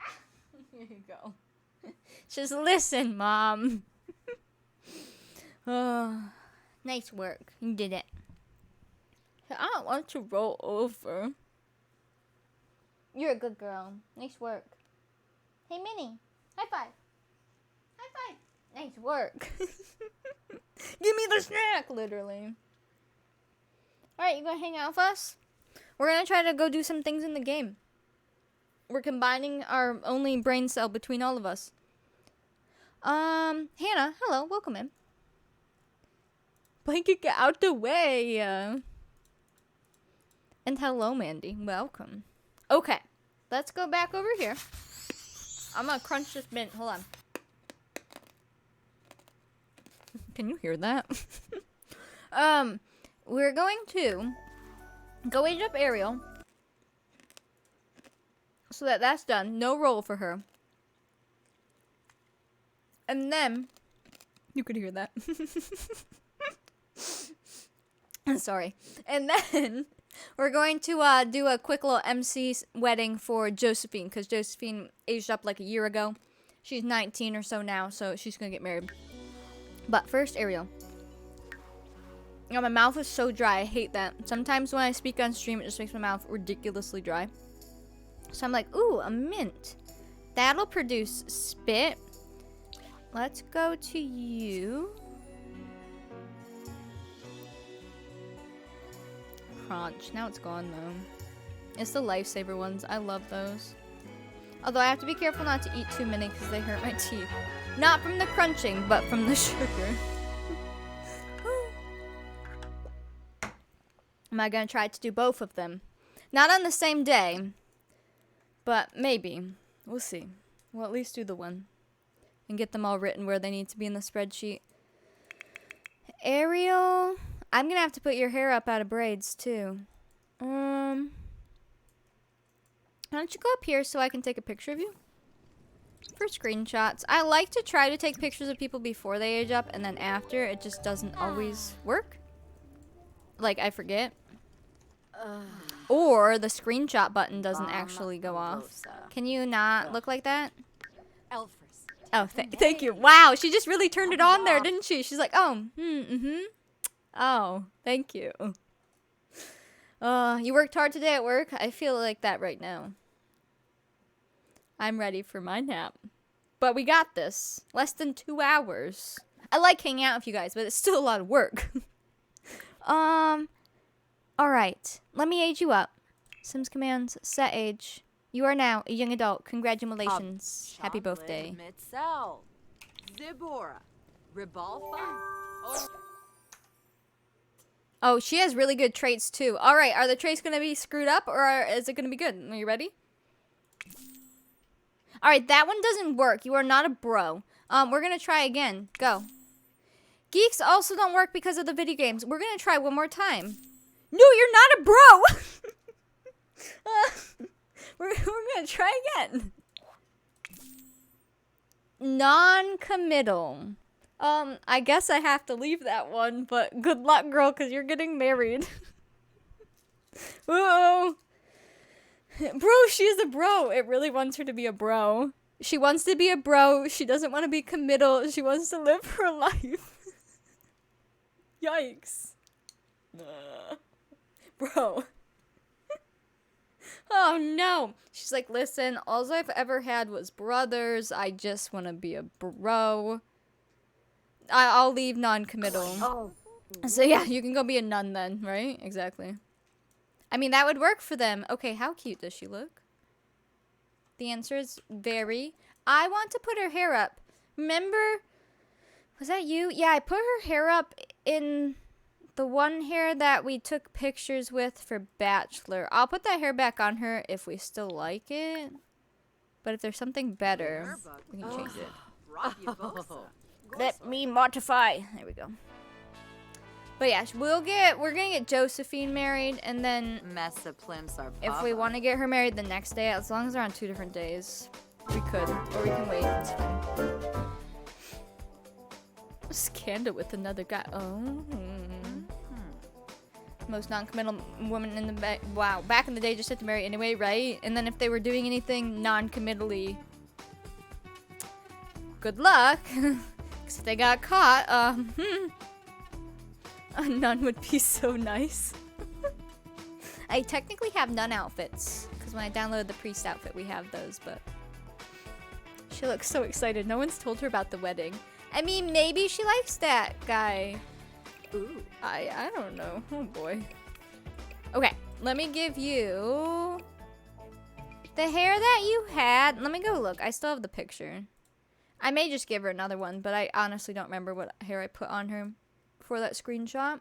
Ah. Here you go. Just listen, Mom. Oh, nice work. You did it. I don't want to roll over. You're a good girl. Nice work. Hey, Minnie. High five. High five. Nice work. Give me the snack, literally. Alright, you gonna hang out with us? We're gonna try to go do some things in the game. We're combining our only brain cell between all of us. Hannah, hello, welcome in. Blanket, get out the way. And hello, Mandy, welcome. Okay, let's go back over here. I'm gonna crunch this mint, hold on. Can you hear that? We're going to go age up Ariel. So that's done. No roll for her. And then, you could hear that. I'm sorry. And then, we're going to do a quick little MC wedding for Josephine, because Josephine aged up like a year ago. She's 19 or so now, so she's going to get married. But first, Ariel. Oh, my mouth is so dry. I hate that. Sometimes when I speak on stream, it just makes my mouth ridiculously dry. So I'm like, ooh, a mint. That'll produce spit. Let's go to you. Crunch. Now it's gone, though. It's the lifesaver ones. I love those. Although I have to be careful not to eat too many because they hurt my teeth. Not from the crunching, but from the sugar. Am I going to try to do both of them? Not on the same day. But maybe. We'll see. We'll at least do the one. And get them all written where they need to be in the spreadsheet. Ariel. I'm going to have to put your hair up out of braids, too. Why don't you go up here so I can take a picture of you? For screenshots. I like to try to take pictures of people before they age up, and then after. It just doesn't always work. Like, I forget. Or the screenshot button doesn't actually go off. Can you not look like that? Oh, thank you. Wow, she just really turned it on there, didn't she? She's like, oh, oh, thank you. You worked hard today at work? I feel like that right now. I'm ready for my nap. But we got this. Less than 2 hours. I like hanging out with you guys, but it's still a lot of work. Alright. Let me age you up. Sims commands. Set age. You are now a young adult. Congratulations. Happy birthday. Oh, she has really good traits too. Alright, are the traits going to be screwed up or is it going to be good? Are you ready? Alright, that one doesn't work. You are not a bro. We're going to try again. Go. Geeks also don't work because of the video games. We're going to try one more time. No, you're not a bro! We're going to try again. Non-committal. I guess I have to leave that one, but good luck, girl, because you're getting married. Whoa. Bro, she is a bro. It really wants her to be a bro. She wants to be a bro. She doesn't want to be committal. She wants to live her life. Yikes. Bro. Oh, no. She's like, listen, all I've ever had was brothers. I just want to be a bro. I'll leave non-committal. Oh. So, yeah, you can go be a nun then, right? Exactly. I mean, that would work for them. Okay, how cute does she look? The answer is very. I want to put her hair up. Remember? Was that you? Yeah, I put her hair up in the one hair that we took pictures with for Bachelor. I'll put that hair back on her if we still like it. But if there's something better, we can change it. Let me modify. There we go. But yeah, we're gonna get Josephine married, and then if we want to get her married the next day, as long as they're on 2 different days, we could, or we can wait. It's fine. Scandal with another guy. Oh. Most non-committal woman in the wow. Back in the day, just had to marry anyway, right? And then if they were doing anything non-committally, good luck. Because if they got caught, a nun would be so nice. I technically have nun outfits. Because when I downloaded the priest outfit, we have those, but she looks so excited. No one's told her about the wedding. I mean, maybe she likes that guy. Ooh, I don't know. Oh, boy. Okay, let me give you the hair that you had. Let me go look. I still have the picture. I may just give her another one, but I honestly don't remember what hair I put on her for that screenshot.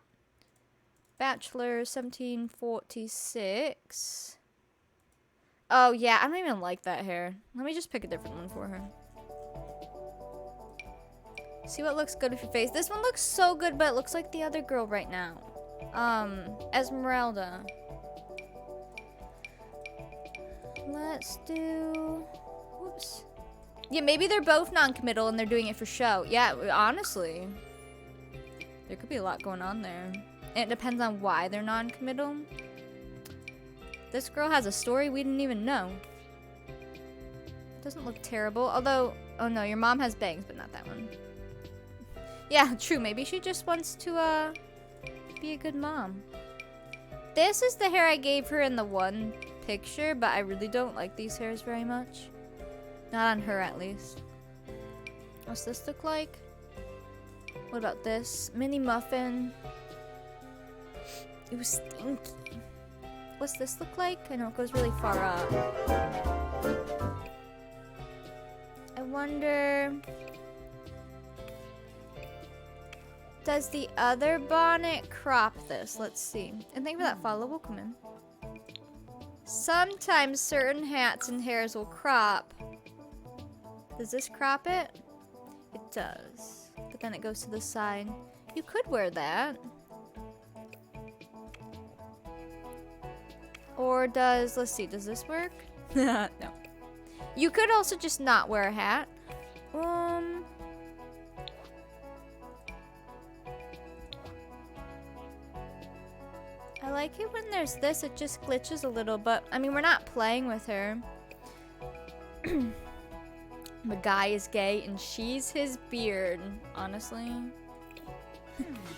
Bachelor 1746. Oh, yeah, I don't even like that hair. Let me just pick a different one for her. See what looks good with your face. This one looks so good, but it looks like the other girl right now. Esmeralda. Let's do... Whoops. Yeah, maybe they're both non-committal and they're doing it for show. Yeah, honestly. There could be a lot going on there. And it depends on why they're non-committal. This girl has a story we didn't even know. Doesn't look terrible. Although, oh no, your mom has bangs, but not that one. Yeah, true. Maybe she just wants to, be a good mom. This is the hair I gave her in the one picture, but I really don't like these hairs very much. Not on her, at least. What's this look like? What about this? Mini muffin. It was stinky. What's this look like? I know it goes really far up. I wonder... Does the other bonnet crop this? Let's see. And thank you for that follow. Will come in. Sometimes certain hats and hairs will crop. Does this crop it? It does. But then it goes to the side. You could wear that. Or does, let's see, does this work? No. You could also just not wear a hat. I like it when there's this, it just glitches a little, but I mean, we're not playing with her. The guy is gay and she's his beard, honestly.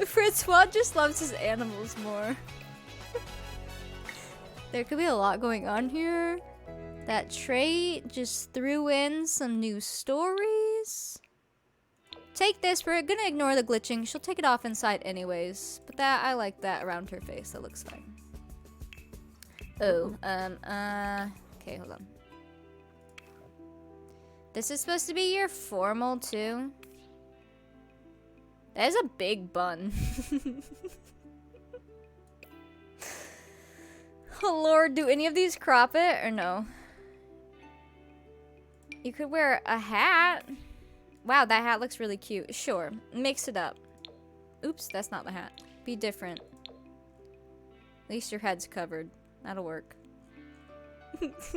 Francois just loves his animals more. There could be a lot going on here. That trait just threw in some new stories. Take this, we're gonna ignore the glitching. She'll take it off inside anyways. But that, I like that around her face, that looks fine. Oh, okay, hold on. This is supposed to be your formal too. That is a big bun. Oh lord, do any of these crop it or no? You could wear a hat. Wow, that hat looks really cute. Sure, mix it up. Oops, that's not the hat. Be different. At least your head's covered. That'll work.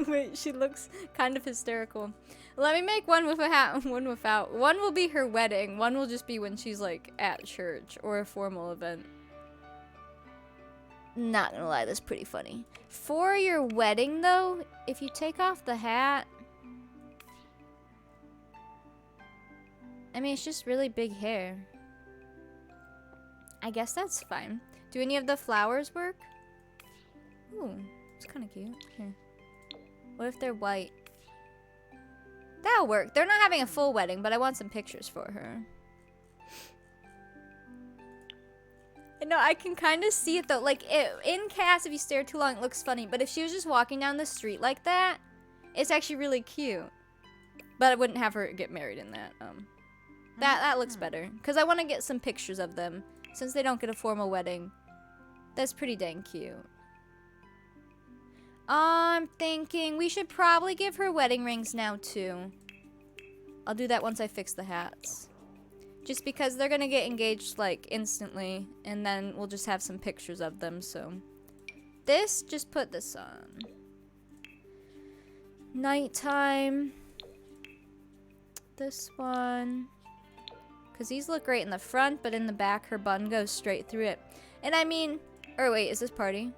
Wait, she looks kind of hysterical. Let me make one with a hat and one without. One will be her wedding. One will just be when she's like at church or a formal event. Not gonna lie, that's pretty funny. For your wedding though, if you take off the hat, I mean, it's just really big hair. I guess that's fine. Do any of the flowers work? Ooh, it's kind of cute. Here. What if they're white? That'll work. They're not having a full wedding, but I want some pictures for her. I know, I can kind of see it though. Like, in cast, if you stare too long, it looks funny. But if she was just walking down the street like that, it's actually really cute. But I wouldn't have her get married in that. That looks better. Because I want to get some pictures of them. Since they don't get a formal wedding. That's pretty dang cute. I'm thinking we should probably give her wedding rings now too. I'll do that once I fix the hats. Just because they're gonna get engaged like instantly. And then we'll just have some pictures of them, so. This, just put this on. Nighttime. This one. Because these look great in the front, but in the back, her bun goes straight through it. And I mean, or wait, is this party?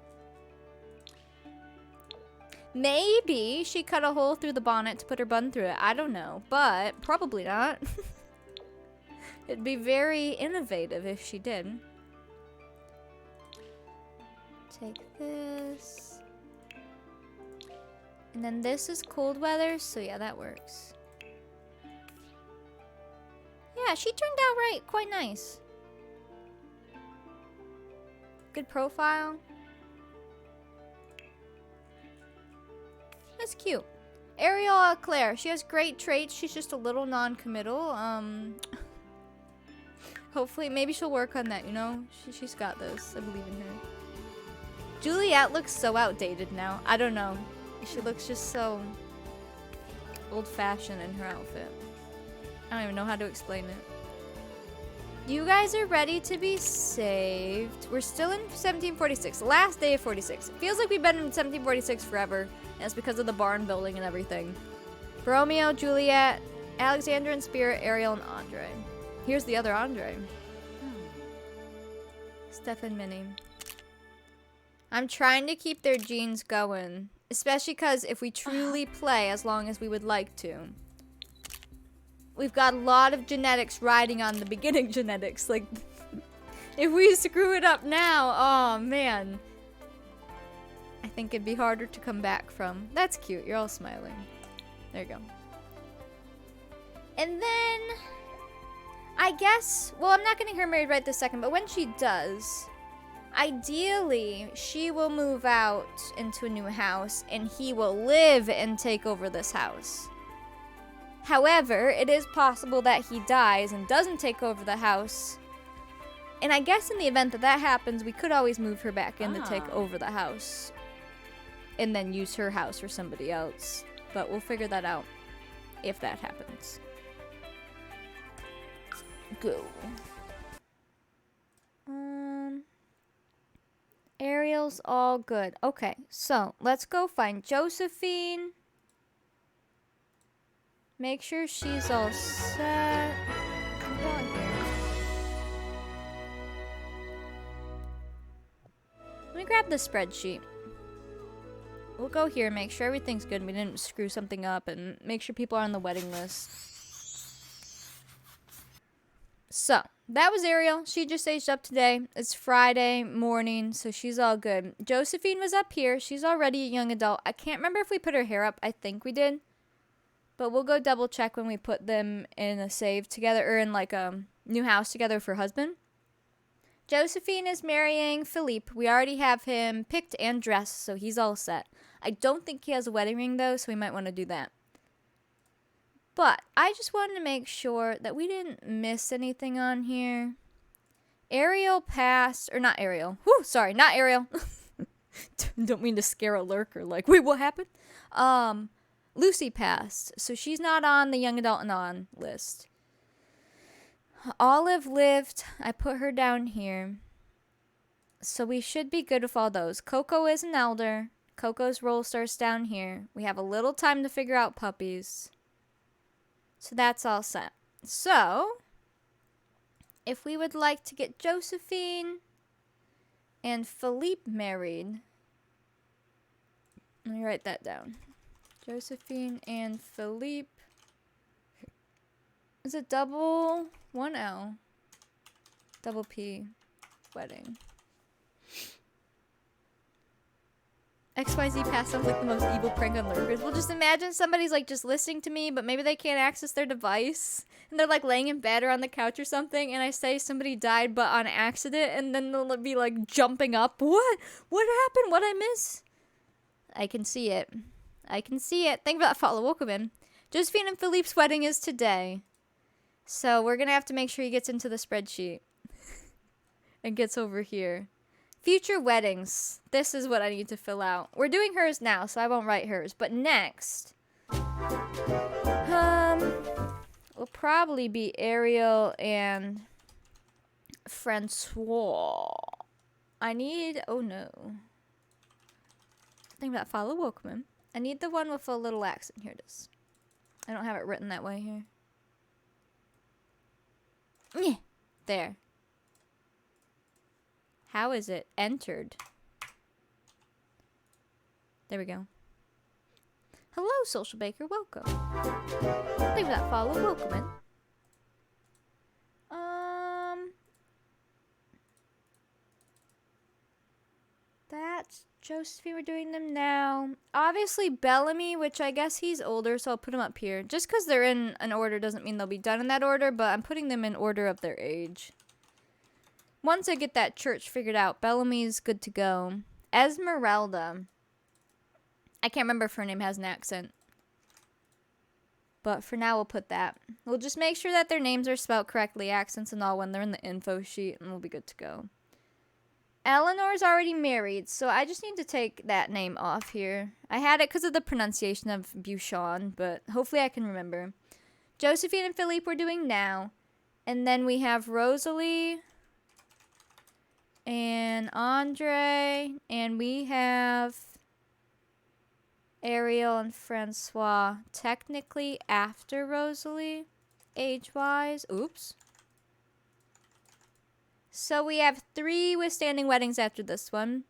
Maybe she cut a hole through the bonnet to put her bun through it. I don't know, but probably not. It'd be very innovative if she did. Take this. And then this is cold weather, so yeah, that works. Yeah, she turned out right. Quite nice. Good profile. That's cute. Ariel Claire. She has great traits. She's just a little non-committal. Hopefully, maybe she'll work on that, you know? She's got this. I believe in her. Juliet looks so outdated now. I don't know. She looks just so old-fashioned in her outfit. I don't even know how to explain it. You guys are ready to be saved. We're still in 1746, last day of 46. It feels like we've been in 1746 forever, and it's because of the barn building and everything. Romeo, Juliet, Alexander and Spirit, Ariel, and Andre. Here's the other Andre. Steph and Minnie. I'm trying to keep their genes going, especially because if we truly play as long as we would like to, we've got a lot of genetics riding on the beginning genetics. Like, if we screw it up now, oh man. I think it'd be harder to come back from. That's cute. You're all smiling. There you go. And then, I guess, well, I'm not getting her married right this second, but when she does, ideally, she will move out into a new house and he will live and take over this house. However, it is possible that he dies and doesn't take over the house. And I guess in the event that that happens, we could always move her back in to take over the house. And then use her house for somebody else. But we'll figure that out if that happens. Go. Ariel's all good. Okay, so let's go find Josephine. Make sure she's all set. Come on here. Let me grab the spreadsheet. We'll go here and make sure everything's good and we didn't screw something up and make sure people are on the wedding list. So, that was Ariel. She just aged up today. It's Friday morning, so she's all good. Josephine was up here. She's already a young adult. I can't remember if we put her hair up. I think we did. But we'll go double check when we put them in a save together or in like a new house together for husband. Josephine is marrying Philippe. We already have him picked and dressed, so he's all set. I don't think he has a wedding ring though, so we might want to do that. But I just wanted to make sure that we didn't miss anything on here. Ariel passed, or not Ariel. Whew, sorry, not Ariel. Don't mean to scare a lurker. Like, wait, what happened? Lucy passed, so she's not on the young adult and on list. Olive lived. I put her down here. So we should be good with all those. Coco is an elder. Coco's role starts down here. We have a little time to figure out puppies. So that's all set. So, if we would like to get Josephine and Philippe married, let me write that down. Josephine and Philippe. Is it double 1L? Double P wedding. XYZ passed off like the most evil prank on lurkers. Well, just imagine somebody's like just listening to me, but maybe they can't access their device. And they're like laying in bed or on the couch or something. And I say somebody died, but on accident. And then they'll be like jumping up. What? What happened? What'd I miss? I can see it. I can see it. Thank you for that follow. Welcome in. Josephine and Philippe's wedding is today. So we're going to have to make sure he gets into the spreadsheet. And gets over here. Future weddings. This is what I need to fill out. We're doing hers now, so I won't write hers. But next, will probably be Ariel and Francois. I need, oh no. Think about follow welcome. I need the one with a little accent. Here it is. I don't have it written that way here. Yeah, there. How is it entered? There we go. Hello, Social Baker. Welcome. Thank you for that follow. Welcome in. That's Josephine. We're doing them now. Obviously, Bellamy, which I guess he's older, so I'll put him up here. Just because they're in an order doesn't mean they'll be done in that order, but I'm putting them in order of their age. Once I get that church figured out, Bellamy's good to go. Esmeralda. I can't remember if her name has an accent. But for now, we'll put that. We'll just make sure that their names are spelled correctly, accents and all, when they're in the info sheet, and we'll be good to go. Eleanor's already married, so I just need to take that name off here. I had it because of the pronunciation of Buchon, but hopefully I can remember. Josephine and Philippe we're doing now. And then we have Rosalie and Andre, and we have Ariel and Francois technically after Rosalie, age-wise. Oops. So we have 3 withstanding weddings after this one.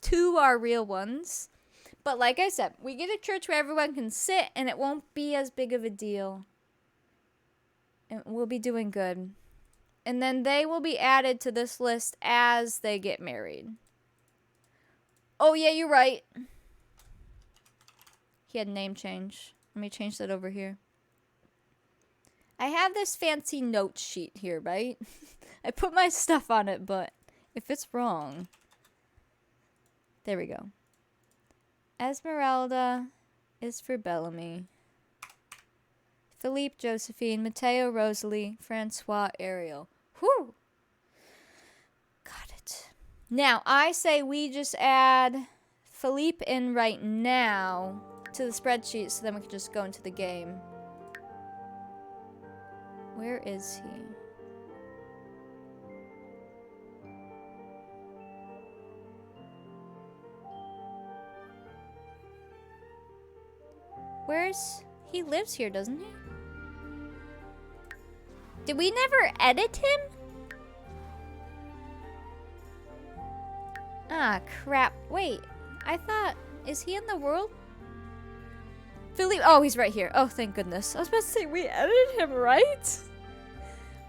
2 are real ones. But like I said, we get a church where everyone can sit and it won't be as big of a deal. And we'll be doing good. And then they will be added to this list as they get married. Oh yeah, you're right. He had a name change. Let me change that over here. I have this fancy note sheet here, right? I put my stuff on it, but if it's wrong... There we go. Esmeralda is for Bellamy. Philippe, Josephine, Mateo, Rosalie, Francois, Ariel. Whew! Got it. Now, I say we just add Philippe in right now to the spreadsheet so then we can just go into the game. Where is he? He lives here, doesn't he? Did we never edit him? Ah, crap. Wait, I thought... Is he in the world? Philippe... Oh, he's right here. Oh, thank goodness. I was about to say, we edited him, right?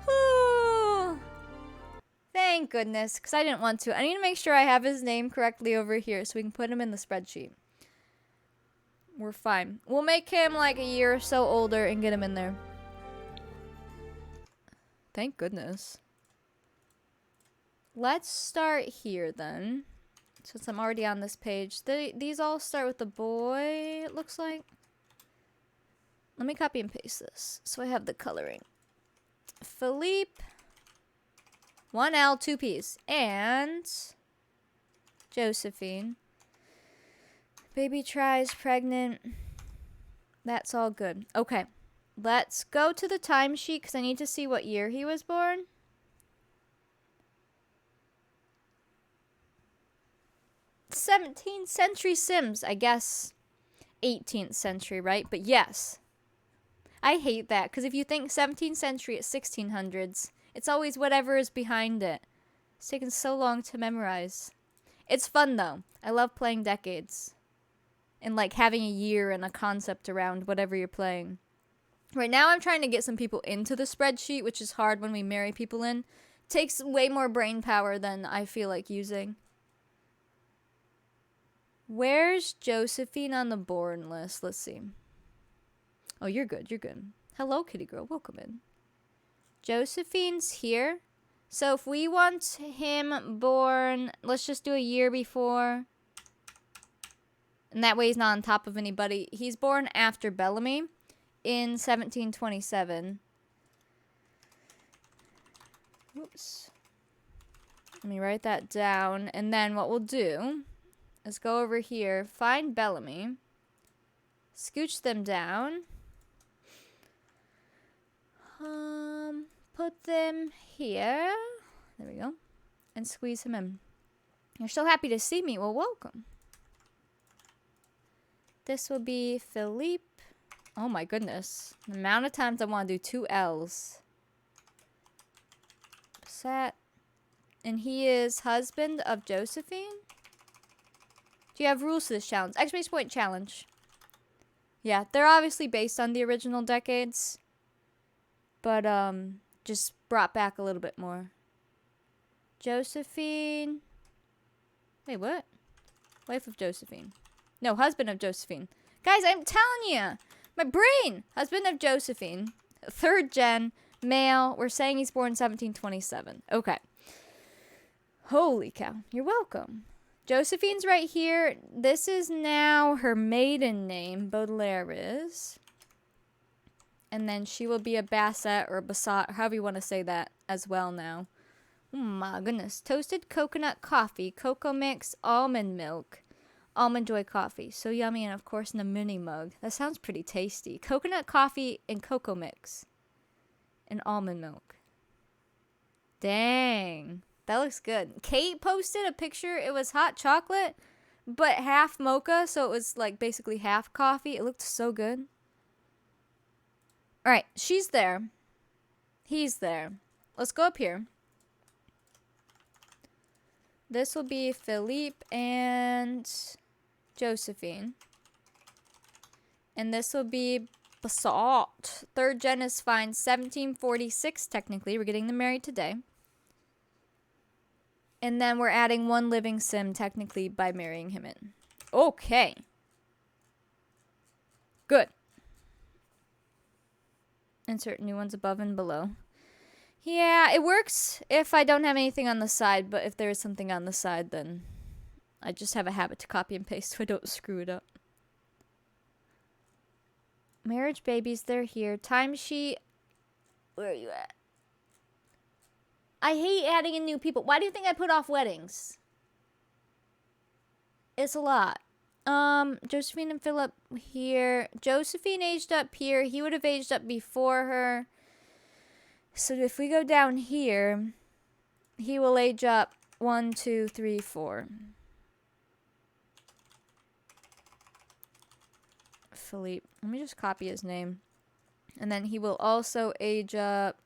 Oh, thank goodness, because I didn't want to. I need to make sure I have his name correctly over here so we can put him in the spreadsheet. We're fine. We'll make him like a year or so older and get him in there. Thank goodness. Let's start here then. Since I'm already on this page. These all start with the boy, it looks like. Let me copy and paste this so I have the coloring. Philippe. 1L, 2 P's. And Josephine. Baby tries, pregnant. That's all good. Okay. Let's go to the timesheet because I need to see what year he was born. '17th century Sims. I guess 18th century, right? But yes. I hate that because if you think 17th century at 1600s, it's always whatever is behind it. It's taken so long to memorize. It's fun though. I love playing decades. And like having a year and a concept around whatever you're playing. Right now I'm trying to get some people into the spreadsheet, which is hard when we marry people in. It takes way more brain power than I feel like using. Where's Josephine on the born list? Let's see. Oh, you're good. You're good. Hello, kitty girl. Welcome in. Josephine's here. So if we want him born, let's just do a year before. And that way he's not on top of anybody. He's born after Bellamy in 1727. Oops. Let me write that down. And then what we'll do is go over here, find Bellamy, scooch them down, put them here. There we go. And squeeze him in. You're so happy to see me. Well, welcome. This will be Philippe. Oh my goodness. The amount of times I want to do 2 L's. Set. And he is husband of Josephine. Do you have rules to this challenge? Exclamation point challenge. Yeah, they're obviously based on the original decades. But, just brought back a little bit more. Josephine. Wait, what? Wife of Josephine. No, husband of Josephine. Guys, I'm telling you. My brain. Husband of Josephine. 3rd gen. Male. We're saying he's born 1727. Okay. Holy cow. You're welcome. Josephine's right here. This is now her maiden name. Baudelaire is. And then she will be a Bassett or a Bassett. However you want to say that as well now. Oh my goodness. Toasted coconut coffee. Cocoa mix. Almond milk. Almond Joy coffee. So yummy, and of course in a mini mug. That sounds pretty tasty. Coconut coffee and cocoa mix. and almond milk. Dang. That looks good. Kate posted a picture. It was hot chocolate, but half mocha, so it was like basically half coffee. It looked so good. All right, she's there. He's there. Let's go up here. This will be Philippe and Josephine. And this will be Basalt. Third gen is fine. 1746 technically. We're getting them married today. And then we're adding one living sim technically by marrying him in. Okay. Good. Insert new ones above and below. Yeah, it works if I don't have anything on the side, but if there is something on the side, then I just have a habit to copy and paste so I don't screw it up. Marriage babies, they're here. Timesheet. Where are you at? I hate adding in new people. Why do you think I put off weddings? It's a lot. Josephine and Philip here. Josephine aged up here. He would have aged up before her. So if we go down here, he will age up 1, 2, 3, 4. Philippe. Let me just copy his name. And then he will also age up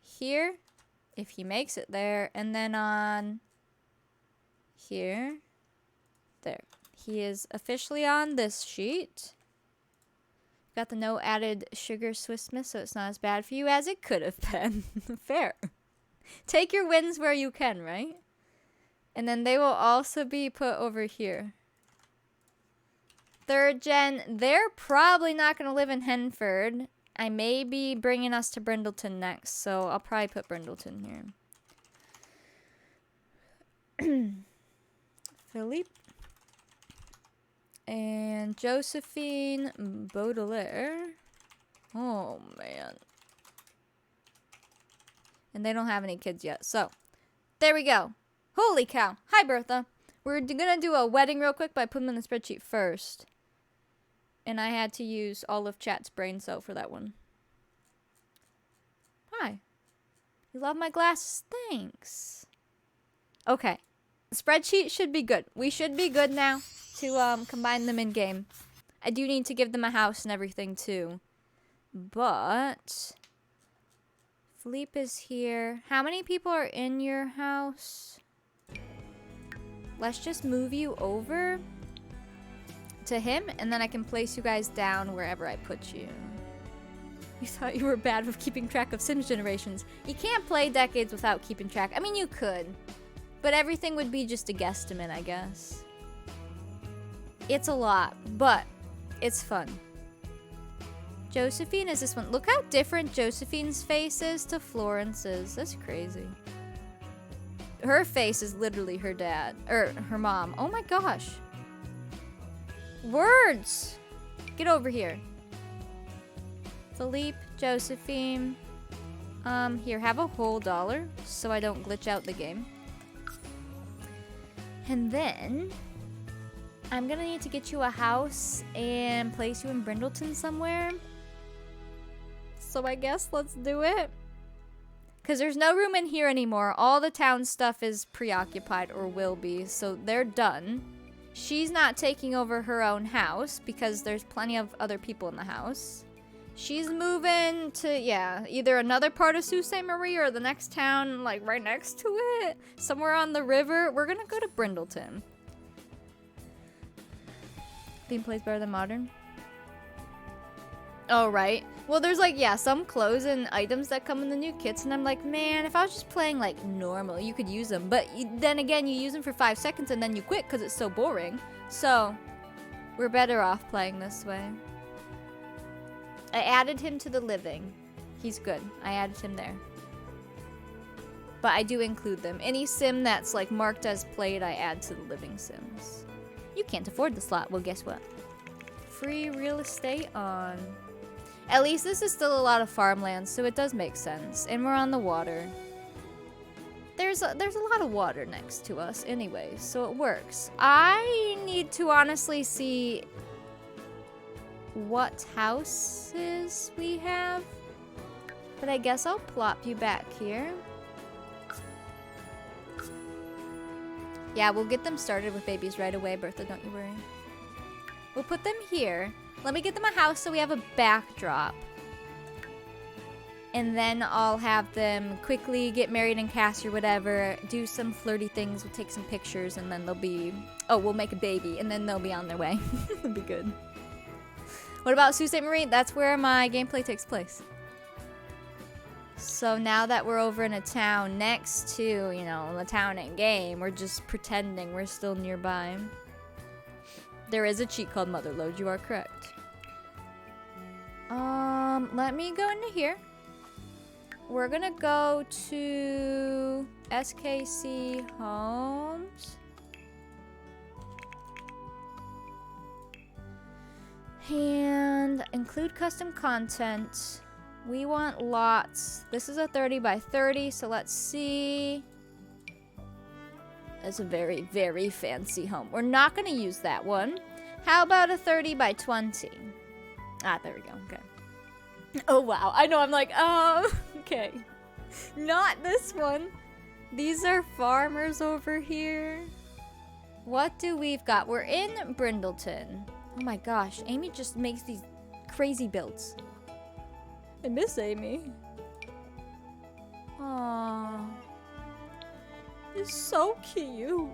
here, if he makes it there, and then on here, there. He is officially on this sheet. Got the no added sugar Swiss Miss, so it's not as bad for you as it could have been. Fair. Take your wins where you can, right? And then they will also be put over here. Third gen, they're probably not going to live in Henford. I may be bringing us to Brindleton next, so I'll probably put Brindleton here. Philippe. And Josephine Baudelaire. Oh, man. And they don't have any kids yet, so there we go. Holy cow. Hi, Bertha. We're going to do a wedding real quick, but I put them in the spreadsheet first. And I had to use all of chat's brain cell for that one. Hi. You love my glasses? Thanks. Okay. The spreadsheet should be good. We should be good now to combine them in game. I do need to give them a house and everything too. But Philippe is here. How many people are in your house? Let's just move you over to him, and then I can place you guys down wherever I put you. You thought you were bad with keeping track of Sims generations. You can't play decades without keeping track. I mean, you could, but everything would be just a guesstimate, I guess. It's a lot, but it's fun. Josephine is this one. Look how different Josephine's face is to Florence's. That's crazy. Her face is literally her dad, or her mom. Oh my gosh. Words! Get over here. Philippe, Josephine. Here, have a whole $1 so I don't glitch out the game. And then I'm gonna need to get you a house and place you in Brindleton somewhere. So I guess let's do it. Because there's no room in here anymore. All the town stuff is preoccupied or will be, so they're done. She's not taking over her own house because there's plenty of other people in the house. She's moving to, yeah, either another part of Sault Ste. Marie or the next town, like right next to it. Somewhere on the river. We're gonna go to Brindleton. Theme plays better than modern. Oh, right. Well, there's like, yeah, some clothes and items that come in the new kits, and I'm like, man, if I was just playing like normal, you could use them. But then again, you use them for 5 seconds and then you quit because it's so boring. So, we're better off playing this way. I added him to the living. He's good. I added him there. But I do include them. Any sim that's like marked as played, I add to the living sims. You can't afford the slot. Well, guess what? Free real estate on. At least this is still a lot of farmland, so it does make sense. And we're on the water. There's a lot of water next to us anyway, so it works. I need to honestly see what houses we have. But I guess I'll plop you back here. Yeah, we'll get them started with babies right away, Bertha, don't you worry. We'll put them here. Let me get them a house so we have a backdrop. And then I'll have them quickly get married and cast or whatever, do some flirty things, we'll take some pictures, and then they'll be... Oh, we'll make a baby, and then they'll be on their way. It'll be good. What about Sault Ste. Marie? That's where my gameplay takes place. So now that we're over in a town next to, you know, the town and game, we're just pretending we're still nearby. There is a cheat called Motherload, you are correct. Let me go into here. We're gonna go to SKC Homes. And include custom content. We want lots. This is a 30 by 30, so let's see. That's a very, very fancy home. We're not gonna use that one. How about a 30 by 20? Ah, there we go, okay. Oh wow, I know, I'm like, okay. Not this one. These are farmers over here. What do we've got? We're in Brindleton. Oh my gosh, Amy just makes these crazy builds. I miss Amy. Aww. It's so cute.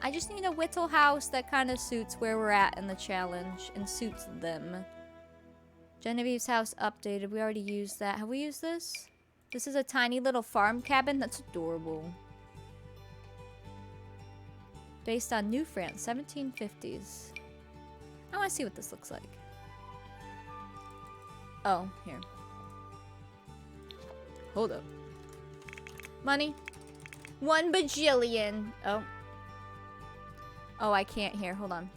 I just need a Whittle house that kind of suits where we're at in the challenge and suits them. Genevieve's house updated. We already used that. Have we used this? This is a tiny little farm cabin. That's adorable. Based on New France, 1750s. I want to see what this looks like. Oh, here. Hold up. Money. 1 bajillion. Oh. Oh, I can't hear. Hold on.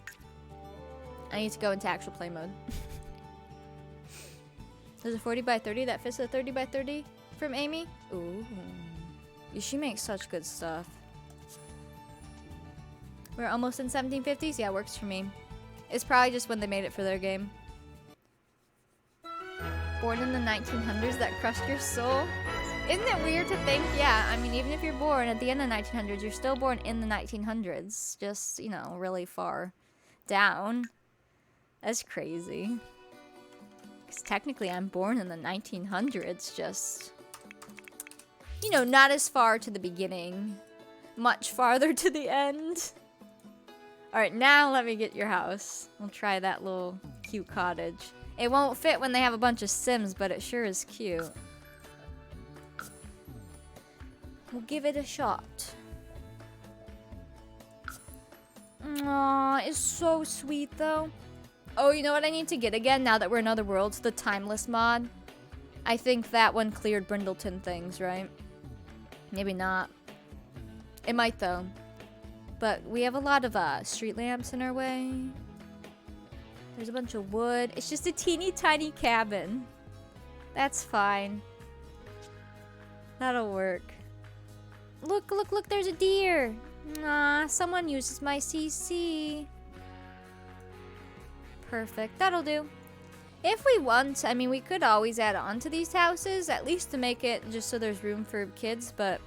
I need to go into actual play mode. There's a 40 by 30 that fits a 30 by 30 from Amy. Ooh. She makes such good stuff. We're almost in 1750s? Yeah, works for me. It's probably just when they made it for their game. Born in the 1900s, that crushed your soul? Isn't it weird to think? Yeah, I mean, even if you're born at the end of the 1900s, you're still born in the 1900s. Just, you know, really far down. That's crazy. Because technically I'm born in the 1900s, just... You know, not as far to the beginning. Much farther to the end. Alright, now let me get your house. We'll try that little cute cottage. It won't fit when they have a bunch of Sims, but it sure is cute. We'll give it a shot. Aww, it's so sweet though. Oh, you know what I need to get again now that we're in other worlds? The Timeless mod. I think that one cleared Brindleton things, right? Maybe not. It might though. But we have a lot of street lamps in our way. There's a bunch of wood. It's just a teeny tiny cabin. That's fine. That'll work. Look, look, look, there's a deer. Nah, someone uses my CC. Perfect, that'll do. If we want, I mean, we could always add on to these houses, at least to make it just so there's room for kids, but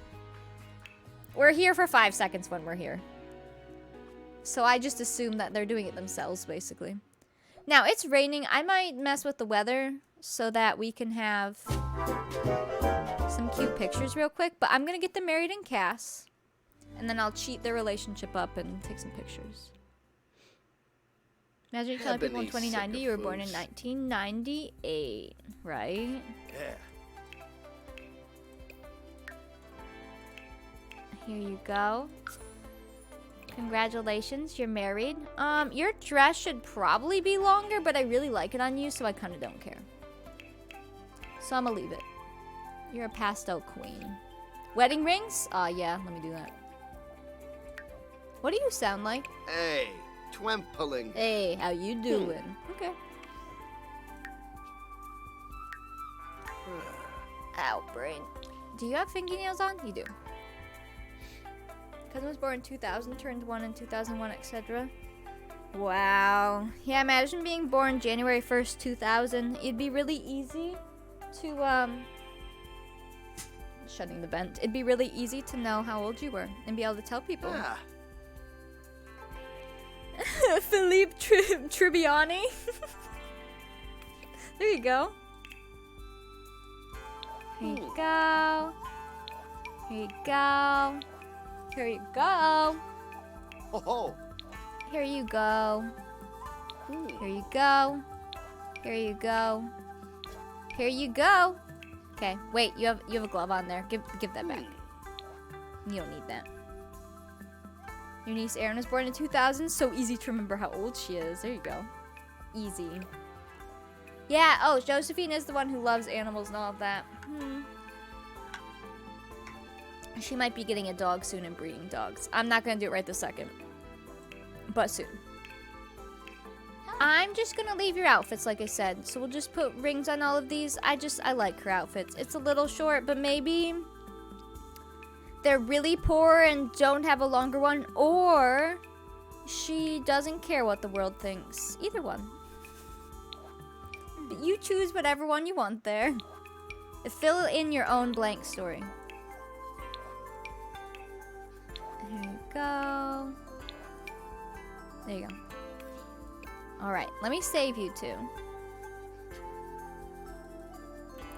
we're here for 5 seconds when we're here. So I just assume that they're doing it themselves, basically. Now, it's raining. I might mess with the weather so that we can have some cute pictures real quick, but I'm gonna get them married in Cass, and then I'll cheat their relationship up and take some pictures. Imagine you telling people in 2090 you were born in 1998, right? Yeah. Here you go. Congratulations, you're married. Your dress should probably be longer, but I really like it on you, so I kind of don't care. So I'm gonna leave it. You're a pastel queen. Wedding rings? Yeah, let me do that. What do you sound like? Hey, twimpling. Hey, how you doing? Okay. Ow, brain. Do you have fingernails on? You do. Cousin was born in 2000, turned 1 in 2001, etc. Wow. Yeah, imagine being born January 1st, 2000. It'd be really easy to shutting the vent. It'd be really easy to know how old you were and be able to tell people. Yeah. Philippe Tribbiani. There you go. Here you go. Here you go. Here you go. Ho ho. Here you go. Here you go. Here you go. Here you go. Okay, wait, you have a glove on there. Give that back. You don't need that. Your niece Erin was born in 2000. So easy to remember how old she is. There you go. Easy. Yeah, oh, Josephine is the one who loves animals and all of that. She might be getting a dog soon and breeding dogs. I'm not gonna do it right this second. But soon. I'm just gonna leave your outfits like I said. So we'll just put rings on all of these. I like her outfits. It's a little short, but maybe they're really poor and don't have a longer one, or she doesn't care what the world thinks. Either one. You choose whatever one you want there. Fill in your own blank story. There you go. There you go. Alright, let me save you two.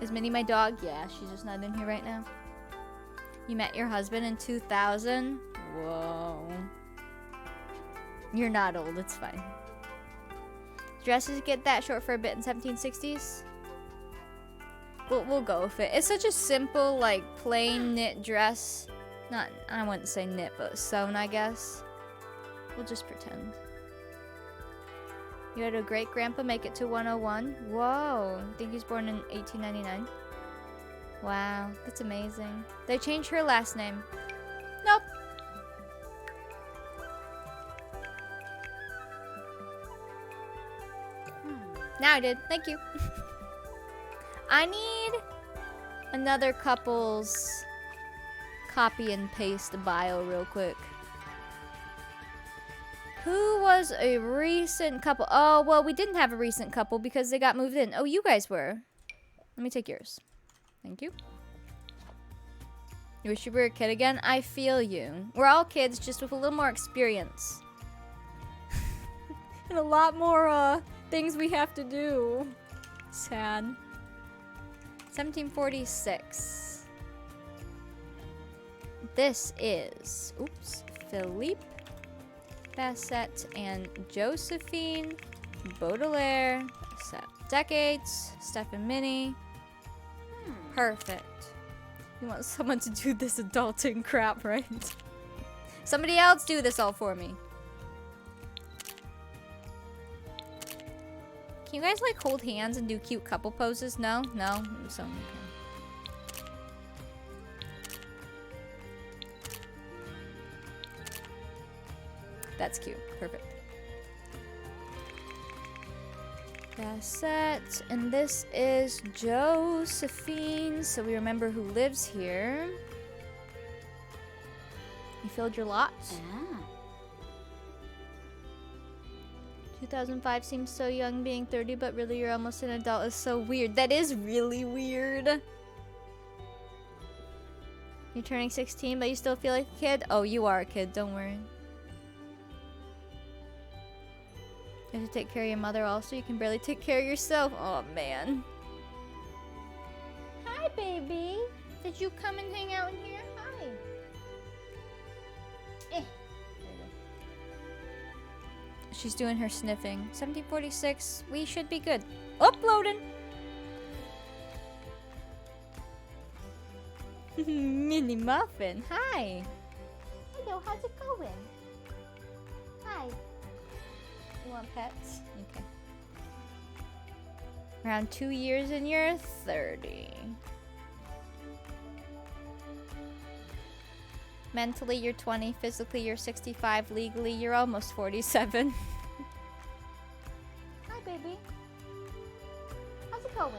Is Minnie my dog? Yeah, she's just not in here right now. You met your husband in 2000? Whoa. You're not old, it's fine. Dresses get that short for a bit in 1760s? We'll go with it. It's such a simple, like, plain knit dress. Not, I wouldn't say knit, but sewn, I guess. We'll just pretend. You had a great-grandpa make it to 101? Whoa. I think he was born in 1899. Wow, that's amazing. They changed her last name. Nope. Now I did. Thank you. I need another couple's copy and paste bio real quick. Who was a recent couple? Oh, well, we didn't have a recent couple because they got moved in. Oh, you guys were. Let me take yours. Thank you. You wish you were a kid again? I feel you. We're all kids, just with a little more experience. And a lot more, things we have to do. Sad. 1746. This is, oops, Philippe Basset and Josephine Baudelaire. Set decades. Steph and Minnie. Perfect. You want someone to do this adulting crap, right? Somebody else do this all for me. Can you guys like hold hands and do cute couple poses? No? No? So, okay. That's cute. Perfect. Bassett. And this is Josephine. So we remember who lives here. You filled your lot? Ah. 2005 seems so young being 30, but really you're almost an adult is so weird. That is really weird. You're turning 16, but you still feel like a kid? Oh, you are a kid. Don't worry. You have to take care of your mother also. You can barely take care of yourself. Oh, man. Hi, baby. Did you come and hang out in here? Hi. She's doing her sniffing. 1746. We should be good. Uploading. Mini Muffin. Hi. Hello, how's it going? Hi. You want pets? Okay. Around 2 years and you're 30. Mentally, you're 20. Physically, you're 65. Legally, you're almost 47. Hi, baby. How's it going?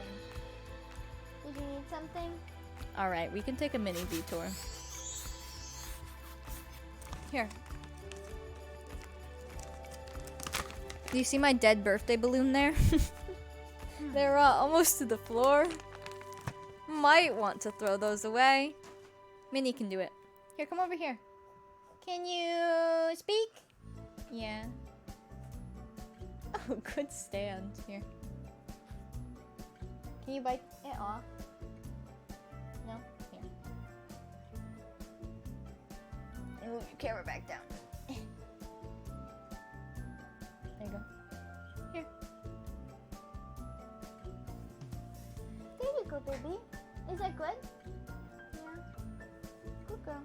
Did you need something? Alright, we can take a mini detour. Here. Do you see my dead birthday balloon there? They're almost to the floor. might want to throw those away. Minnie can do it. Here, come over here. Can you speak? Yeah. Oh, good stand. Here. Can you bite it off? No? Here. And move your camera back down. There you go. Here. There you go, baby. Is that good? Yeah. Good girl.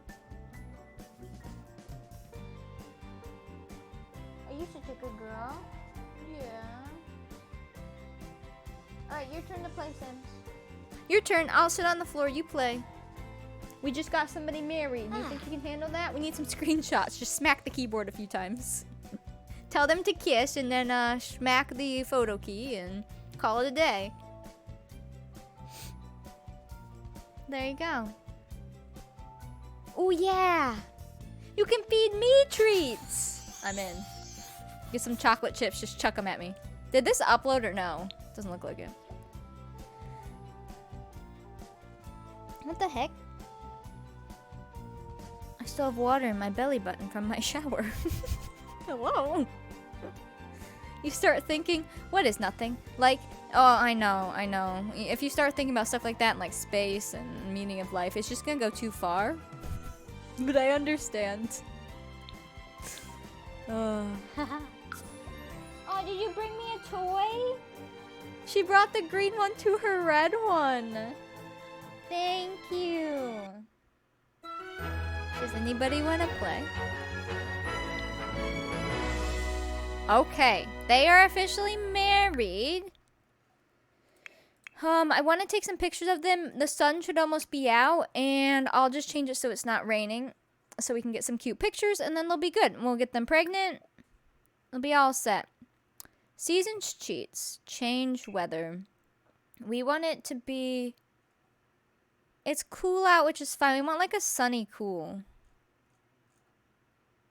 Are you such a good girl? Yeah. Alright, your turn to play, Sims. Your turn. I'll sit on the floor. You play. We just got somebody married. Do you think you can handle that? We need some screenshots. Just smack the keyboard a few times. Tell them to kiss and then smack the photo key and call it a day. There you go. Oh yeah! You can feed me treats! I'm in. Get some chocolate chips, just chuck them at me. Did this upload or no? Doesn't look like it. What the heck? I still have water in my belly button from my shower. Hello? You start thinking, what is nothing? Like, oh, I know. If you start thinking about stuff like that, like space and meaning of life, it's just gonna go too far. But I understand. Oh, did you bring me a toy? She brought the green one to her red one. Thank you. Does anybody want to play? Okay, they are officially married. I want to take some pictures of them. The sun should almost be out, and I'll just change it so it's not raining, so we can get some cute pictures, and then they'll be good. We'll get them pregnant. They'll be all set. Seasons cheats. Change weather. We want it to be... It's cool out, which is fine. We want like a sunny cool.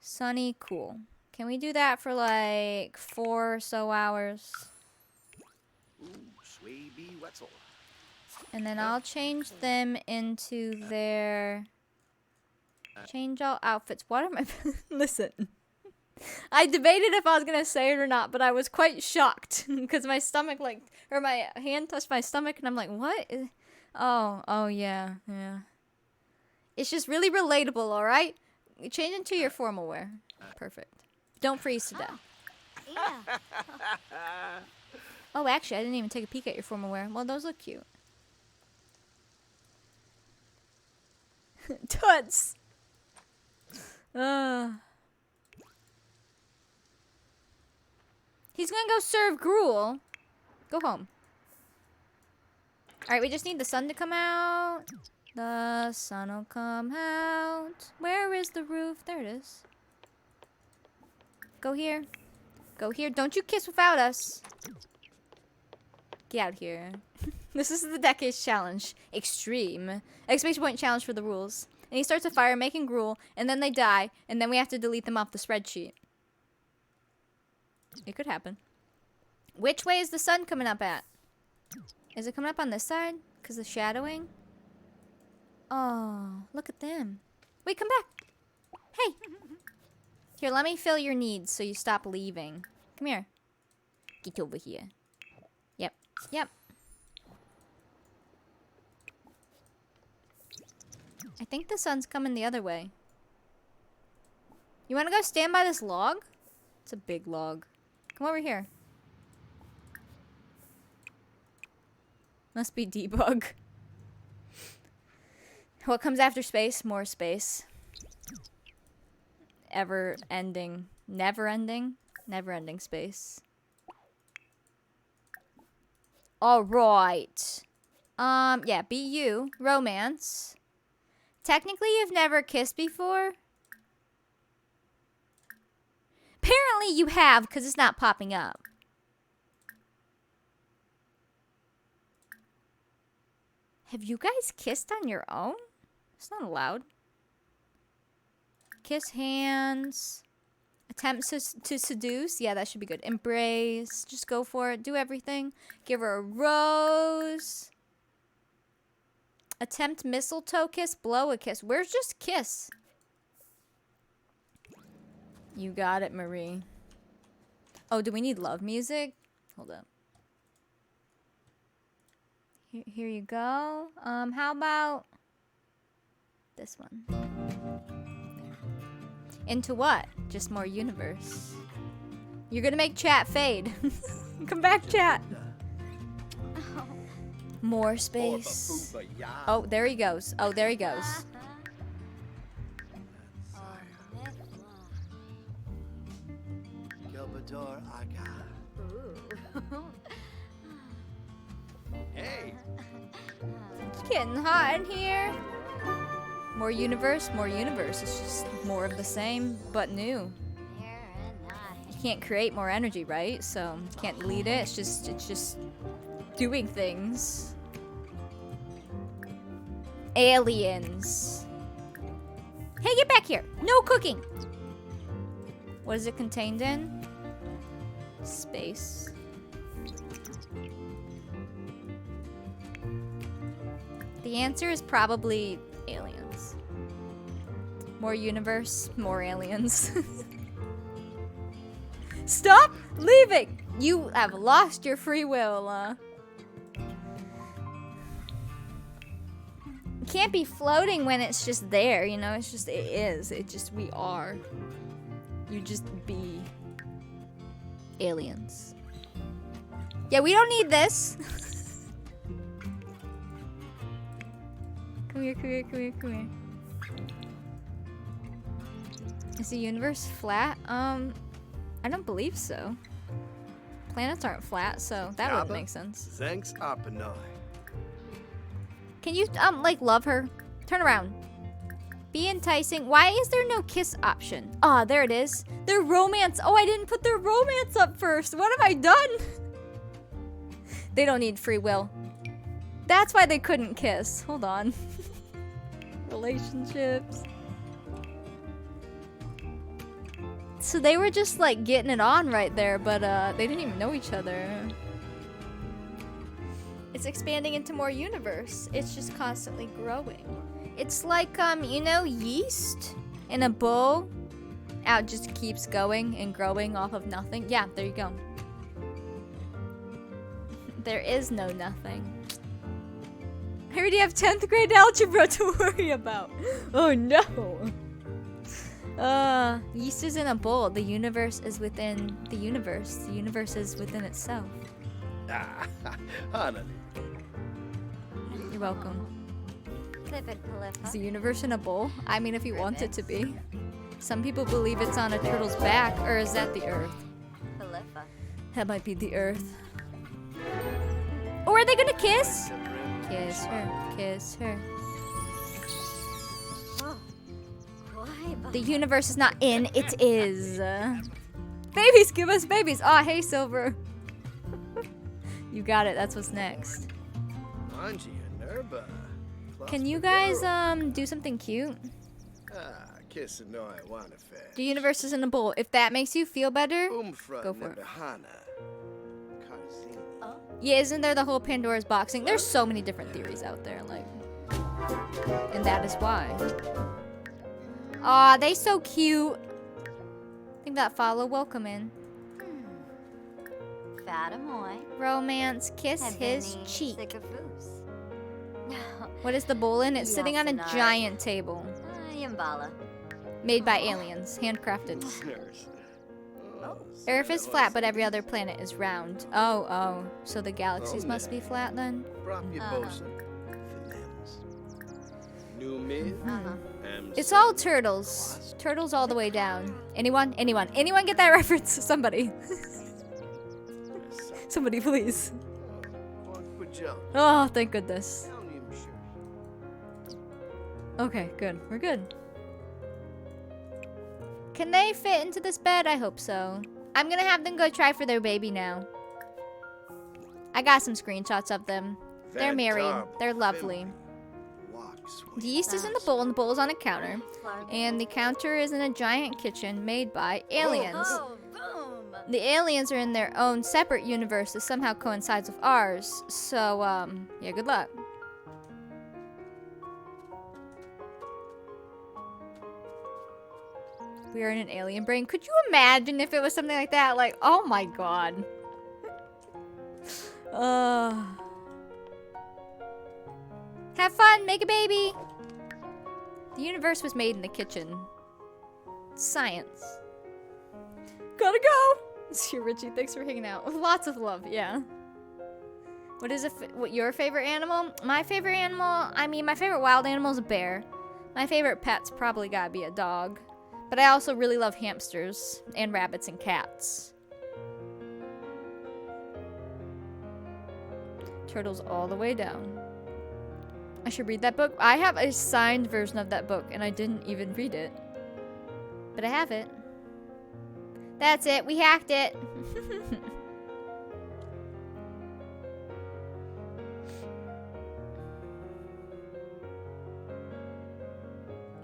Sunny cool. Can we do that for like 4 or so hours? Ooh, sway bee wetzel. And then I'll change them into their... Change all outfits. What am I... Listen. I debated if I was going to say it or not, but I was quite shocked. Because my stomach, like... Or my hand touched my stomach, and I'm like, what? Oh, yeah. It's just really relatable, alright? Change into your formal wear. Perfect. Don't freeze to death. Yeah. Oh, actually, I didn't even take a peek at your formal wear. Well, those look cute. Toots! He's gonna go serve gruel. Go home. Alright, we just need the sun to come out. The sun will come out. Where is the roof? There it is. Go here. Go here. Don't you kiss without us. Get out here. This is the Decades Challenge. Extreme. Exclamation point challenge for the rules. And he starts a fire making gruel, and then they die, and then we have to delete them off the spreadsheet. It could happen. Which way is the sun coming up at? Is it coming up on this side? Because of shadowing? Oh, look at them. Wait, come back. Hey. Here, let me fill your needs so you stop leaving. Come here. Get over here. Yep. I think the sun's coming the other way. You want to go stand by this log? It's a big log. Come over here. Must be debug. What comes after space? More space. Ever-ending. Never-ending? Never-ending space. Alright. Yeah, BU. Romance. Technically, you've never kissed before. Apparently you have, because it's not popping up. Have you guys kissed on your own? It's not allowed. Kiss hands. Attempt to seduce. Yeah, that should be good. Embrace. Just go for it. Do everything. Give her a rose. Attempt mistletoe kiss, blow a kiss. Where's just kiss? You got it, Marie. Oh, do we need love music? Hold up. Here you go. How about this one? Into what? Just more universe. You're gonna make chat fade. Come back, chat. More space. Oh, there he goes. Oh, there he goes. Gilbador Aga. Hey. It's getting hot in here. More universe, more universe. It's just more of the same, but new. You can't create more energy, right? So you can't delete it. It's just doing things. Aliens. Hey, get back here. No cooking. What is it contained in? Space. The answer is probably aliens. More universe, more aliens. Stop leaving! You have lost your free will. You can't be floating when it's just there, you know? It's just, it is. It just, we are. You just be aliens. Yeah, we don't need this. Come here, come here, come here, come here. Is the universe flat? I don't believe so. Planets aren't flat, so that wouldn't make sense. Thanks, Apanoy. Can you, like, love her? Turn around. Be enticing. Why is there no kiss option? Ah, there it is. Their romance. Oh, I didn't put their romance up first. What have I done? They don't need free will. That's why they couldn't kiss. Hold on. Relationships. So they were just like getting it on right there, but they didn't even know each other. It's expanding into more universe. It's just constantly growing. It's like, you know, yeast in a bowl. It just keeps going and growing off of nothing. Yeah, there you go. There is no nothing. I already have 10th grade algebra to worry about. Oh no. Yeast is in a bowl. The universe is within the universe. The universe is within itself. You're welcome. Is the universe in a bowl? I mean, if you want it to be. Some people believe it's on a turtle's back, or is that the earth? That might be the earth. Or are they gonna kiss? Kiss her, kiss her. The universe is not in, it is. Babies, give us babies. Aw, hey, Silver. You got it, that's what's next. Can you guys, do something cute? The universe is in a bowl. If that makes you feel better, go for it. Yeah, isn't there the whole Pandora's box thing? There's so many different theories out there, like. And that is why. Aw, they so cute. I think that follow welcome in. Romance, kiss his cheek. What is the bowl in? It's sitting on a giant table. Made by aliens, handcrafted. Earth is flat, but every other planet is round. Oh, so the galaxies must be flat then? It's all turtles. Turtles all the way down. Anyone? Anyone? Anyone get that reference? Somebody. Somebody, please. Oh, thank goodness. Okay, good. We're good. Can they fit into this bed? I hope so. I'm gonna have them go try for their baby now. I got some screenshots of them. They're married. They're lovely. The yeast is in the bowl, and the bowl is on a counter. And the counter is in a giant kitchen made by aliens. The aliens are in their own separate universe that somehow coincides with ours. So, yeah, good luck. We are in an alien brain. Could you imagine if it was something like that? Like, oh my god. Have fun, make a baby. The universe was made in the kitchen. Science. Gotta go. It's you, Richie. Thanks for hanging out. With lots of love, yeah. What is what your favorite animal? My favorite animal, I mean, my favorite wild animal is a bear. My favorite pet's probably gotta be a dog. But I also really love hamsters and rabbits and cats. Turtles all the way down. I should read that book. I have a signed version of that book and I didn't even read it. But I have it. That's it. We hacked it.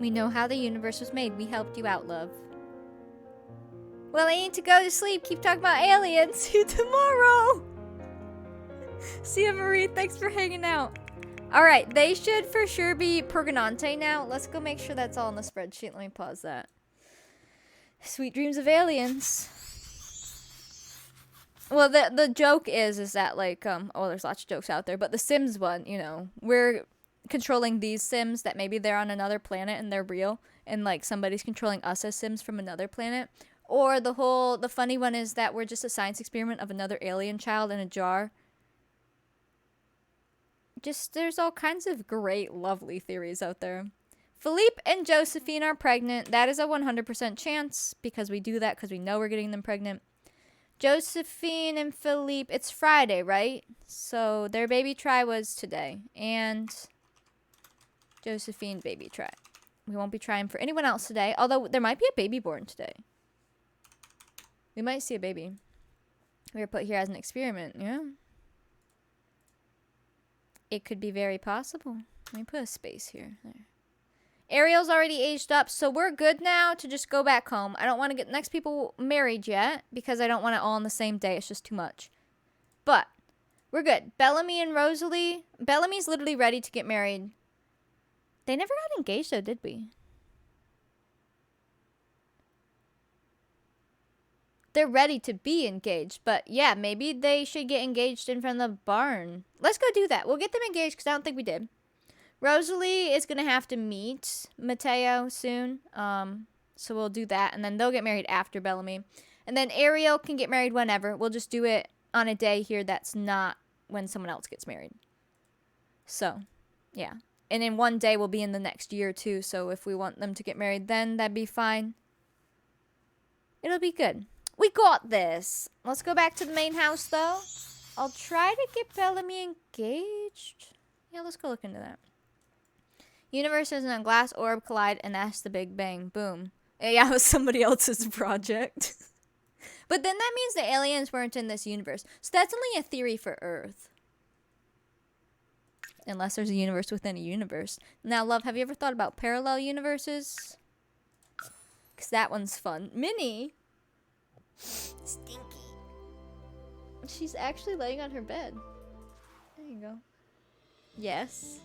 We know how the universe was made. We helped you out, love. Well, I need to go to sleep. Keep talking about aliens. See you tomorrow. See you, Marie. Thanks for hanging out. All right, they should for sure be Pergonante now. Let's go make sure that's all in the spreadsheet. Let me pause that. Sweet dreams of aliens. Well, the joke is that like oh, there's lots of jokes out there, but the Sims one, you know, we're controlling these Sims that maybe they're on another planet and they're real, and like somebody's controlling us as Sims from another planet. Or the funny one is that we're just a science experiment of another alien child in a jar. Just, there's all kinds of great, lovely theories out there. Philippe and Josephine are pregnant. That is a 100% chance because we do that because we know we're getting them pregnant. Josephine and Philippe, it's Friday, right? So their baby try was today. And Josephine baby try. We won't be trying for anyone else today, although there might be a baby born today. We might see a baby. We were put here as an experiment, yeah? It could be very possible. Let me put a space here. There. Ariel's already aged up, so we're good now to just go back home. I don't want to get next people married yet because I don't want it all on the same day. It's just too much. But we're good. Bellamy and Rosalie. Bellamy's literally ready to get married. They never got engaged though, did we? They're ready to be engaged, but yeah, maybe they should get engaged in front of the barn. Let's go do that. We'll get them engaged because I don't think we did. Rosalie is going to have to meet Mateo soon, so we'll do that, and then they'll get married after Bellamy. And then Ariel can get married whenever. We'll just do it on a day here that's not when someone else gets married. So, yeah. And in one day, we'll be in the next year, too, so if we want them to get married then, that'd be fine. It'll be good. We got this. Let's go back to the main house, though. I'll try to get Bellamy engaged. Yeah, let's go look into that. Universes in a glass orb collide, and that's the Big Bang. Boom. Yeah, it was somebody else's project. But then that means the aliens weren't in this universe. So that's only a theory for Earth. Unless there's a universe within a universe. Now, love, have you ever thought about parallel universes? Because that one's fun. Minnie! Stinky. She's actually laying on her bed. There you go. Yes.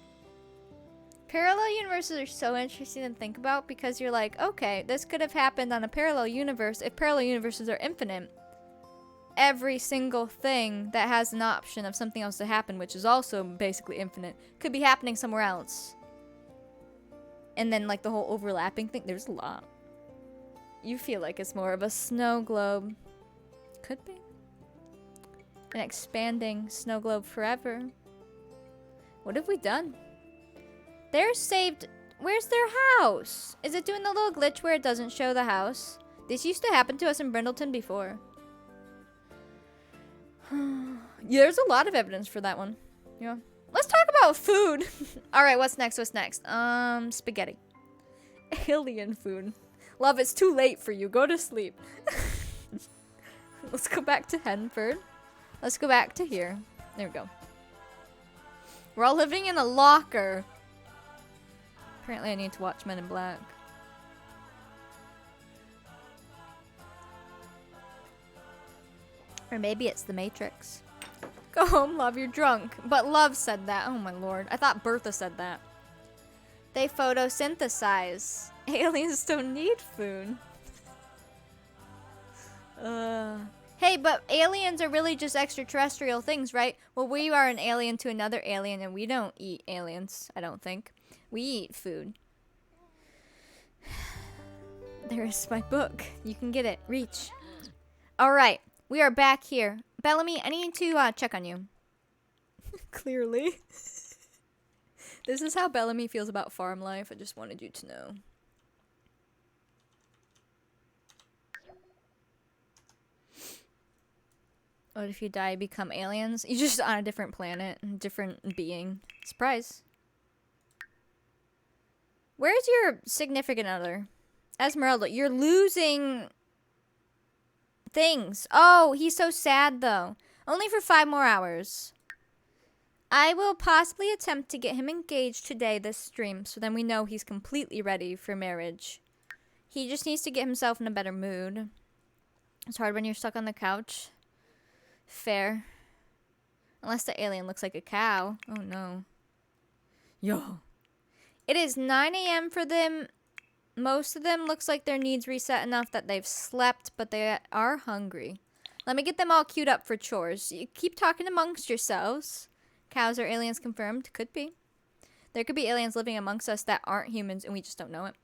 Parallel universes are so interesting to think about because you're like, okay, this could have happened on a parallel universe. If parallel universes are infinite, every single thing that has an option of something else to happen, which is also basically infinite, could be happening somewhere else. And then like the whole overlapping thing, there's a lot. You feel like it's more of a snow globe. Could be. An expanding snow globe forever. What have we done? They're saved. Where's their house? Is it doing the little glitch where it doesn't show the house? This used to happen to us in Brindleton before. Yeah, there's a lot of evidence for that one. Yeah. Let's talk about food. Alright, what's next? What's next? Spaghetti. Alien food. Love, it's too late for you. Go to sleep. Let's go back to Henford. Let's go back to here. There we go. We're all living in a locker. Apparently I need to watch Men in Black. Or maybe it's The Matrix. Go home, love, you're drunk. But Love said that. Oh my lord. I thought Bertha said that. They photosynthesize. Aliens don't need food. Hey, but aliens are really just extraterrestrial things, right? Well, we are an alien to another alien, and we don't eat aliens, I don't think. We eat food. There's my book. You can get it. Reach. All right. We are back here. Bellamy, I need to check on you. Clearly. This is how Bellamy feels about farm life. I just wanted you to know. What if you die, become aliens? You're just on a different planet, different being. Surprise. Where's your significant other? Esmeralda, you're losing things. Oh, he's so sad though. Only for 5 more hours. I will possibly attempt to get him engaged today this stream, so then we know he's completely ready for marriage. He just needs to get himself in a better mood. It's hard when you're stuck on the couch. Fair. Unless the alien looks like a cow. Oh no. Yo. It is 9 a.m. for them. Most of them looks like their needs reset enough that they've slept, but they are hungry. Let me get them all queued up for chores. You keep talking amongst yourselves. Cows are aliens confirmed? Could be. There could be aliens living amongst us that aren't humans and we just don't know it.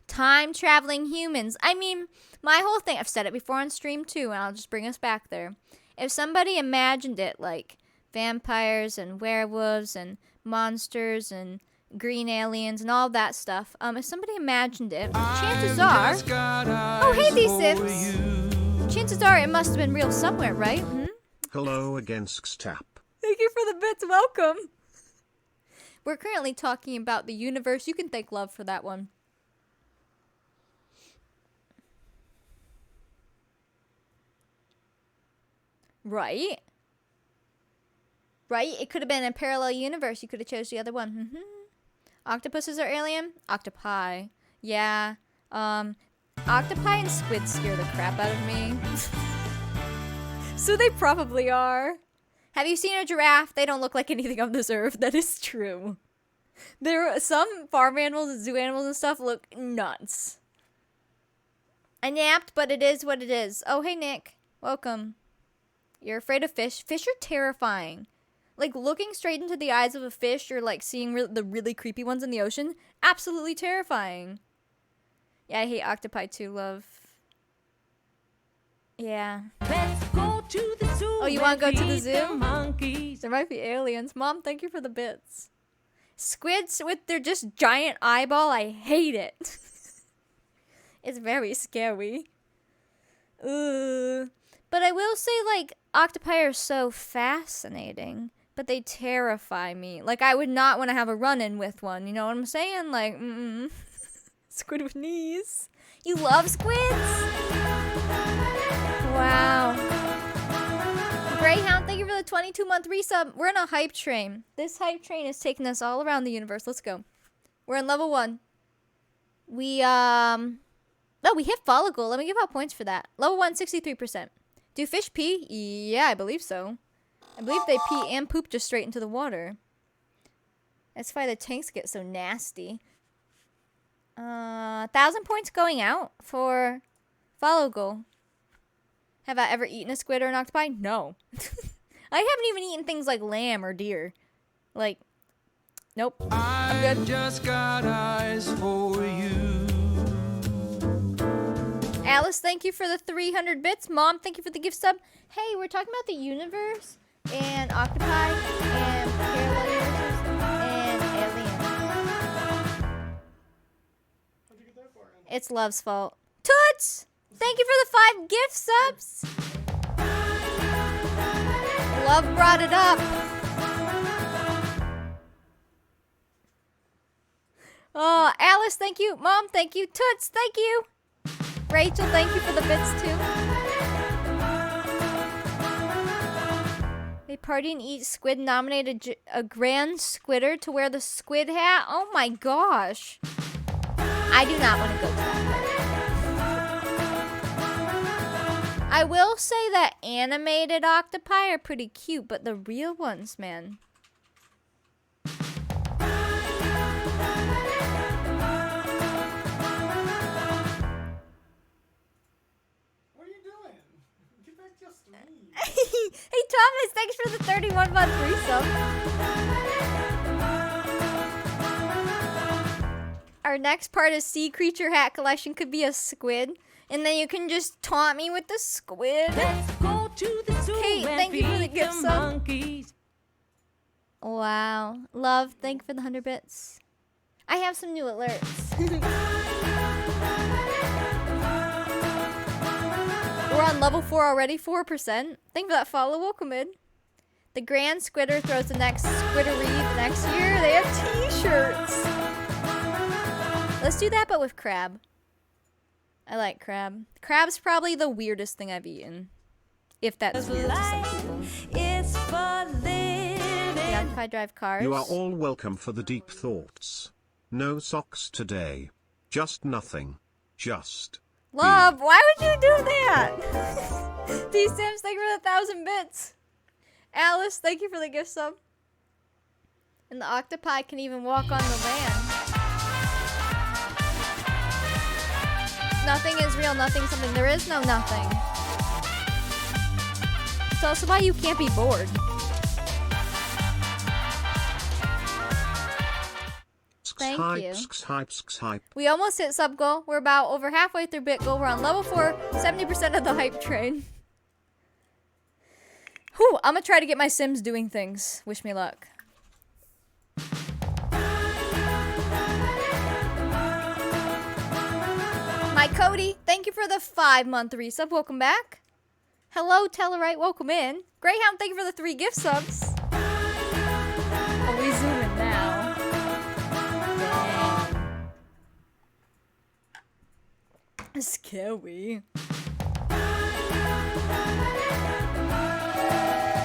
Time-traveling humans. I mean, my whole thing, I've said it before on stream too, and I'll just bring us back there. If somebody imagined it like vampires and werewolves and monsters and green aliens and all that stuff, if somebody imagined it, chances are... Oh, hey, D6! Chances are it must have been real somewhere, right? Hmm? Hello against tap. Thank you for the bits. Welcome. We're currently talking about the universe. You can thank love for that one. Right? Right? It could have been a parallel universe. You could have chose the other one. Octopuses are alien? Octopi. Yeah. Octopi and squid scare the crap out of me. So they probably are. Have you seen a giraffe? They don't look like anything on this earth. That is true. Some farm animals and zoo animals and stuff look nuts. I napped, but it is what it is. Oh, hey, Nick. Welcome. You're afraid of fish? Fish are terrifying. Like, looking straight into the eyes of a fish or, like, seeing the really creepy ones in the ocean, absolutely terrifying. Yeah, I hate octopi too, love. Yeah. Let's go to the zoo. Oh, you want to go to the feed zoo? monkeys. There might be aliens. Mom, thank you for the bits. Squids with their just giant eyeball, I hate it. It's very scary. Ugh. But I will say, like, octopi are so fascinating, but they terrify me. Like, I would not want to have a run-in with one, you know what I'm saying? Like, squid with knees. You love squids? Wow. Greyhound, thank you for the 22-month resub. We're in a hype train. This hype train is taking us all around the universe. Let's go. We're in level 1. We hit follow goal. Let me give out points for that. Level 1, 63%. Do fish pee? Yeah, I believe so. I believe they pee and poop just straight into the water. That's why the tanks get so nasty. 1,000 points going out for follow goal. Have I ever eaten a squid or an octopi? No. I haven't even eaten things like lamb or deer. Like, nope. I'm good. Just got eyes for you. Alice, thank you for the 300 bits. Mom, thank you for the gift sub. Hey, we're talking about the universe and octopi and parallel universes and aliens. It's Love's fault. Toots! Thank you for the 5 gift subs. Love brought it up. Oh, Alice, thank you. Mom, thank you. Toots, thank you. Rachel, thank you for the bits too. They party and eat squid, nominated a grand squidder to wear the squid hat. Oh my gosh. I do not want to go to that. I will say that animated octopi are pretty cute, but the real ones, man. Hey Thomas, thanks for the 31-month resub. Our next part of Sea Creature Hat Collection could be a squid. And then you can just taunt me with the squid. Let's go to the zoo Kate, and thank you for the feed gift the sub. monkeys. Wow. Love, thank you for the 100 bits. I have some new alerts. We're on level 4 already, 4%. Thank you for that follow. Welcome in. The Grand Squidder throws the next Squiddery the next year. They have t-shirts. Let's do that, but with crab. I like crab. Crab's probably the weirdest thing I've eaten. If that's weird to some people. It's for living. Yeah, if I drive cars. You are all welcome for the deep thoughts. No socks today. Just nothing. Just. Love, why would you do that? D-Sims, thank you for the 1,000 bits. Alice, thank you for the gift sub. And the octopi can even walk on the land. Nothing is real, nothing something. There is no nothing. It's also why you can't be bored. Thank you. Hype. We almost hit sub goal. We're about over halfway through bit goal. We're on level 4, 70% of the hype train. Whew, I'm gonna try to get my Sims doing things. Wish me luck. My Cody, thank you for the 5-month resub. Welcome back. Hello, Tellerite. Welcome in. Greyhound, thank you for the 3 gift subs. Oh, we zoom in now. Dang. Scary.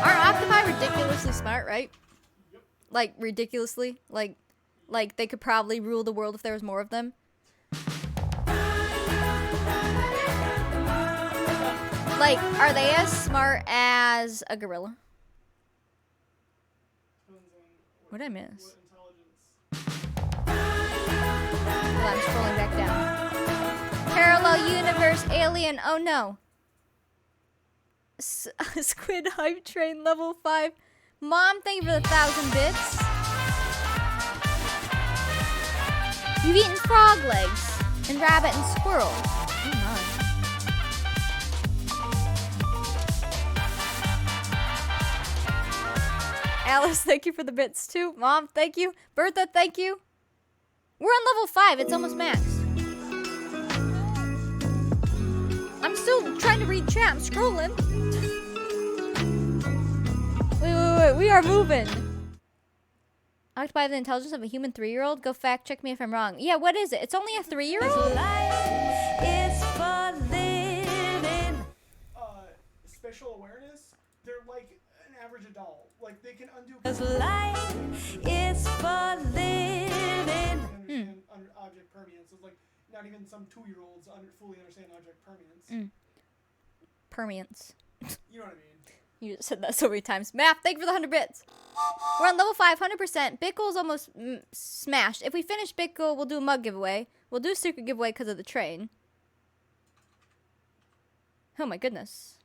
Aren't octopi ridiculously smart, right? Like, ridiculously? Like they could probably rule the world if there was more of them. Like, are they as smart as a gorilla? What did I miss? Well, I'm scrolling back down. Parallel universe, alien, oh no. Squid hype train level 5. Mom, thank you for the 1,000 bits. You've eaten frog legs and rabbit and squirrel. Oh my. Alice, thank you for the bits too. Mom, thank you. Bertha, thank you. We're on level 5. It's almost max. I'm still trying to read chat. I'm scrolling. Wait. We are moving. Octopi have the intelligence of a human 3-year-old? Go fact check me if I'm wrong. Yeah, what is it? It's only a 3-year-old? It's for living. Special awareness, they're like an average adult. Like, they can undo... Life is for living. Understand object permanence. So, like, not even some 2-year-olds fully understand object permanence. Permeance. You know what I mean? You just said that so many times. Math, thank you for the 100 bits. We're on level 5, 100%. Bit goal's almost smashed. If we finish bit goal, we'll do a mug giveaway. We'll do a secret giveaway because of the train. Oh my goodness.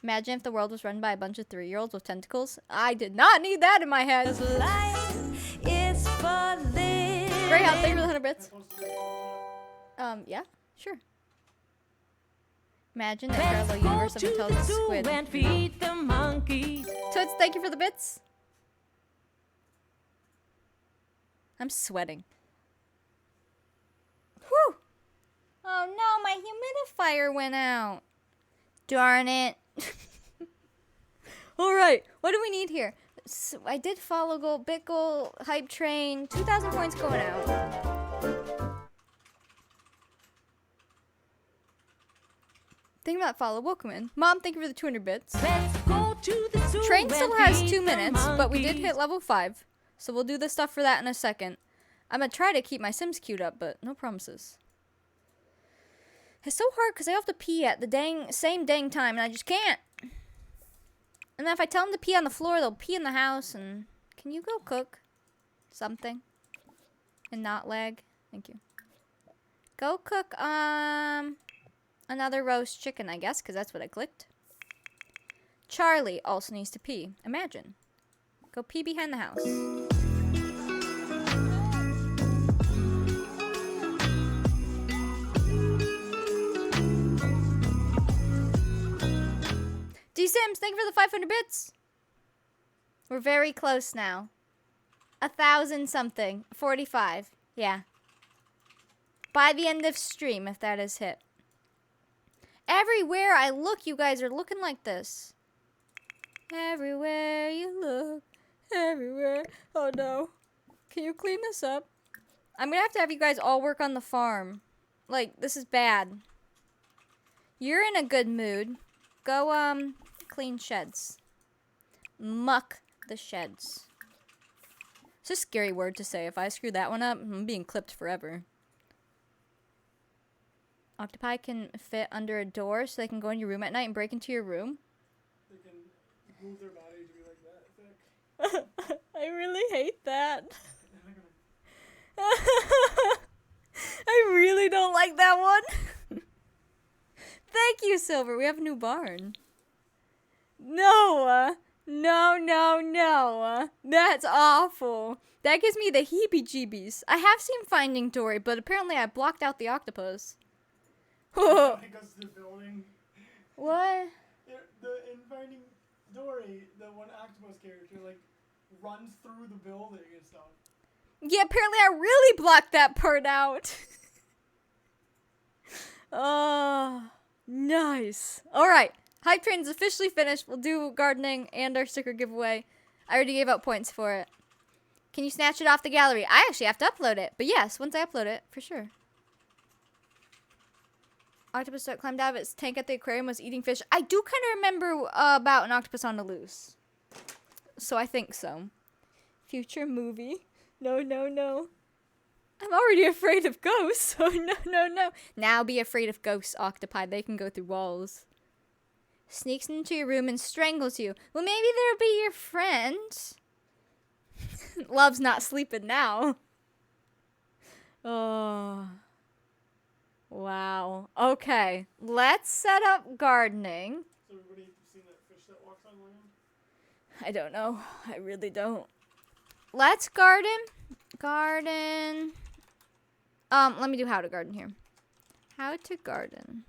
Imagine if the world was run by a bunch of 3-year-olds with tentacles. I did not need that in my head. Life is for living. Greyhound, thank you for the 100 bits. Yeah, sure. Imagine that parallel universe of intelligent squid. And feed the monkeys. Toots, thank you for the bits. I'm sweating. Whew. Oh no, my humidifier went out. Darn it. Alright, what do we need here? So I did follow goal, bit goal, hype train, 2,000 points going out. Think about follow, welcome in. Mom, thank you for the 200 bits. Let's go to the zoo. Train and still has feed 2 the minutes, but we did monkeys. hit level 5. So we'll do the stuff for that in a second. I'm going to try to keep my Sims queued up, but no promises. It's so hard because I have to pee at the same dang time, and I just can't. And then if I tell them to pee on the floor, they'll pee in the house, and... Can you go cook something? And not lag? Thank you. Go cook, another roast chicken, I guess, because that's what I clicked. Charlie also needs to pee. Imagine. Go pee behind the house. D Sims, thank you for the 500 bits. We're very close now. 1,000 something. 45. Yeah. By the end of stream, if that is hit. Everywhere I look, you guys are looking like this. Everywhere you look. Everywhere. Oh no. Can you clean this up? I'm gonna have you guys all work on the farm. Like, this is bad. You're in a good mood. Go, clean sheds. Muck the sheds. It's a scary word to say. If I screw that one up, I'm being clipped forever. Octopi can fit under a door so they can go in your room at night and break into your room. They can move their body to be like that thick. I really hate that. And they're gonna I really don't like that one. Thank you, Silver. We have a new barn. No. No. That's awful. That gives me the heebie-jeebies. I have seen Finding Dory, but apparently I blocked out the octopus. When it goes to the building. What? In Finding Dory, the one octopus character like runs through the building and stuff. Yeah, apparently I really blocked that part out. Oh, nice. All right. Hype Train's officially finished. We'll do gardening and our sticker giveaway. I already gave out points for it. Can you snatch it off the gallery? I actually have to upload it. But yes, once I upload it, for sure. Octopus that climbed out of its tank at the aquarium was eating fish. I do kind of remember about an octopus on the loose. So I think so. Future movie. No. I'm already afraid of ghosts. Oh, no. Now be afraid of ghosts, Octopi. They can go through walls. Sneaks into your room and strangles you. Well, maybe they'll be your friend. Love's not sleeping now. Oh. Wow. Okay. Let's set up gardening. So everybody seen that fish that walks on land? I don't know. I really don't. Let's garden. Garden. Let me do how to garden here. How to garden.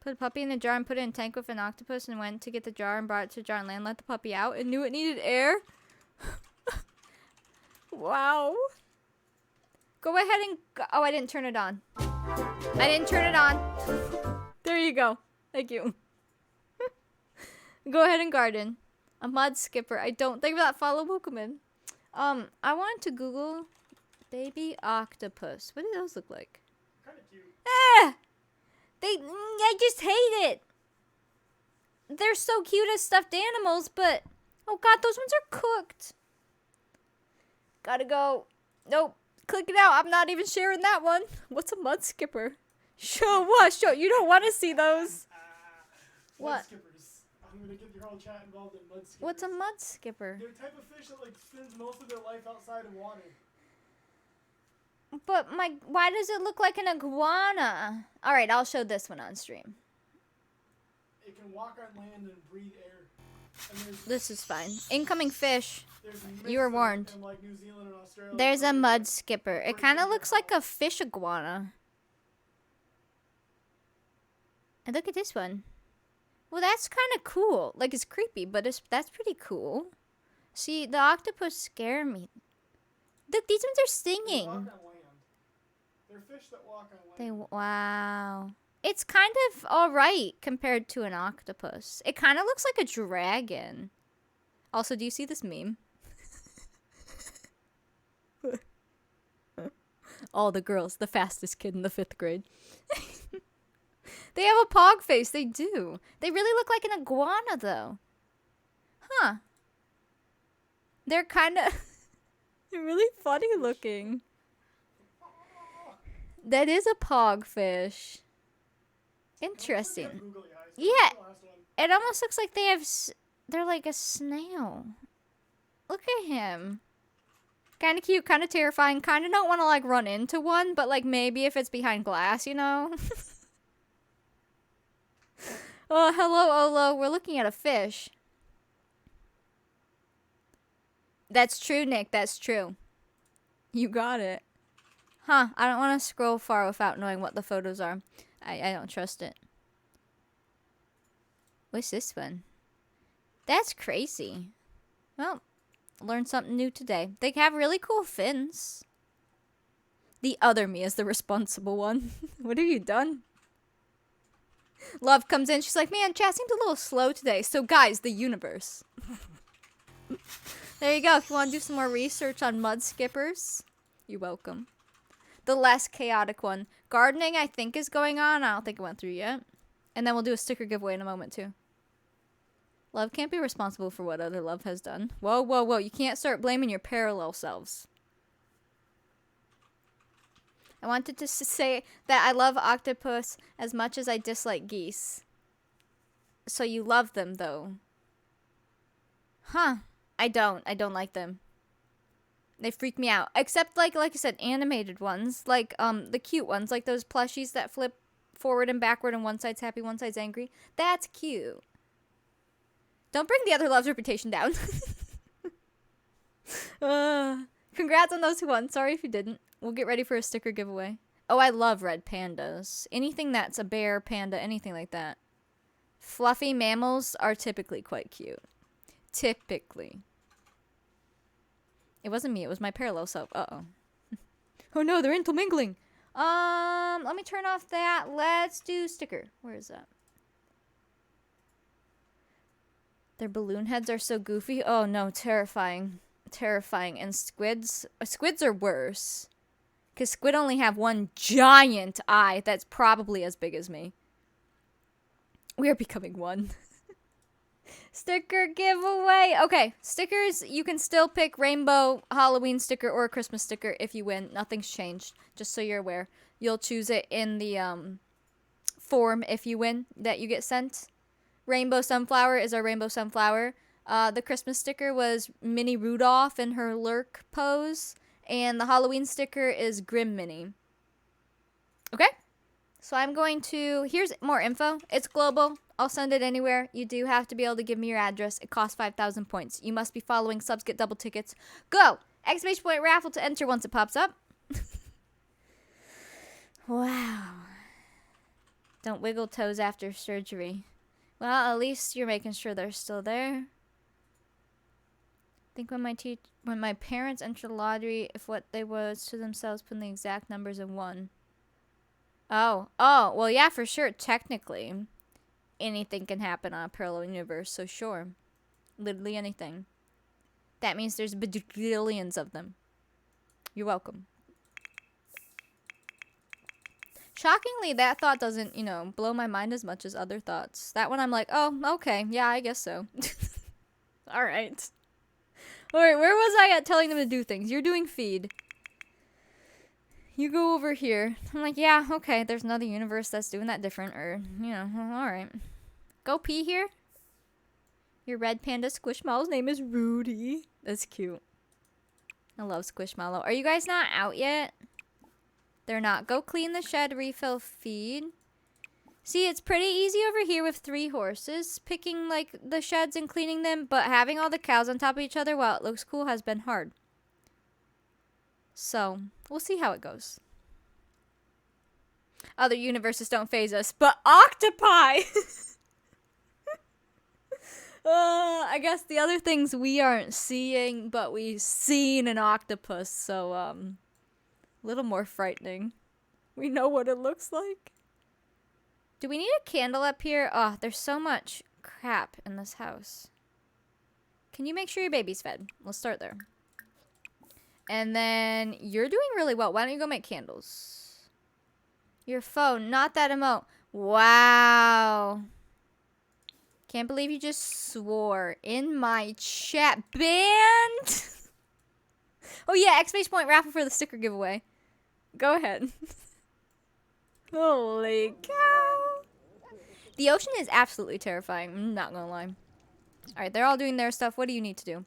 Put a puppy in a jar and put it in a tank with an octopus and went to get the jar and brought it to the jar and land. Let the puppy out and knew it needed air. Wow. Go ahead and... Oh, I didn't turn it on. I didn't turn it on. There you go. Thank you. Go ahead and garden. A mud skipper. I don't think that follow Pokemon. I wanted to Google baby octopus. What do those look like? Kind of cute. I just hate it. They're so cute as stuffed animals, but oh god, those ones are cooked. Gotta go. Nope. Click it out. I'm not even sharing that one. What's a mud skipper? Show what? Show. You don't want to see those. What? Mud skippers. I'm gonna get your whole chat involved in mud skippers. What's a mud skipper? They're a type of fish that like spends most of their life outside of water. But why does it look like an iguana? All right, I'll show this one on stream. It can walk on land and breathe air. And This is fine. Incoming fish. there's You were myths warned. in like New Zealand and Australia. There's a where mud they- skipper. It kind of looks like a fish iguana. And look at this one. Well, that's kind of cool. Like, it's creepy, but that's pretty cool. See, the octopus scare me. Look, these ones are They walk stinging. on land. They're fish that walk on land. Wow. It's kind of alright compared to an octopus. It kind of looks like a dragon. Also, do you see this meme? All the girls, the fastest kid in the 5th grade. They have a pog face, they do. They really look like an iguana, though. Huh. They're kind of... They're really funny looking. That is a pog fish. Interesting. Googly eyes. Yeah. That's the last one. It almost looks like they have... They're like a snail. Look at him. Kind of cute, kind of terrifying. Kind of don't want to, like, run into one, but, like, maybe if it's behind glass, you know? Oh, hello, Olo. We're looking at a fish. That's true, Nick. That's true. You got it. Huh. I don't want to scroll far without knowing what the photos are. I don't trust it. What's this one? That's crazy. Well, learned something new today. They have really cool fins. The other me is the responsible one. What have you done? Love comes in. She's like, man, chat seems a little slow today. So, guys, the universe. There you go. If you want to do some more research on mud skippers, you're welcome. The less chaotic one. Gardening, I think, is going on. I don't think it went through yet. And then we'll do a sticker giveaway in a moment, too. Love can't be responsible for what other love has done. Whoa, whoa, whoa. You can't start blaming your parallel selves. I wanted to say that I love octopus as much as I dislike geese. So you love them, though. Huh. I don't like them. They freak me out. Except, like I said, animated ones. Like, the cute ones. Like those plushies that flip forward and backward and one side's happy, one side's angry. That's cute. Don't bring the other love's reputation down. Congrats on those who won. Sorry if you didn't. We'll get ready for a sticker giveaway. Oh, I love red pandas. Anything that's a bear, panda, anything like that. Fluffy mammals are typically quite cute. Typically. It wasn't me. It was my parallel self. Uh-oh. Oh no, they're intermingling. Let me turn off that. Let's do sticker. Where is that? Their balloon heads are so goofy. Oh no, terrifying. Terrifying. And squids? Squids are worse. Because squid only have one giant eye that's probably as big as me. We are becoming one. Sticker giveaway. Okay, stickers. You can still pick rainbow, Halloween sticker, or a Christmas sticker if you win. Nothing's changed. Just so you're aware. You'll choose it in the form if you win that you get sent. Rainbow sunflower is our rainbow sunflower. The Christmas sticker was Minnie Rudolph in her lurk pose. And the Halloween sticker is Grim Minnie. Okay? So I'm going to... Here's more info. It's global. I'll send it anywhere. You do have to be able to give me your address. It costs 5,000 points. You must be following subs get double tickets. Go! Exclamation point raffle to enter once it pops up. Wow. Don't wiggle toes after surgery. Well, at least you're making sure they're still there. I think when my parents entered the lottery, if what they was to themselves, putting the exact numbers in one. Oh, well, yeah, for sure. Technically, anything can happen on a parallel universe, so sure. Literally anything. That means there's bajillions of them. You're welcome. Shockingly, that thought doesn't, blow my mind as much as other thoughts. That one I'm like, oh, okay, yeah, I guess so. All right. Alright, where was I at telling them to do things? You're doing feed. You go over here. I'm like, yeah, okay, there's another universe that's doing that different, or, alright. Go pee here. Your red panda Squishmallow's name is Rudy. That's cute. I love Squishmallow. Are you guys not out yet? They're not. Go clean the shed, refill feed. See, it's pretty easy over here with 3 horses, picking, the sheds and cleaning them, but having all the cows on top of each other while it looks cool has been hard. So, we'll see how it goes. Other universes don't faze us, but octopi! I guess the other things we aren't seeing, but we've seen an octopus, so, a little more frightening. We know what it looks like. Do we need a candle up here? Oh, there's so much crap in this house. Can you make sure your baby's fed? We'll start there. And then you're doing really well. Why don't you go make candles? Your phone, not that emote. Wow. Can't believe you just swore in my chat. Banned? Oh yeah, exclamation point raffle for the sticker giveaway. Go ahead. Holy cow. The ocean is absolutely terrifying. I'm not gonna lie. Alright, they're all doing their stuff. What do you need to do?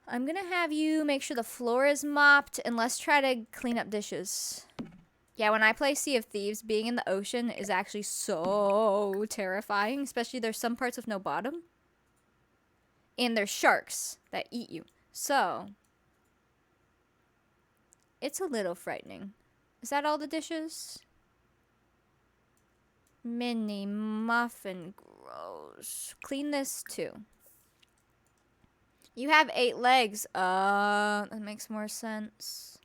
I'm gonna have you make sure the floor is mopped and let's try to clean up dishes. Yeah, when I play Sea of Thieves, being in the ocean is actually so terrifying. Especially there's some parts with no bottom. And there's sharks that eat you. So, it's a little frightening. Is that all the dishes? Mini muffin, gross. Clean this too. You have 8 legs. That makes more sense.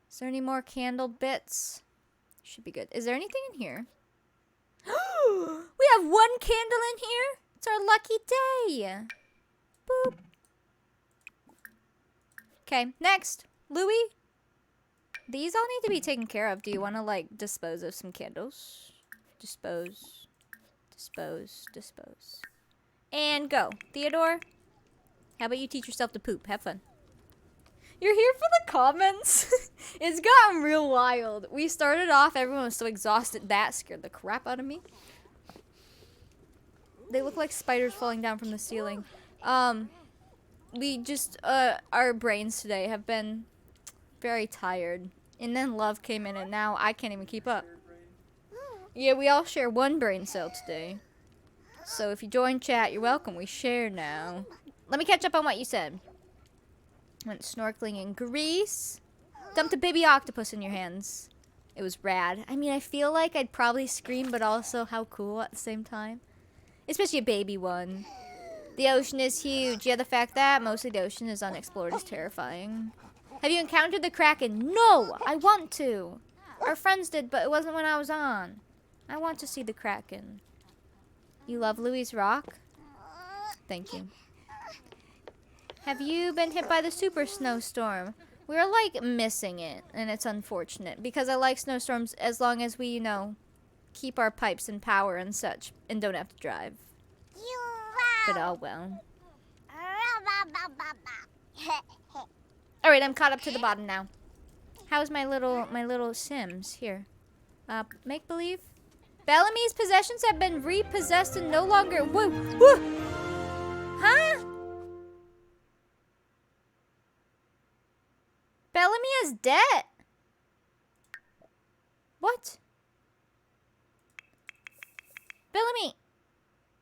Is there any more candle bits? Should be good. Is there anything in here? We have 1 candle in here. It's our lucky day. Boop. Okay, next. Louis. These all need to be taken care of. Do you want to, like, dispose of some candles? Dispose. Dispose. Dispose. And go. Theodore, how about you teach yourself to poop? Have fun. You're here for the comments? It's gotten real wild. We started off, everyone was so exhausted. That scared the crap out of me. They look like spiders falling down from the ceiling. We just, our brains today have been very tired. And then love came in and now I can't even keep up. Yeah, we all share 1 brain cell today. So if you join chat, you're welcome. We share now. Let me catch up on what you said. Went snorkeling in Greece. Dumped a baby octopus in your hands. It was rad. I mean, I feel like I'd probably scream, but also how cool at the same time. Especially a baby one. The ocean is huge. Yeah, the fact that most of the ocean is unexplored is terrifying. Have you encountered the Kraken? No, I want to. Our friends did, but it wasn't when I was on. I want to see the Kraken. You love Louis Rock? Thank you. Have you been hit by the super snowstorm? We're like missing it, and it's unfortunate because I like snowstorms as long as we, you know, keep our pipes and power and such and don't have to drive. But oh well. Alright, I'm caught up to the bottom now. How's my little Sims? Here. Make believe? Bellamy's possessions have been repossessed and no longer. Whoa! Whoa! Huh? Bellamy has debt. What? Bellamy.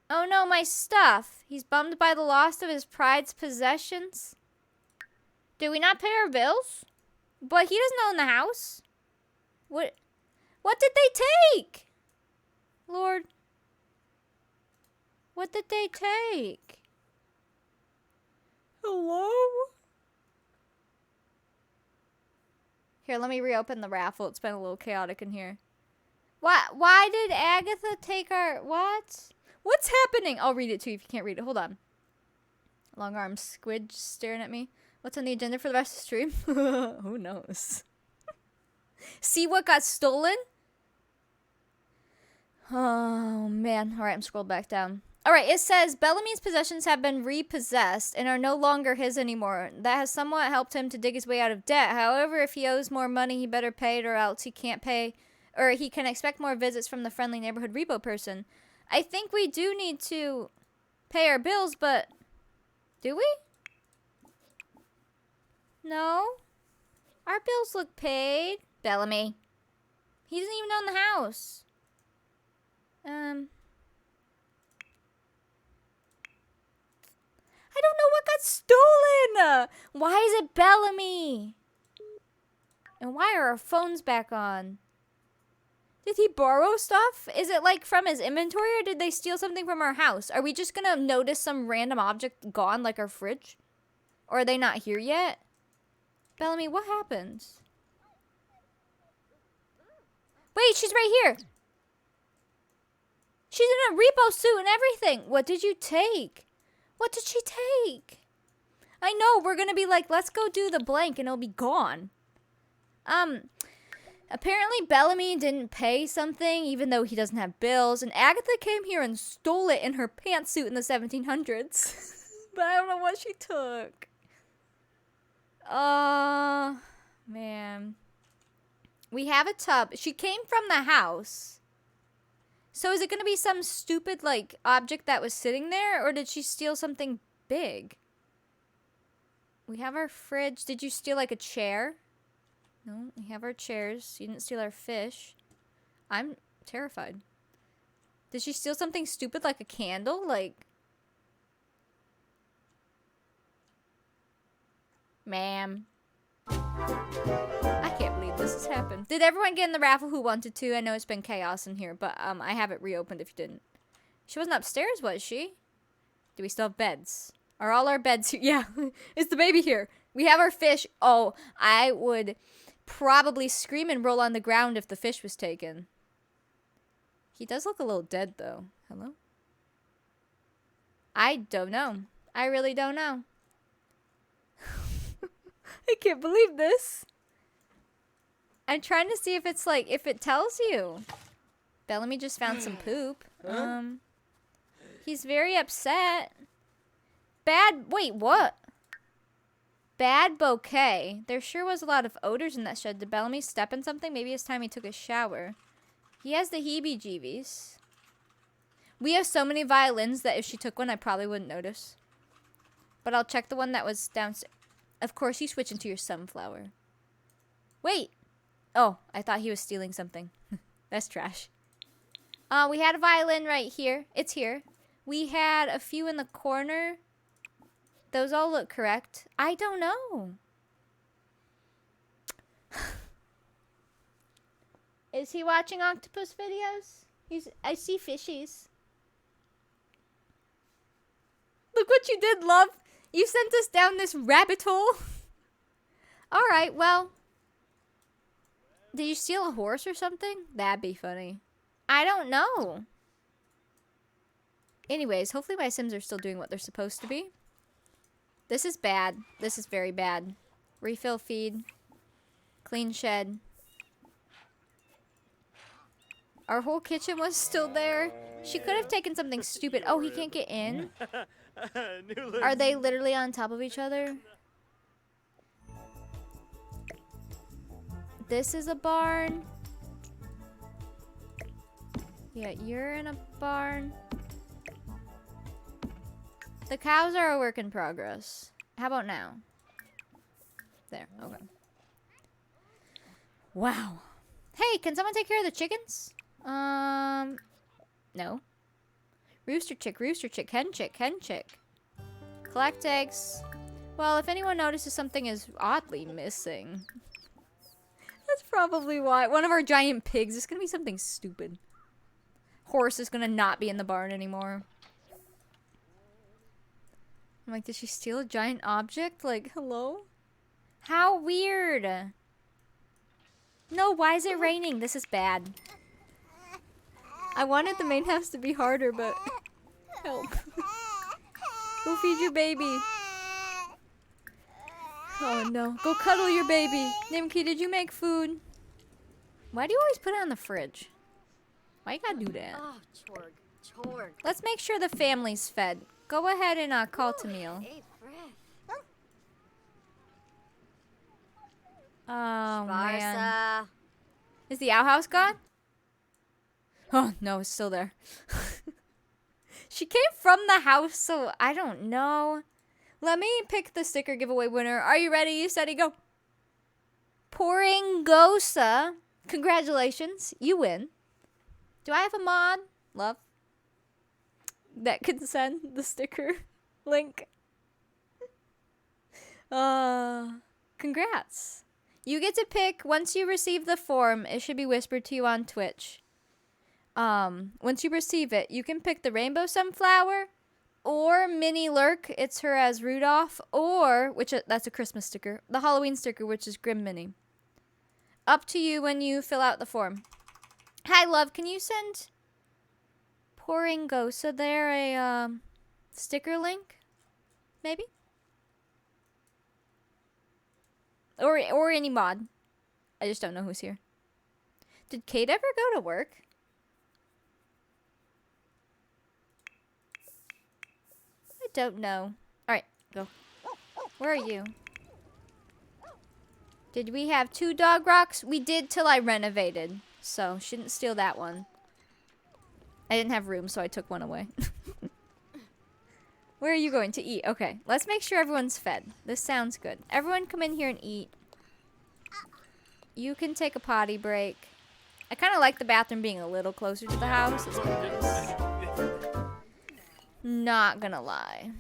Oh no, my stuff. He's bummed by the loss of his pride's possessions. Did we not pay our bills? But he doesn't own the house. What did they take? Lord. What did they take? Hello? Here, let me reopen the raffle. It's been a little chaotic in here. Why did Agatha take our... What? What's happening? I'll read it to you if you can't read it. Hold on. Long arm squid staring at me. What's on the agenda for the rest of the stream? Who knows? See what got stolen? Oh, man. All right, I'm scrolled back down. All right, it says Bellamy's possessions have been repossessed and are no longer his anymore. That has somewhat helped him to dig his way out of debt. However, if he owes more money, he better pay it or else he can't pay, or he can expect more visits from the friendly neighborhood repo person. I think we do need to pay our bills, but do we? No? Our bills look paid. Bellamy. He doesn't even own the house. I don't know what got stolen. Why is it Bellamy? And why are our phones back on? Did he borrow stuff? Is it like from his inventory or did they steal something from our house? Are we just gonna notice some random object gone like our fridge? Or are they not here yet? Bellamy, what happened? Wait, she's right here. She's in a repo suit and everything. What did you take? What did she take? I know, we're gonna be like, let's go do the blank and it'll be gone. Apparently Bellamy didn't pay something even though he doesn't have bills. And Agatha came here and stole it in her pantsuit in the 1700s. But I don't know what she took. Man. We have a tub. She came from the house. So is it going to be some stupid, like, object that was sitting there? Or did she steal something big? We have our fridge. Did you steal, like, a chair? No, we have our chairs. You didn't steal our fish. I'm terrified. Did she steal something stupid like a candle? Like... Ma'am. I can't believe this has happened. Did everyone get in the raffle who wanted to? I know it's been chaos in here, but I have it reopened if you didn't. She wasn't upstairs, was she? Do we still have beds? Are all our beds here? Yeah, is the baby here? We have our fish. Oh, I would probably scream and roll on the ground if the fish was taken. He does look a little dead, though. Hello? I don't know. I really don't know. I can't believe this. I'm trying to see if it's like, if it tells you. Bellamy just found some poop. He's very upset. Wait, what? Bad bouquet. There sure was a lot of odors in that shed. Did Bellamy step in something? Maybe it's time he took a shower. He has the heebie-jeebies. We have so many violins that if she took one, I probably wouldn't notice. But I'll check the one that was downstairs. Of course, you switch into your sunflower. Wait. Oh, I thought he was stealing something. That's trash. We had a violin right here. It's here. We had a few in the corner. Those all look correct. I don't know. Is he watching octopus videos? I see fishies. Look what you did, love. You sent us down this rabbit hole. Alright, well. Did you steal a horse or something? That'd be funny. I don't know. Anyways, hopefully my Sims are still doing what they're supposed to be. This is bad. This is very bad. Refill feed. Clean shed. Our whole kitchen was still there. She could have taken something stupid. Oh, he can't get in? Are they literally on top of each other? This is a barn. Yeah, you're in a barn. The cows are a work in progress. How about now? There, okay. Wow. Hey, can someone take care of the chickens? No. Rooster chick, hen chick, hen chick. Collect eggs. Well, if anyone notices something is oddly missing. That's probably why. One of our giant pigs is gonna be something stupid. Horse is gonna not be in the barn anymore. I'm like, did she steal a giant object? Like, hello? How weird. No, why is it raining? This is bad. I wanted the main house to be harder, but help. Go feed your baby. Oh no. Go cuddle your baby. Nimki, did you make food? Why do you always put it on the fridge? Why you gotta do that? Oh, chorg. Let's make sure the family's fed. Go ahead and call to meal. Oh man. Is the outhouse gone? Oh no, it's still there. She came from the house, so I don't know. Let me pick the sticker giveaway winner. Are you ready? You said go. Poringosa. Congratulations. You win. Do I have a mod? Love. That can send the sticker link. Congrats. You get to pick, once you receive the form, it should be whispered to you on Twitch. Once you receive it, you can pick the rainbow sunflower or Minnie Lurk, it's her as Rudolph, or, that's a Christmas sticker, the Halloween sticker, which is Grim Minnie. Up to you when you fill out the form. Hi, love, can you send Poringosa there a, sticker link? Maybe? Or any mod. I just don't know who's here. Did Kate ever go to work? I don't know. Alright, go. Where are you? Did we have 2 dog rocks? We did till I renovated. So, shouldn't steal that one. I didn't have room, so I took one away. Where are you going to eat? Okay, let's make sure everyone's fed. This sounds good. Everyone come in here and eat. you can take a potty break. I kind of like the bathroom being a little closer to the house. It's nice. Not gonna lie.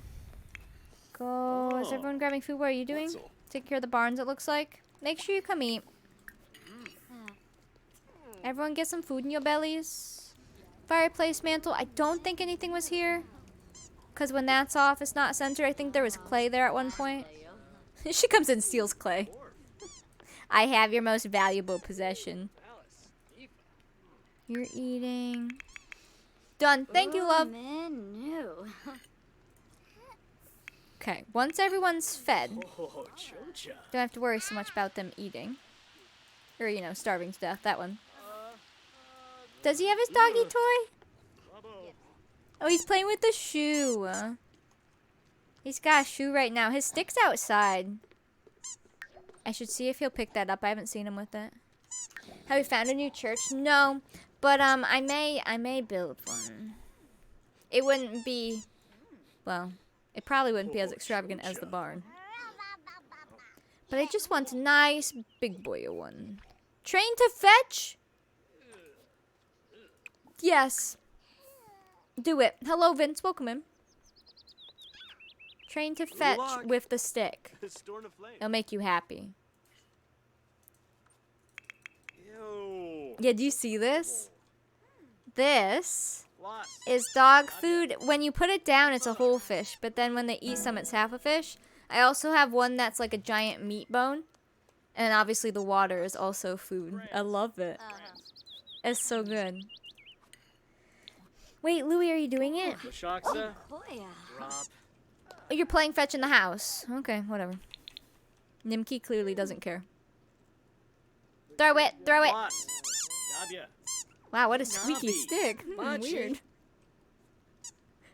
Go. Is everyone grabbing food? What are you doing? Take care of the barns, it looks like. Make sure you come eat. Everyone get some food in your bellies. Fireplace mantle. I don't think anything was here. Because when that's off, it's not centered. I think there was clay there at one point. She comes in and steals clay. I have your most valuable possession. You're eating. Done. Thank you, love. Menu. Okay, once everyone's fed, don't have to worry so much about them eating. Or, you know, starving to death. That one. Does he have his doggy toy? Oh, he's playing with the shoe. He's got a shoe right now. His stick's outside. I should see if he'll pick that up. I haven't seen him with it. Have you found a new church? No, but I may build one. It wouldn't be, well, it probably wouldn't be as extravagant as the barn. But I just want a nice big boy one. Train to fetch? Yes. Do it. Hello, Vince. Welcome in. Train to fetch with the stick. It'll make you happy. Yeah, do you see this? This is dog food. When you put it down, it's a whole fish. But then when they eat some, it's half a fish. I also have one that's like a giant meat bone. And obviously the water is also food. I love it. It's so good. Wait, Louie, are you doing it? Oh, yeah. Oh, you're playing fetch in the house. Okay, whatever. Nimki clearly doesn't care. Throw it! Throw it! Wow, what a squeaky stick. Weird.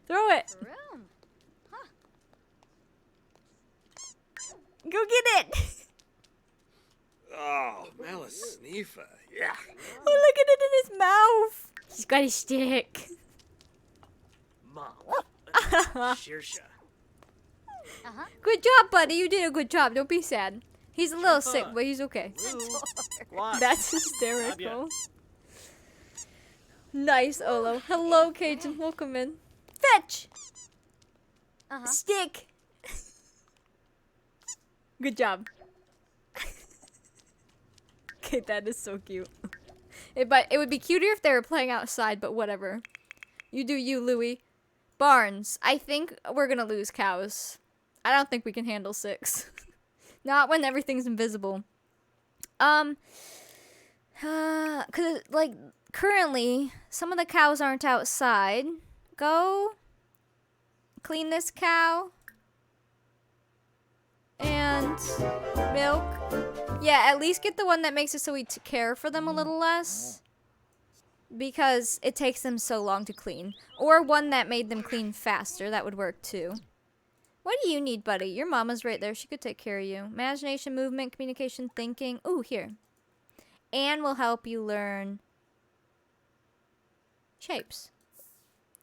Throw it! Room. Go get it! Oh, Melisneefa. Yeah. Oh, look at it in his mouth! He's got his stick. Good job, buddy. You did a good job. Don't be sad. He's a little sick, but he's okay. That's hysterical. Nice, Olo. Hello, Cajun. Welcome in. Fetch! Stick! Good job. Okay, that is so cute. But it would be cuter if they were playing outside, but whatever. You do you, Louie. Barns. I think we're gonna lose cows. I don't think we can handle 6. Not when everything's invisible. Cause like currently some of the cows aren't outside. Go clean this cow. And milk. Yeah, at least get the one that makes it so we care for them a little less. Because it takes them so long to clean. Or one that made them clean faster. That would work too. What do you need, buddy? Your mama's right there. She could take care of you. Imagination, movement, communication, thinking. Ooh, here. Anne will help you learn shapes.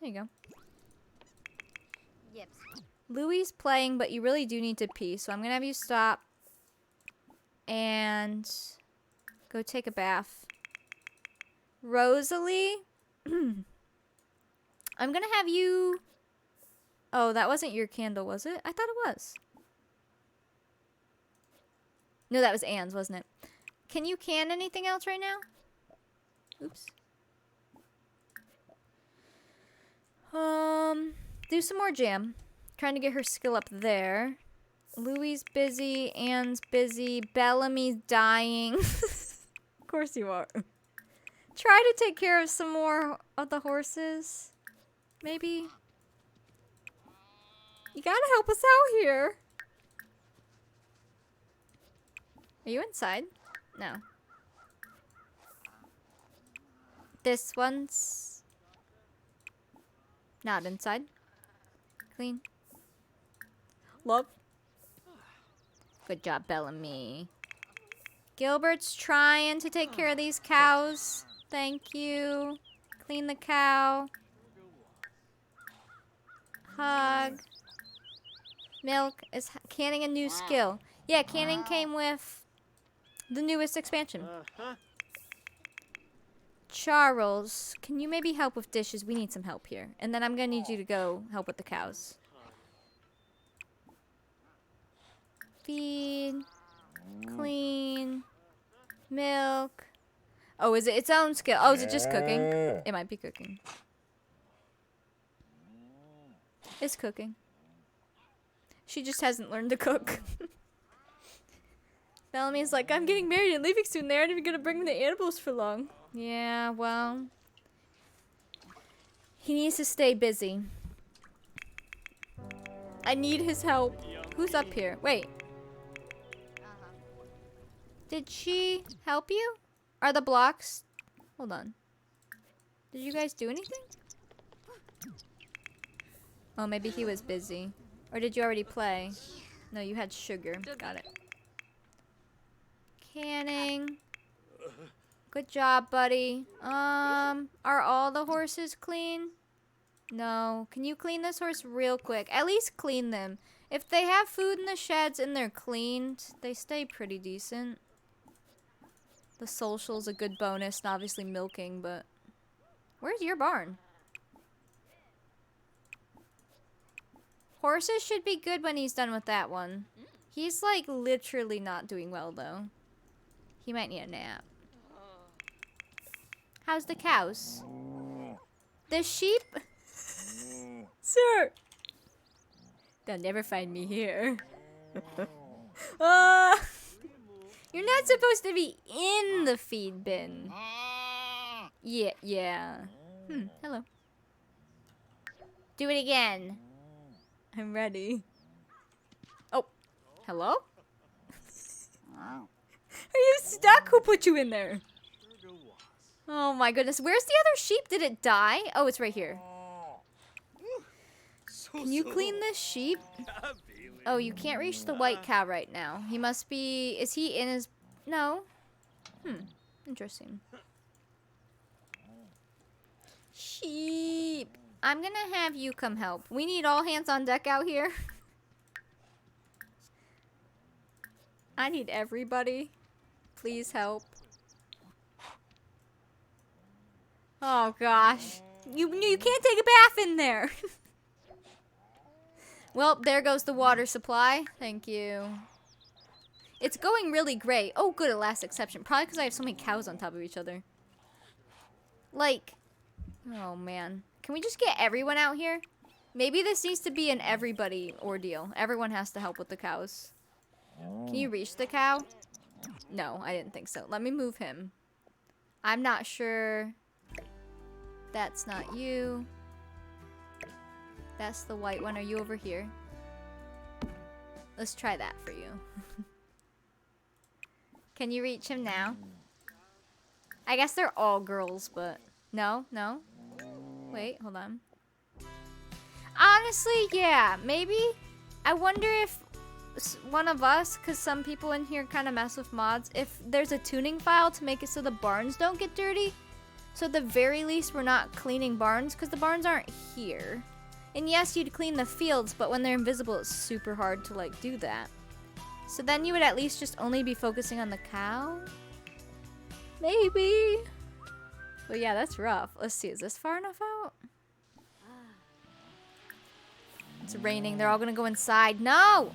There you go. Yep. Louie's playing, but you really do need to pee. So I'm going to have you stop. And go take a bath. Rosalie, I'm gonna have you... Oh, that wasn't your candle, was it? I thought it was. No, that was Anne's, wasn't it? Can you can anything else right now? Oops. Do some more jam. Trying to get her skill up there. Louie's busy, Anne's busy, Bellamy's dying. Of course you are. Try to take care of some more of the horses. Maybe. You gotta help us out here. Are you inside? No. This one's not inside. Clean. Love. Good job, Bellamy. Gilbert's trying to take care of these cows. Thank you. Clean the cow. Hug. Milk is canning a new skill. Yeah, canning came with The newest expansion. Charles, can you maybe help with dishes? We need some help here. And then I'm gonna need you to go help with the cows. Feed. Clean. Milk. Oh, is it its own skill? Oh, is it just cooking? It might be cooking. It's cooking. She just hasn't learned to cook. Bellamy's like, I'm getting married and leaving soon. They aren't even gonna bring me the animals for long. Yeah, well. He needs to stay busy. I need his help. Who's up here? Wait. Did she help you? Are the blocks... Hold on. Did you guys do anything? Oh, maybe he was busy. Or did you already play? No, you had sugar. Got it. Canning. Good job, buddy. Are all the horses clean? No. Can you clean this horse real quick? At least clean them. If they have food in the sheds and they're cleaned, they stay pretty decent. The social's a good bonus, and obviously milking, but... Where's your barn? Horses should be good when he's done with that one. He's, like, literally not doing well, though. He might need a nap. How's the cows? The sheep? Sir! They'll never find me here. You're not supposed to be in the feed bin. Yeah. Hello. Do it again. I'm ready. Oh, hello? Are you stuck? Who put you in there? Oh my goodness. Where's the other sheep? Did it die? Oh, it's right here. Can you clean this sheep? Oh, you can't reach the white cow right now. He must be... Is he in his... No. Interesting. Sheep. I'm gonna have you come help. We need all hands on deck out here. I need everybody. Please help. Oh gosh. You can't take a bath in there. Well, there goes the water supply. Thank you. It's going really great. Oh, good, at last exception. Probably because I have so many cows on top of each other. Like, oh man. Can we just get everyone out here? Maybe this needs to be an everybody ordeal. Everyone has to help with the cows. Can you reach the cow? No, I didn't think so. Let me move him. I'm not sure. That's not you. That's the white one. Are you over here? Let's try that for you. Can you reach him now? I guess they're all girls, but... No? Wait, hold on. Honestly, yeah. Maybe... I wonder if one of us, because some people in here kind of mess with mods, if there's a tuning file to make it so the barns don't get dirty. So at the very least, we're not cleaning barns, because the barns aren't here. And yes, you'd clean the fields, but when they're invisible, it's super hard to, like, do that. So then you would at least just only be focusing on the cow? Maybe. Well, yeah, that's rough. Let's see, is this far enough out? It's raining. They're all gonna go inside. No!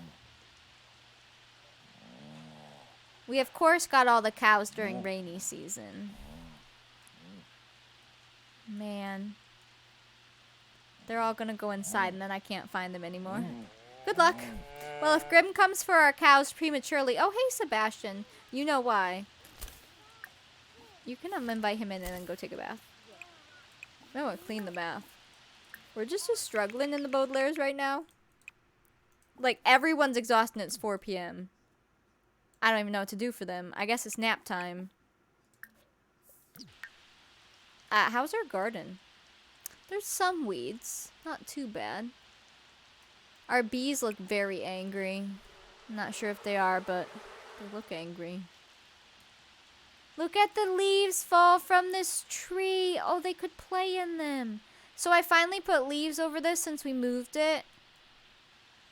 We, of course, got all the cows during rainy season. Man. They're all gonna go inside and then I can't find them anymore. Good luck. Well, if Grim comes for our cows prematurely... Oh, hey, Sebastian. You know why. You can invite him in and then go take a bath. I want to clean the bath. We're just struggling in the Baudelaire's right now. Like, everyone's exhausted and it's 4 p.m. I don't even know what to do for them. I guess it's nap time. How's our garden? There's some weeds. Not too bad. Our bees look very angry. I'm not sure if they are, but they look angry. Look at the leaves fall from this tree. Oh, they could play in them. So I finally put leaves over this since we moved it.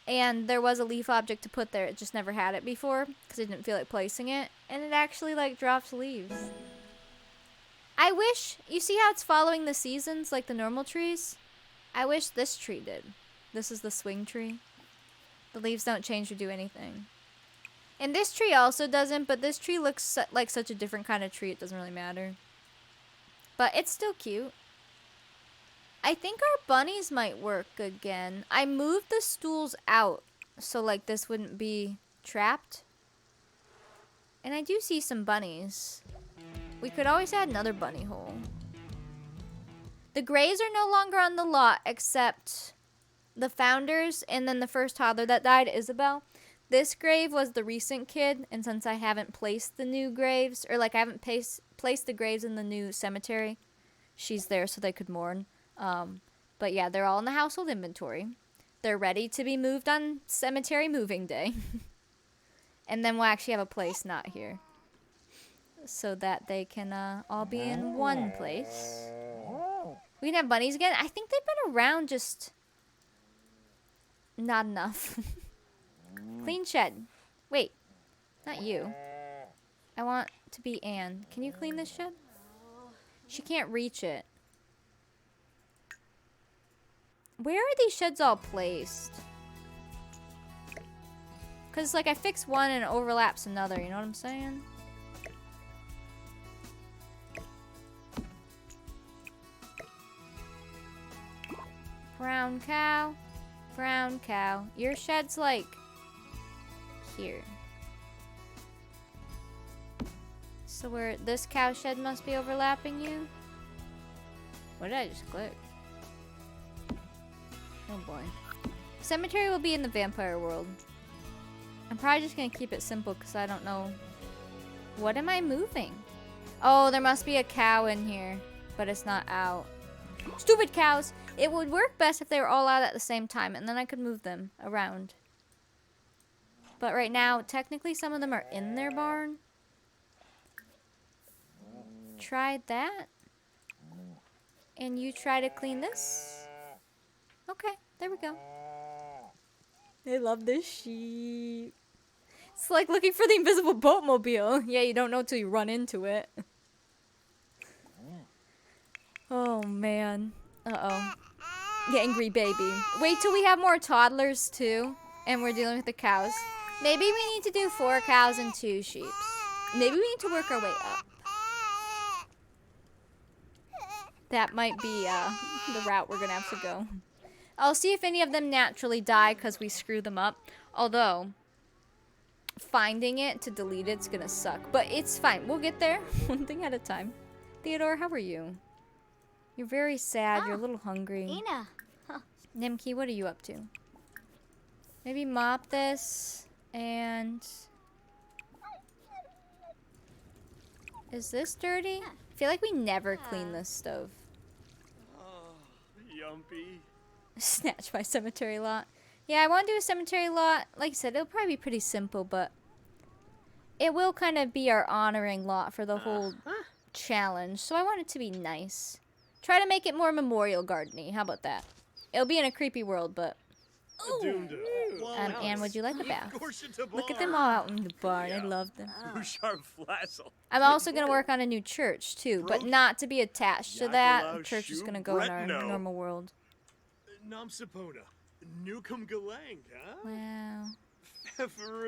And there was a leaf object to put there. It just never had it before because I didn't feel like placing it. And it actually like drops leaves. I wish, you see how it's following the seasons like the normal trees? I wish this tree did. This is the swing tree. The leaves don't change or do anything. And this tree also doesn't, but this tree looks like such a different kind of tree, it doesn't really matter. But it's still cute. I think our bunnies might work again. I moved the stools out so like this wouldn't be trapped. And I do see some bunnies. We could always add another bunny hole. The grays are no longer on the lot except the founders and then the first toddler that died, Isabel. This grave was the recent kid, and since I haven't placed the new graves, or like I haven't placed the graves in the new cemetery, she's there so they could mourn. But yeah, they're all in the household inventory. They're ready to be moved on cemetery moving day. And then we'll actually have a place not here. So that they can all be in one place. We can have bunnies again. I think they've been around, just not enough. Clean shed. Wait, not you. I want to be Anne. Can you clean this shed? She can't reach it. Where are these sheds all placed? Because, like, I fix one and it overlaps another, you know what I'm saying? Brown cow. Brown cow. Your shed's, like, here. So where this cow shed must be overlapping you? What did I just click? Oh boy. Cemetery will be in the vampire world. I'm probably just gonna keep it simple because I don't know. What am I moving? Oh, there must be a cow in here, but it's not out. Stupid cows! It would work best if they were all out at the same time, and then I could move them around. But right now, technically some of them are in their barn. Try that. And you try to clean this. Okay, there we go. I love this sheep. It's like looking for the invisible boatmobile. Yeah, you don't know till you run into it. Oh, man. Uh-oh. The angry baby. Wait till we have more toddlers, too. And we're dealing with the cows. Maybe we need to do 4 cows and 2 sheep. Maybe we need to work our way up. That might be the route we're going to have to go. I'll see if any of them naturally die because we screw them up. Although, finding it to delete it's going to suck. But it's fine. We'll get there one thing at a time. Theodore, how are you? You're very sad. You're a little hungry. Ina. Nimki, what are you up to? Maybe mop this and... Is this dirty? I feel like we never clean this stove. Oh, yumpy. Snatch my cemetery lot. Yeah, I want to do a cemetery lot. Like I said, it'll probably be pretty simple, but it will kind of be our honoring lot for the whole challenge. So I want it to be nice. Try to make it more memorial garden-y. How about that? It'll be in a creepy world, but... Anne, would you like a bath? Look at them all out in the barn. I love them. I'm also going to work on a new church, too, but not to be attached to that. The church is going to go in our normal world. Wow.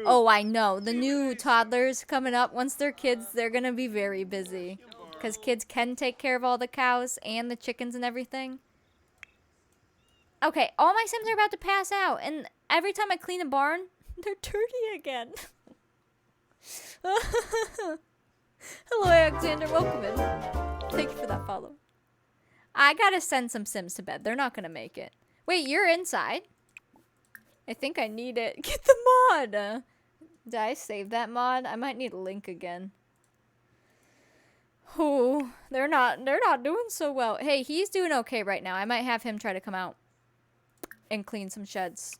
Oh, I know. The new toddlers coming up, once they're kids, they're going to be very busy. Because kids can take care of all the cows and the chickens and everything. Okay, all my Sims are about to pass out, and every time I clean a barn, they're dirty again. Hello, Alexander. Welcome in. Thank you for that follow. I gotta send some Sims to bed. They're not gonna make it. Wait, you're inside? I think I need it. Get the mod! Did I save that mod? I might need a link again. Oh, they're not doing so well. Hey, he's doing okay right now. I might have him try to come out and clean some sheds.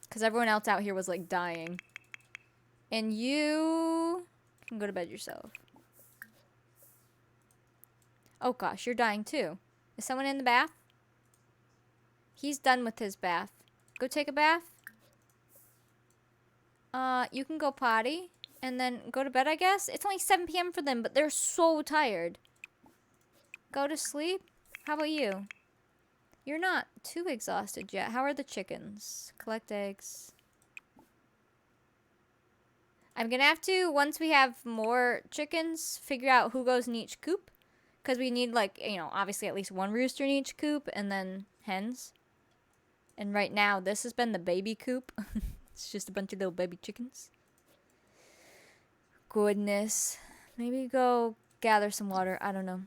Because everyone else out here was, like, dying. And you can go to bed yourself. Oh, gosh, you're dying, too. Is someone in the bath? He's done with his bath. Go take a bath. You can go potty. And then go to bed, I guess. It's only 7 p.m. for them, but they're so tired. Go to sleep? How about you? You're not too exhausted yet. How are the chickens? Collect eggs. I'm gonna have to, once we have more chickens, figure out who goes in each coop. Because we need, like, you know, obviously at least one rooster in each coop, and then hens. And right now, this has been the baby coop. It's just a bunch of little baby chickens. Goodness. Maybe go gather some water. I don't know.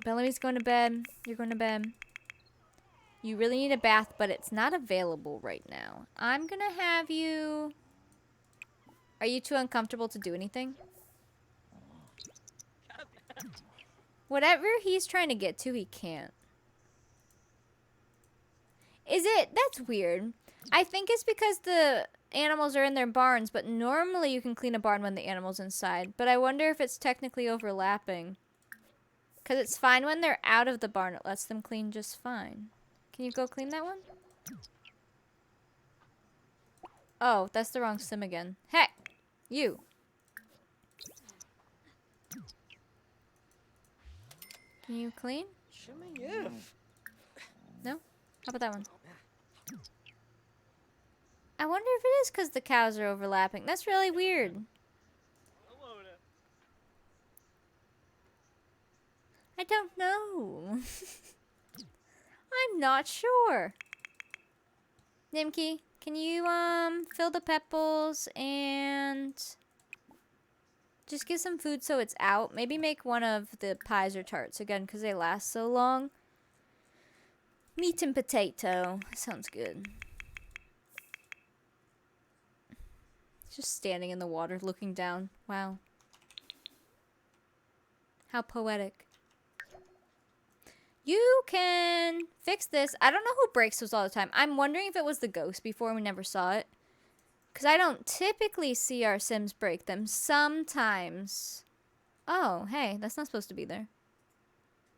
Bellamy's going to bed. You're going to bed. You really need a bath, but it's not available right now. I'm going to have you... Are you too uncomfortable to do anything? Whatever he's trying to get to, he can't. Is it? That's weird. I think it's because the animals are in their barns, but normally you can clean a barn when the animal's inside. But I wonder if it's technically overlapping. Because it's fine when they're out of the barn. It lets them clean just fine. Can you go clean that one? Oh, that's the wrong sim again. Hey! You! Can you clean? No? How about that one? I wonder if it is because the cows are overlapping. That's really weird. I don't know. I'm not sure. Nimki, can you fill the pebbles and just get some food so it's out? Maybe make one of the pies or tarts again because they last so long. Meat and potato. Sounds good. Just standing in the water looking down. Wow. How poetic. You can fix this. I don't know who breaks those all the time. I'm wondering if it was the ghost before and we never saw it. Because I don't typically see our Sims break them. Sometimes. Oh, hey, that's not supposed to be there.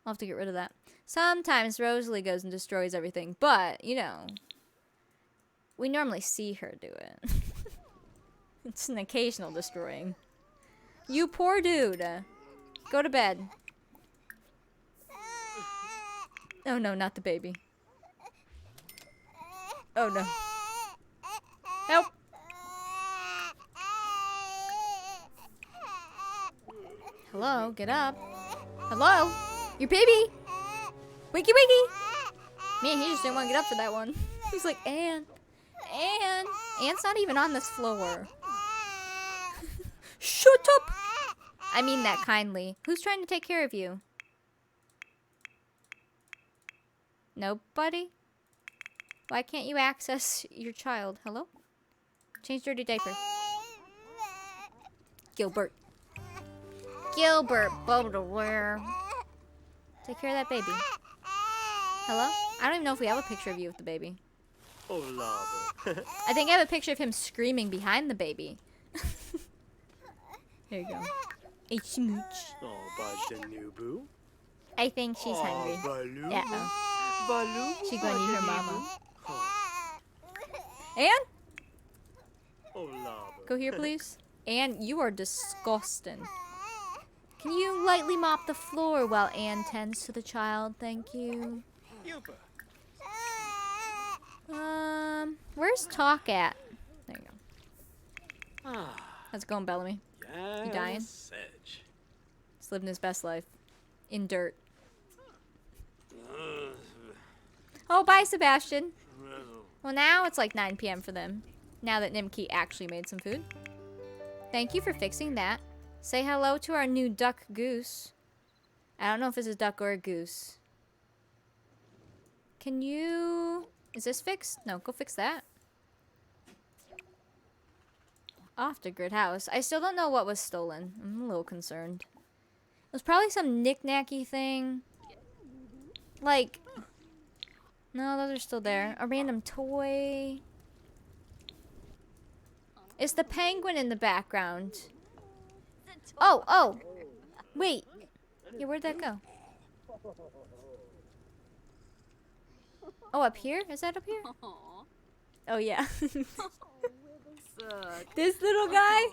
I'll have to get rid of that. Sometimes Rosalie goes and destroys everything. But, you know, we normally see her do it. It's an occasional destroying. You poor dude. Go to bed. Oh no, not the baby. Oh no. Help! Hello, get up. Hello? Your baby! Wakey wakey! Man, he just didn't want to get up for that one. He's like, Anne. Anne! Anne's not even on this floor. Shut up! I mean that kindly. Who's trying to take care of you? Nobody? Why can't you access your child? Hello? Change dirty diaper. Gilbert. Gilbert Baudelaire. Take care of that baby. Hello? I don't even know if we have a picture of you with the baby. Oh, lava. I think I have a picture of him screaming behind the baby. There you go. A smooch. Oh, Bajanubu. I think she's hungry. Balu. Uh-oh. Balu. She gonna eat her mama. Anne? Oh, lava. Go here, please. Anne, you are disgusting. Can you lightly mop the floor while Anne tends to the child? Thank you. Yupa. Where's Talk at? There you go. Ah. How's it going, Bellamy? Yeah. You dying? Sedge. He's living his best life. In dirt. Oh, bye, Sebastian. Well, now it's like 9 p.m. for them. Now that Nimki actually made some food. Thank you for fixing that. Say hello to our new duck goose. I don't know if it's a duck or a goose. Can you... Is this fixed? No, go fix that. Off to Grid House. I still don't know what was stolen. I'm a little concerned. It was probably some knick-knacky thing. Like... No, those are still there. A random toy. It's the penguin in the background. Oh, oh! Wait. Yeah, where'd that go? Oh, up here? Is that up here? Aw. Oh, yeah. Suck. This little guy?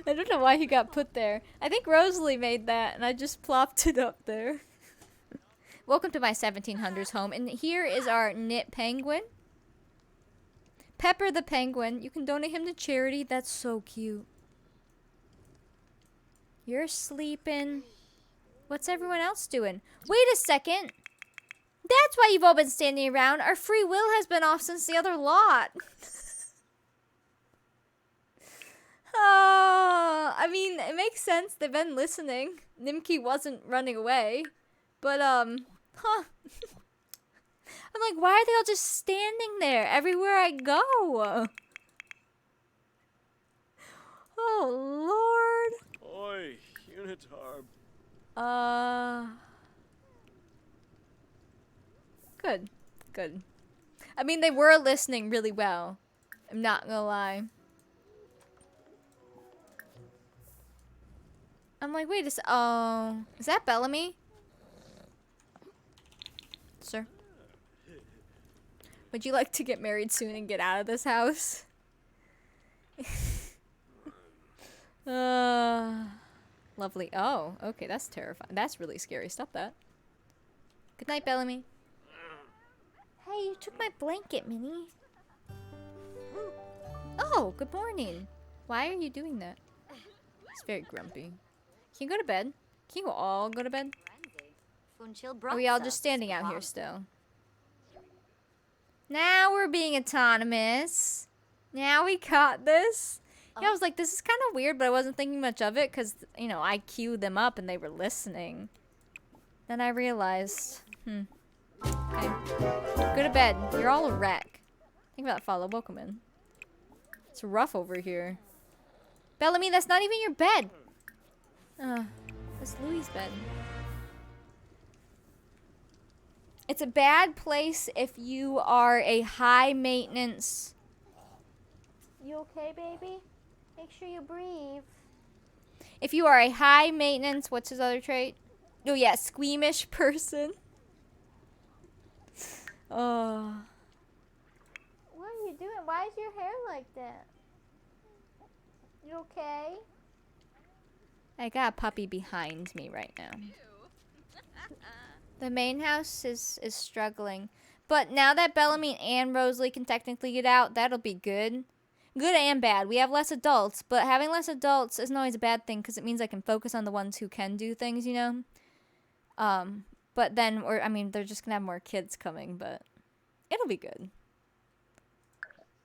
I don't know why he got put there. I think Rosalie made that, and I just plopped it up there. Welcome to my 1700s home, and here is our knit penguin. Pepper the penguin. You can donate him to charity. That's so cute. You're sleeping. What's everyone else doing? Wait a second. That's why you've all been standing around. Our free will has been off since the other lot. Oh, I mean, it makes sense. They've been listening. Nimki wasn't running away. But, huh. I'm like, why are they all just standing there everywhere I go? Oh, Lord. Oi, Unitarb. Good. Good. I mean, they were listening really well. I'm not gonna lie. I'm like, wait a sec. Oh, is that Bellamy? Sir? Would you like to get married soon and get out of this house? Lovely. Oh, okay, that's terrifying. That's really scary. Stop that. Good night, Bellamy. Hey, you took my blanket, Minnie. Oh, good morning. Why are you doing that? It's very grumpy. Can you go to bed? Can you all go to bed? Are we all just standing out here still? Now we're being autonomous. Now we got this. Yeah, I was like, this is kind of weird, but I wasn't thinking much of it because, you know, I queued them up and they were listening. Then I realized, okay. Go to bed. You're all a wreck. Think about that, follow. Welcome in. It's rough over here. Bellamy, that's not even your bed. That's Louis' bed. It's a bad place if you are a high maintenance. You okay, baby? Make sure you breathe. If you are a high maintenance, what's his other trait? Oh yeah, squeamish person. Oh. What are you doing? Why is your hair like that? You okay? I got a puppy behind me right now. The main house is struggling. But now that Bellamy and Rosalie can technically get out, that'll be good. Good and bad. We have less adults, but having less adults isn't always a bad thing because it means I can focus on the ones who can do things, you know? But then, I mean, they're just going to have more kids coming, but it'll be good.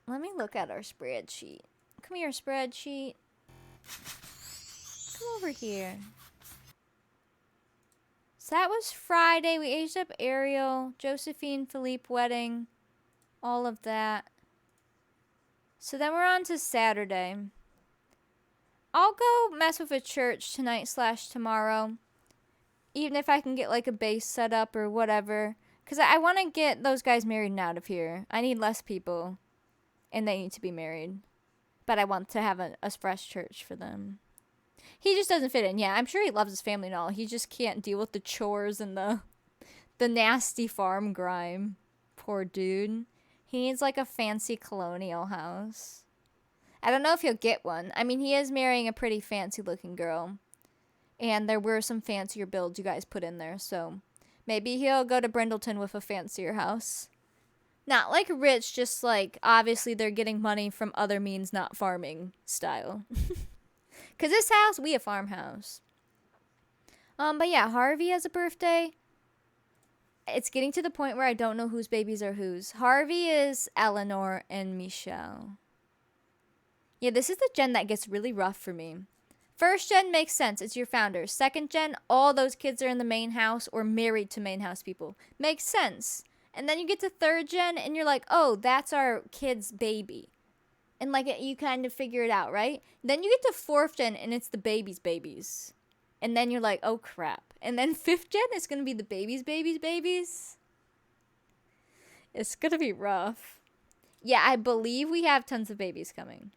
Let me look at our spreadsheet. Come here, spreadsheet. Come over here. So that was Friday. We aged up Ariel, Josephine, Philippe wedding, all of that. So then we're on to Saturday. I'll go mess with a church tonight / tomorrow. Even if I can get like a base set up or whatever. Because I want to get those guys married and out of here. I need less people. And they need to be married. But I want to have a fresh church for them. He just doesn't fit in. Yeah, I'm sure he loves his family and all. He just can't deal with the chores and the nasty farm grime. Poor dude. He needs like a fancy colonial house. I don't know if he'll get one. I mean, he is marrying a pretty fancy looking girl. And there were some fancier builds you guys put in there. So maybe he'll go to Brindleton with a fancier house. Not like rich, just like obviously they're getting money from other means, not farming style. Because this house, we a farmhouse. But yeah, Harvey has a birthday. It's getting to the point where I don't know whose babies are whose. Harvey is Eleanor and Michelle. Yeah, this is the gen that gets really rough for me. First gen makes sense. It's your founders. Second gen, all those kids are in the main house or married to main house people. Makes sense. And then you get to third gen and you're like, oh, that's our kid's baby. And like you kind of figure it out, right? Then you get to fourth gen and it's the baby's babies. And then you're like, oh crap. And then fifth gen is going to be the baby's babies. It's going to be rough. Yeah, I believe we have tons of babies coming.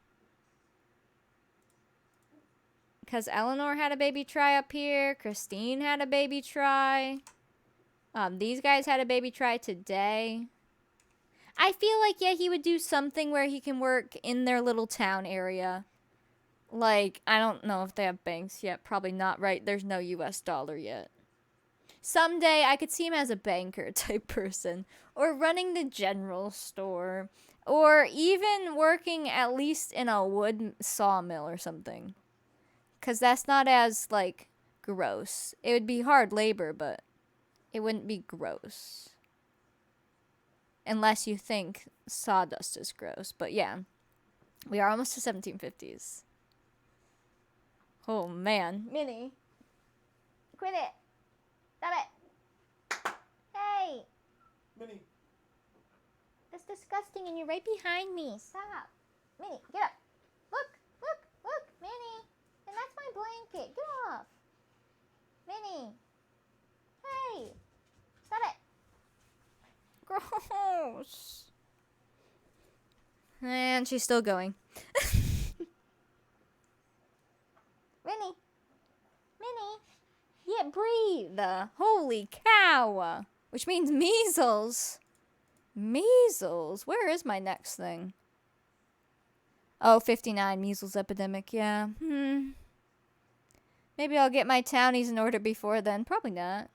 Because Eleanor had a baby try up here. Christine had a baby try. These guys had a baby try today. I feel like, yeah, he would do something where he can work in their little town area. Like, I don't know if they have banks yet. Probably not, right? There's no US dollar yet. Someday, I could see him as a banker type person. Or running the general store. Or even working at least in a wood sawmill or something. Because that's not as, like, gross. It would be hard labor, but it wouldn't be gross. Unless you think sawdust is gross. But yeah, we are almost to 1750s. Oh, man. Minnie. Quit it. Stop it. Hey. Minnie. That's disgusting and you're right behind me. Stop. Minnie, get up. Look, look, look, Minnie. And that's my blanket. Get off. Minnie. Hey. Stop it. Gross. And she's still going. Minnie. Minnie. Yeah, breathe. Holy cow. Which means measles. Measles. Where is my next thing? Oh, 59. Measles epidemic. Yeah. Maybe I'll get my townies in order before then. Probably not.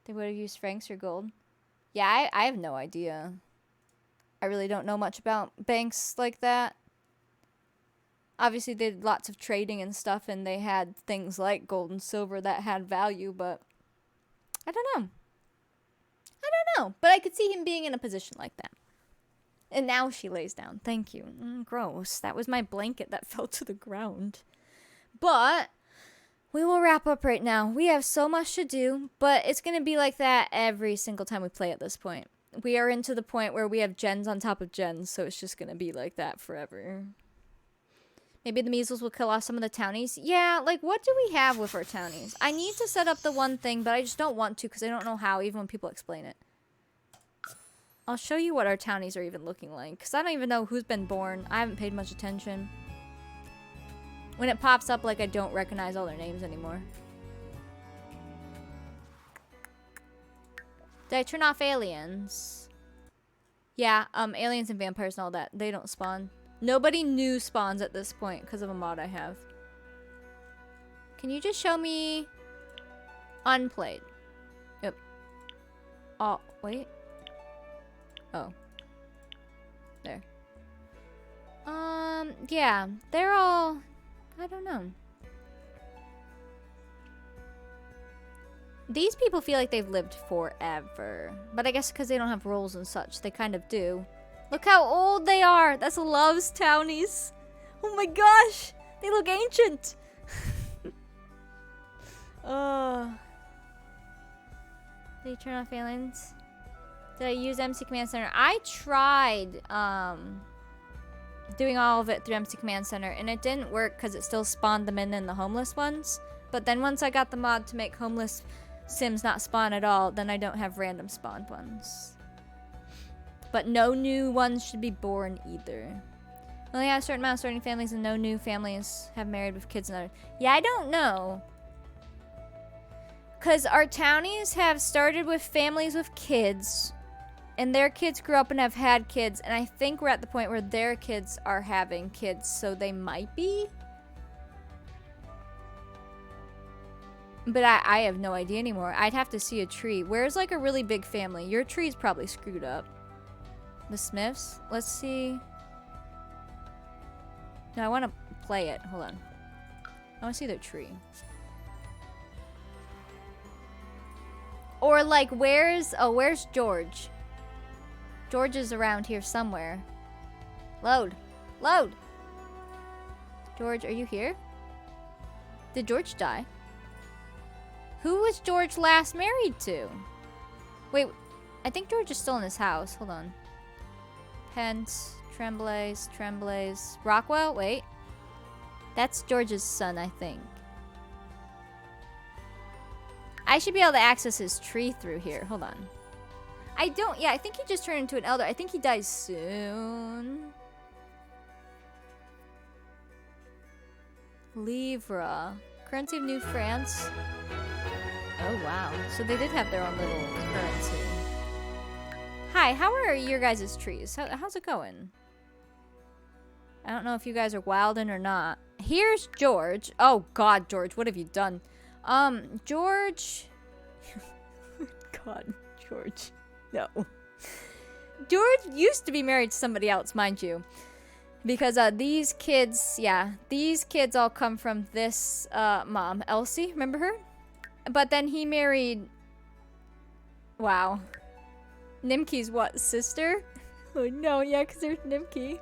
They would have used francs or gold. Yeah, I have no idea. I really don't know much about banks like that. Obviously, they did lots of trading and stuff, and they had things like gold and silver that had value, but I don't know. I don't know, but I could see him being in a position like that. And now she lays down. Thank you. Gross. That was my blanket that fell to the ground. But we will wrap up right now. We have so much to do, but it's going to be like that every single time we play at this point. We are into the point where we have gens on top of gens, so it's just going to be like that forever. Maybe the measles will kill off some of the townies. Yeah, like, what do we have with our townies? I need to set up the one thing, but I just don't want to because I don't know how, even when people explain it. I'll show you what our townies are even looking like, because I don't even know who's been born. I haven't paid much attention. When it pops up, like, I don't recognize all their names anymore. Did I turn off aliens? Yeah, aliens and vampires and all that. They don't spawn. Nobody new spawns at this point because of a mod I have. Can you just show me unplayed? Yep. Oh, wait. Oh. There. Yeah. They're all... I don't know. These people feel like they've lived forever. But I guess because they don't have roles and such, they kind of do. Look how old they are. That's Love's townies. Oh my gosh. They look ancient. Oh. Did you turn off aliens? Did I use MC Command Center? I tried doing all of it through MC Command Center, and it didn't work because it still spawned them in the homeless ones. But then once I got the mod to make homeless Sims not spawn at all, then I don't have random spawned ones. But no new ones should be born either. Only have a certain amount of starting families and no new families have married with kids and other. Yeah, I don't know. Because our townies have started with families with kids. And their kids grew up and have had kids. And I think we're at the point where their kids are having kids. So they might be. But I have no idea anymore. I'd have to see a tree. Where's like a really big family? Your tree's probably screwed up. The Smiths? Let's see. No, I want to play it. Hold on. I want to see their tree. Or like, where's George? George is around here somewhere. Load. Load. George, are you here? Did George die? Who was George last married to? Wait, I think George is still in his house. Hold on. Pence, Tremblays, Rockwell? Wait. That's George's son, I think. I should be able to access his tree through here. Hold on. I think he just turned into an elder. I think he dies soon. Livre. Currency of New France. Oh, wow. So they did have their own little currency. Hi, how are your guys' trees? How's it going? I don't know if you guys are wilding or not. Here's George. Oh, God, George, what have you done? George... God, George. No. George used to be married to somebody else, mind you. Because these kids, yeah, these kids all come from this mom, Elsie, remember her? But then he married, wow, Nimke's what, sister? Oh no, yeah, because there's Nimke.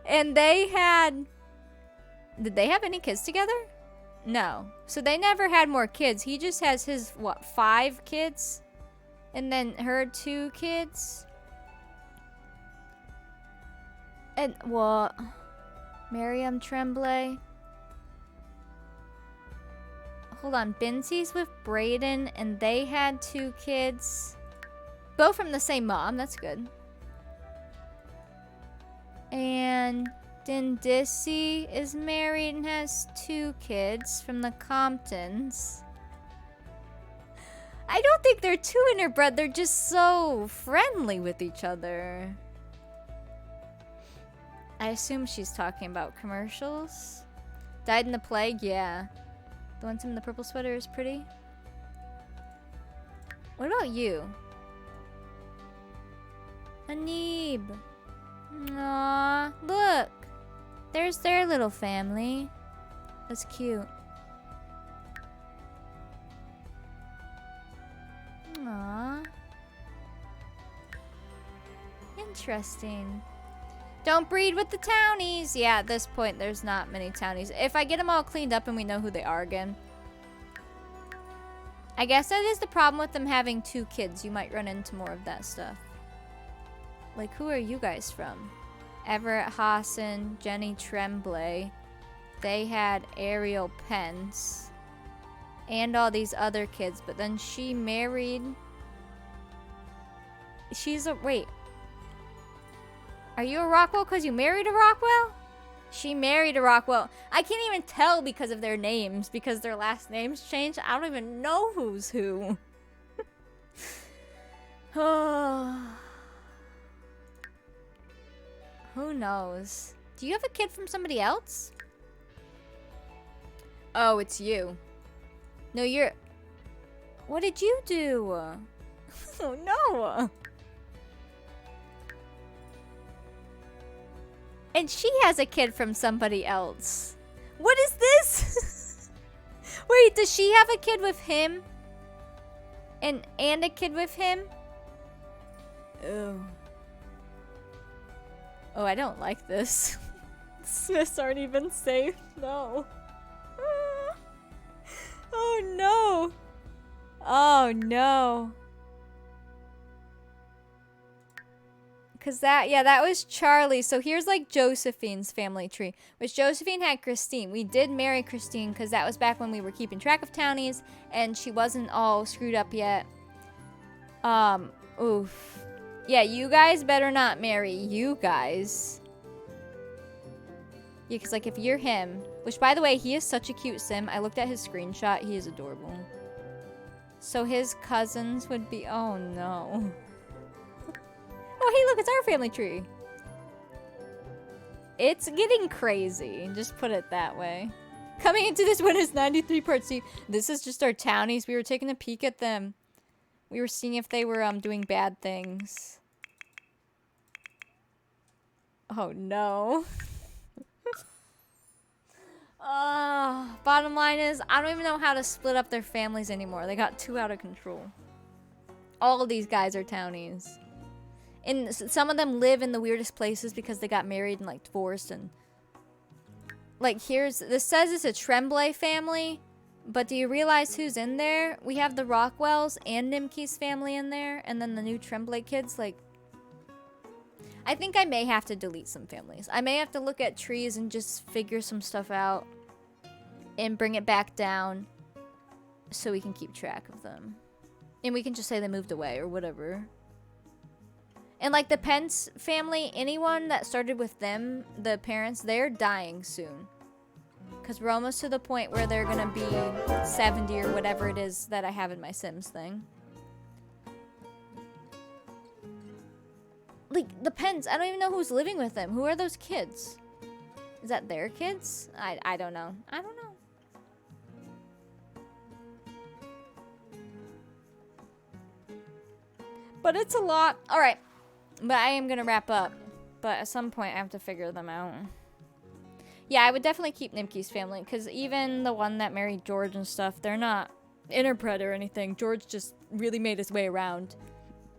And they had, did they have any kids together? No. So they never had more kids. He just has his, what, 5 kids? And then her 2 kids? And what? Miriam Tremblay? Hold on. Binsy's with Brayden, and they had 2 kids. Both from the same mom. That's good. And Dindisi is married and has 2 kids from the Comptons. I don't think they're too interbred. They're just so friendly with each other. I assume she's talking about commercials. Died in the plague? Yeah. The one in the purple sweater is pretty. What about you? Anib. Aww. Look. There's their little family. That's cute. Aww. Interesting. Don't breed with the townies. Yeah, at this point, there's not many townies. If I get them all cleaned up and we know who they are again. I guess that is the problem with them having 2 kids. You might run into more of that stuff. Like, who are you guys from? Everett Hassan, Jenny Tremblay. They had Ariel Pence. And all these other kids. But then she married... She's a... Wait. Are you a Rockwell because you married a Rockwell? She married a Rockwell. I can't even tell because of their names. Because their last names changed. I don't even know who's who. Who knows? Do you have a kid from somebody else? Oh, it's you. No, you're... What did you do? Oh, no. And she has a kid from somebody else. What is this? Wait, does she have a kid with him? And a kid with him? Oh. Oh, I don't like this. Smiths aren't even safe. No. Oh, no. Oh, no. Because that was Charlie. So here's like Josephine's family tree. Which Josephine had Christine. We did marry Christine because that was back when we were keeping track of townies. And she wasn't all screwed up yet. Oof. Yeah, you guys better not marry you guys. Yeah, because like if you're him. Which by the way, he is such a cute sim. I looked at his screenshot. He is adorable. So his cousins would be... Oh no. Oh, hey, look, it's our family tree. It's getting crazy. Just put it that way. Coming into this one is 93 parts. See, this is just our townies. We were taking a peek at them. We were seeing if they were doing bad things. Oh, no. Bottom line is, I don't even know how to split up their families anymore. They got too out of control. All of these guys are townies. And some of them live in the weirdest places because they got married and like divorced and like this says it's a Tremblay family, but do you realize who's in there? We have the Rockwells and Nimke's family in there, and then the new Tremblay kids. Like, I think I may have to delete some families. I may have to look at trees and just figure some stuff out and bring it back down so we can keep track of them. And we can just say they moved away or whatever. And like the Pence family, anyone that started with them, the parents, they're dying soon. Because we're almost to the point where they're gonna be 70 or whatever it is that I have in my Sims thing. Like, depends. I don't even know who's living with them. Who are those kids? Is that their kids? I don't know. I don't know. But it's a lot. Alright. But I am gonna wrap up. But at some point I have to figure them out. Yeah, I would definitely keep Nimki's family. Because even the one that married George and stuff, they're not interbred or anything. George just really made his way around.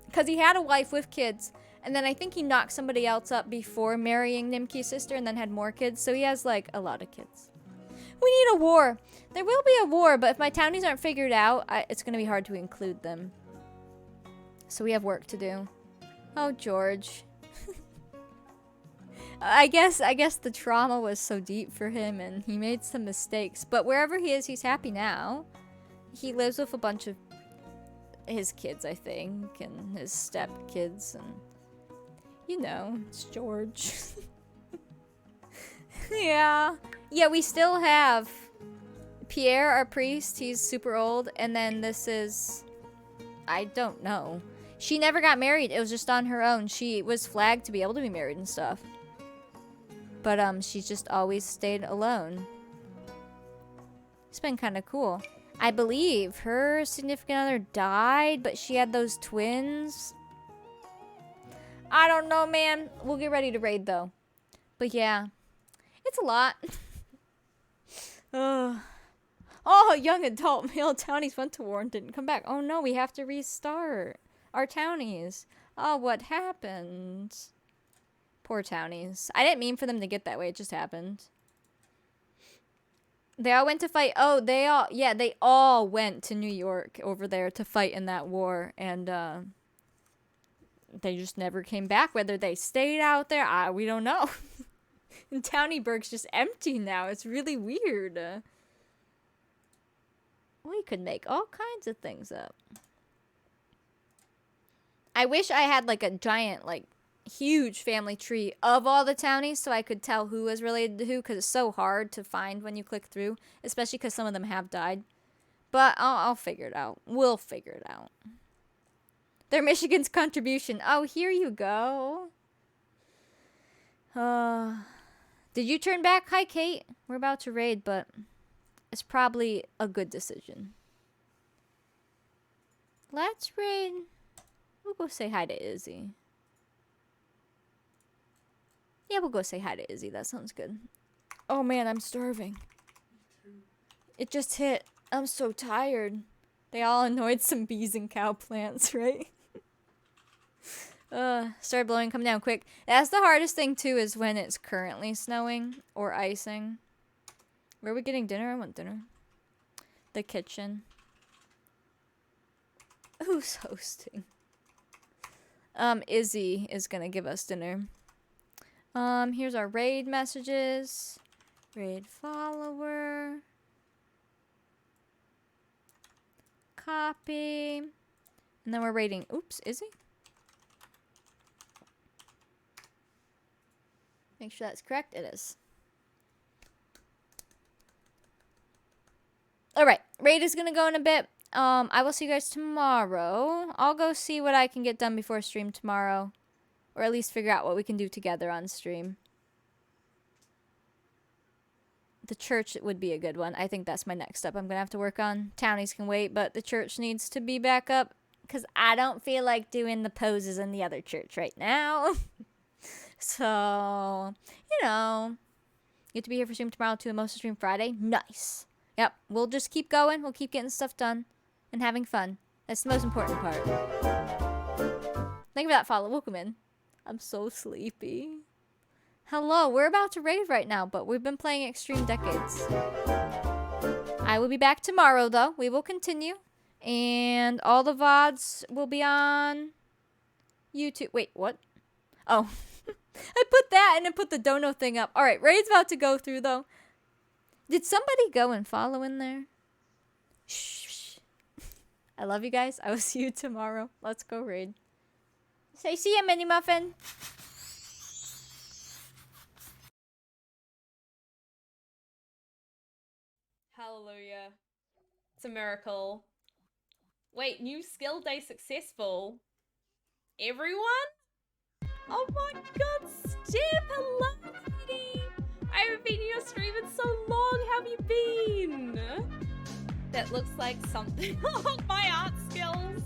Because he had a wife with kids. And then I think he knocked somebody else up before marrying Nimki's sister and then had more kids. So he has, like, a lot of kids. We need a war. There will be a war, but if my townies aren't figured out, it's going to be hard to include them. So we have work to do. Oh, George. I guess the trauma was so deep for him and he made some mistakes. But wherever he is, he's happy now. He lives with a bunch of his kids, I think, and his stepkids, and you know, it's George. Yeah, we still have Pierre, our priest. He's super old, and then this is, I don't know. She never got married. It was just on her own. She was flagged to be able to be married and stuff, but she's just always stayed alone. It's been kind of cool. I believe her significant other died, but she had those twins. I don't know, man. We'll get ready to raid, though. But yeah, it's a lot. Oh, young adult male townies went to war and didn't come back. Oh no, we have to restart our townies. Oh, what happened? Poor townies. I didn't mean for them to get that way. It just happened. They all went to fight. Oh, they all went to New York over there to fight in that war. And, they just never came back. Whether they stayed out there, we don't know. And Townieburg's just empty now. It's really weird. We could make all kinds of things up. I wish I had like a giant, like, huge family tree of all the townies so I could tell who was related to who, because it's so hard to find when you click through, especially because some of them have died. But I'll figure it out. We'll figure it out. They're Michigan's contribution. Oh, here you go. Did you turn back? Hi, Kate. We're about to raid, but it's probably a good decision. Let's raid. We'll go say hi to Izzy. Yeah, we'll go say hi to Izzy. That sounds good. Oh, man, I'm starving. It just hit. I'm so tired. They all annoyed some bees and cow plants, right? Start blowing, come down quick. That's the hardest thing too, is when it's currently snowing or icing. Where are we getting dinner? I want dinner. The kitchen. Who's hosting? Izzy is gonna give us dinner. Here's our raid messages. Raid follower. Copy. And then we're raiding. Oops, Izzy? Make sure that's correct. It is. Alright. Raid is going to go in a bit. I will see you guys tomorrow. I'll go see what I can get done before stream tomorrow. Or at least figure out what we can do together on stream. The church would be a good one. I think that's my next step I'm going to have to work on. Townies can wait, but the church needs to be back up. Because I don't feel like doing the poses in the other church right now. So, you know, get to be here for stream tomorrow too, and most of stream Friday. Nice. Yep, we'll just keep going. We'll keep getting stuff done and having fun. That's the most important part. Thank you for that follow. Welcome in. I'm so sleepy. Hello, we're about to raid right now, but we've been playing Extreme Decades. I will be back tomorrow, though. We will continue. And all the VODs will be on YouTube. Wait, what? Oh. I put that and then put the dono thing up. Alright, raid's about to go through, though. Did somebody go and follow in there? Shh. I love you guys. I will see you tomorrow. Let's go raid. Say see ya, Mini Muffin. Hallelujah. It's a miracle. Wait, new skill day successful. Everyone? Oh my god, Steph, hello, lady. I haven't been in your stream in so long. How have you been? That looks like something. Oh, my art skills.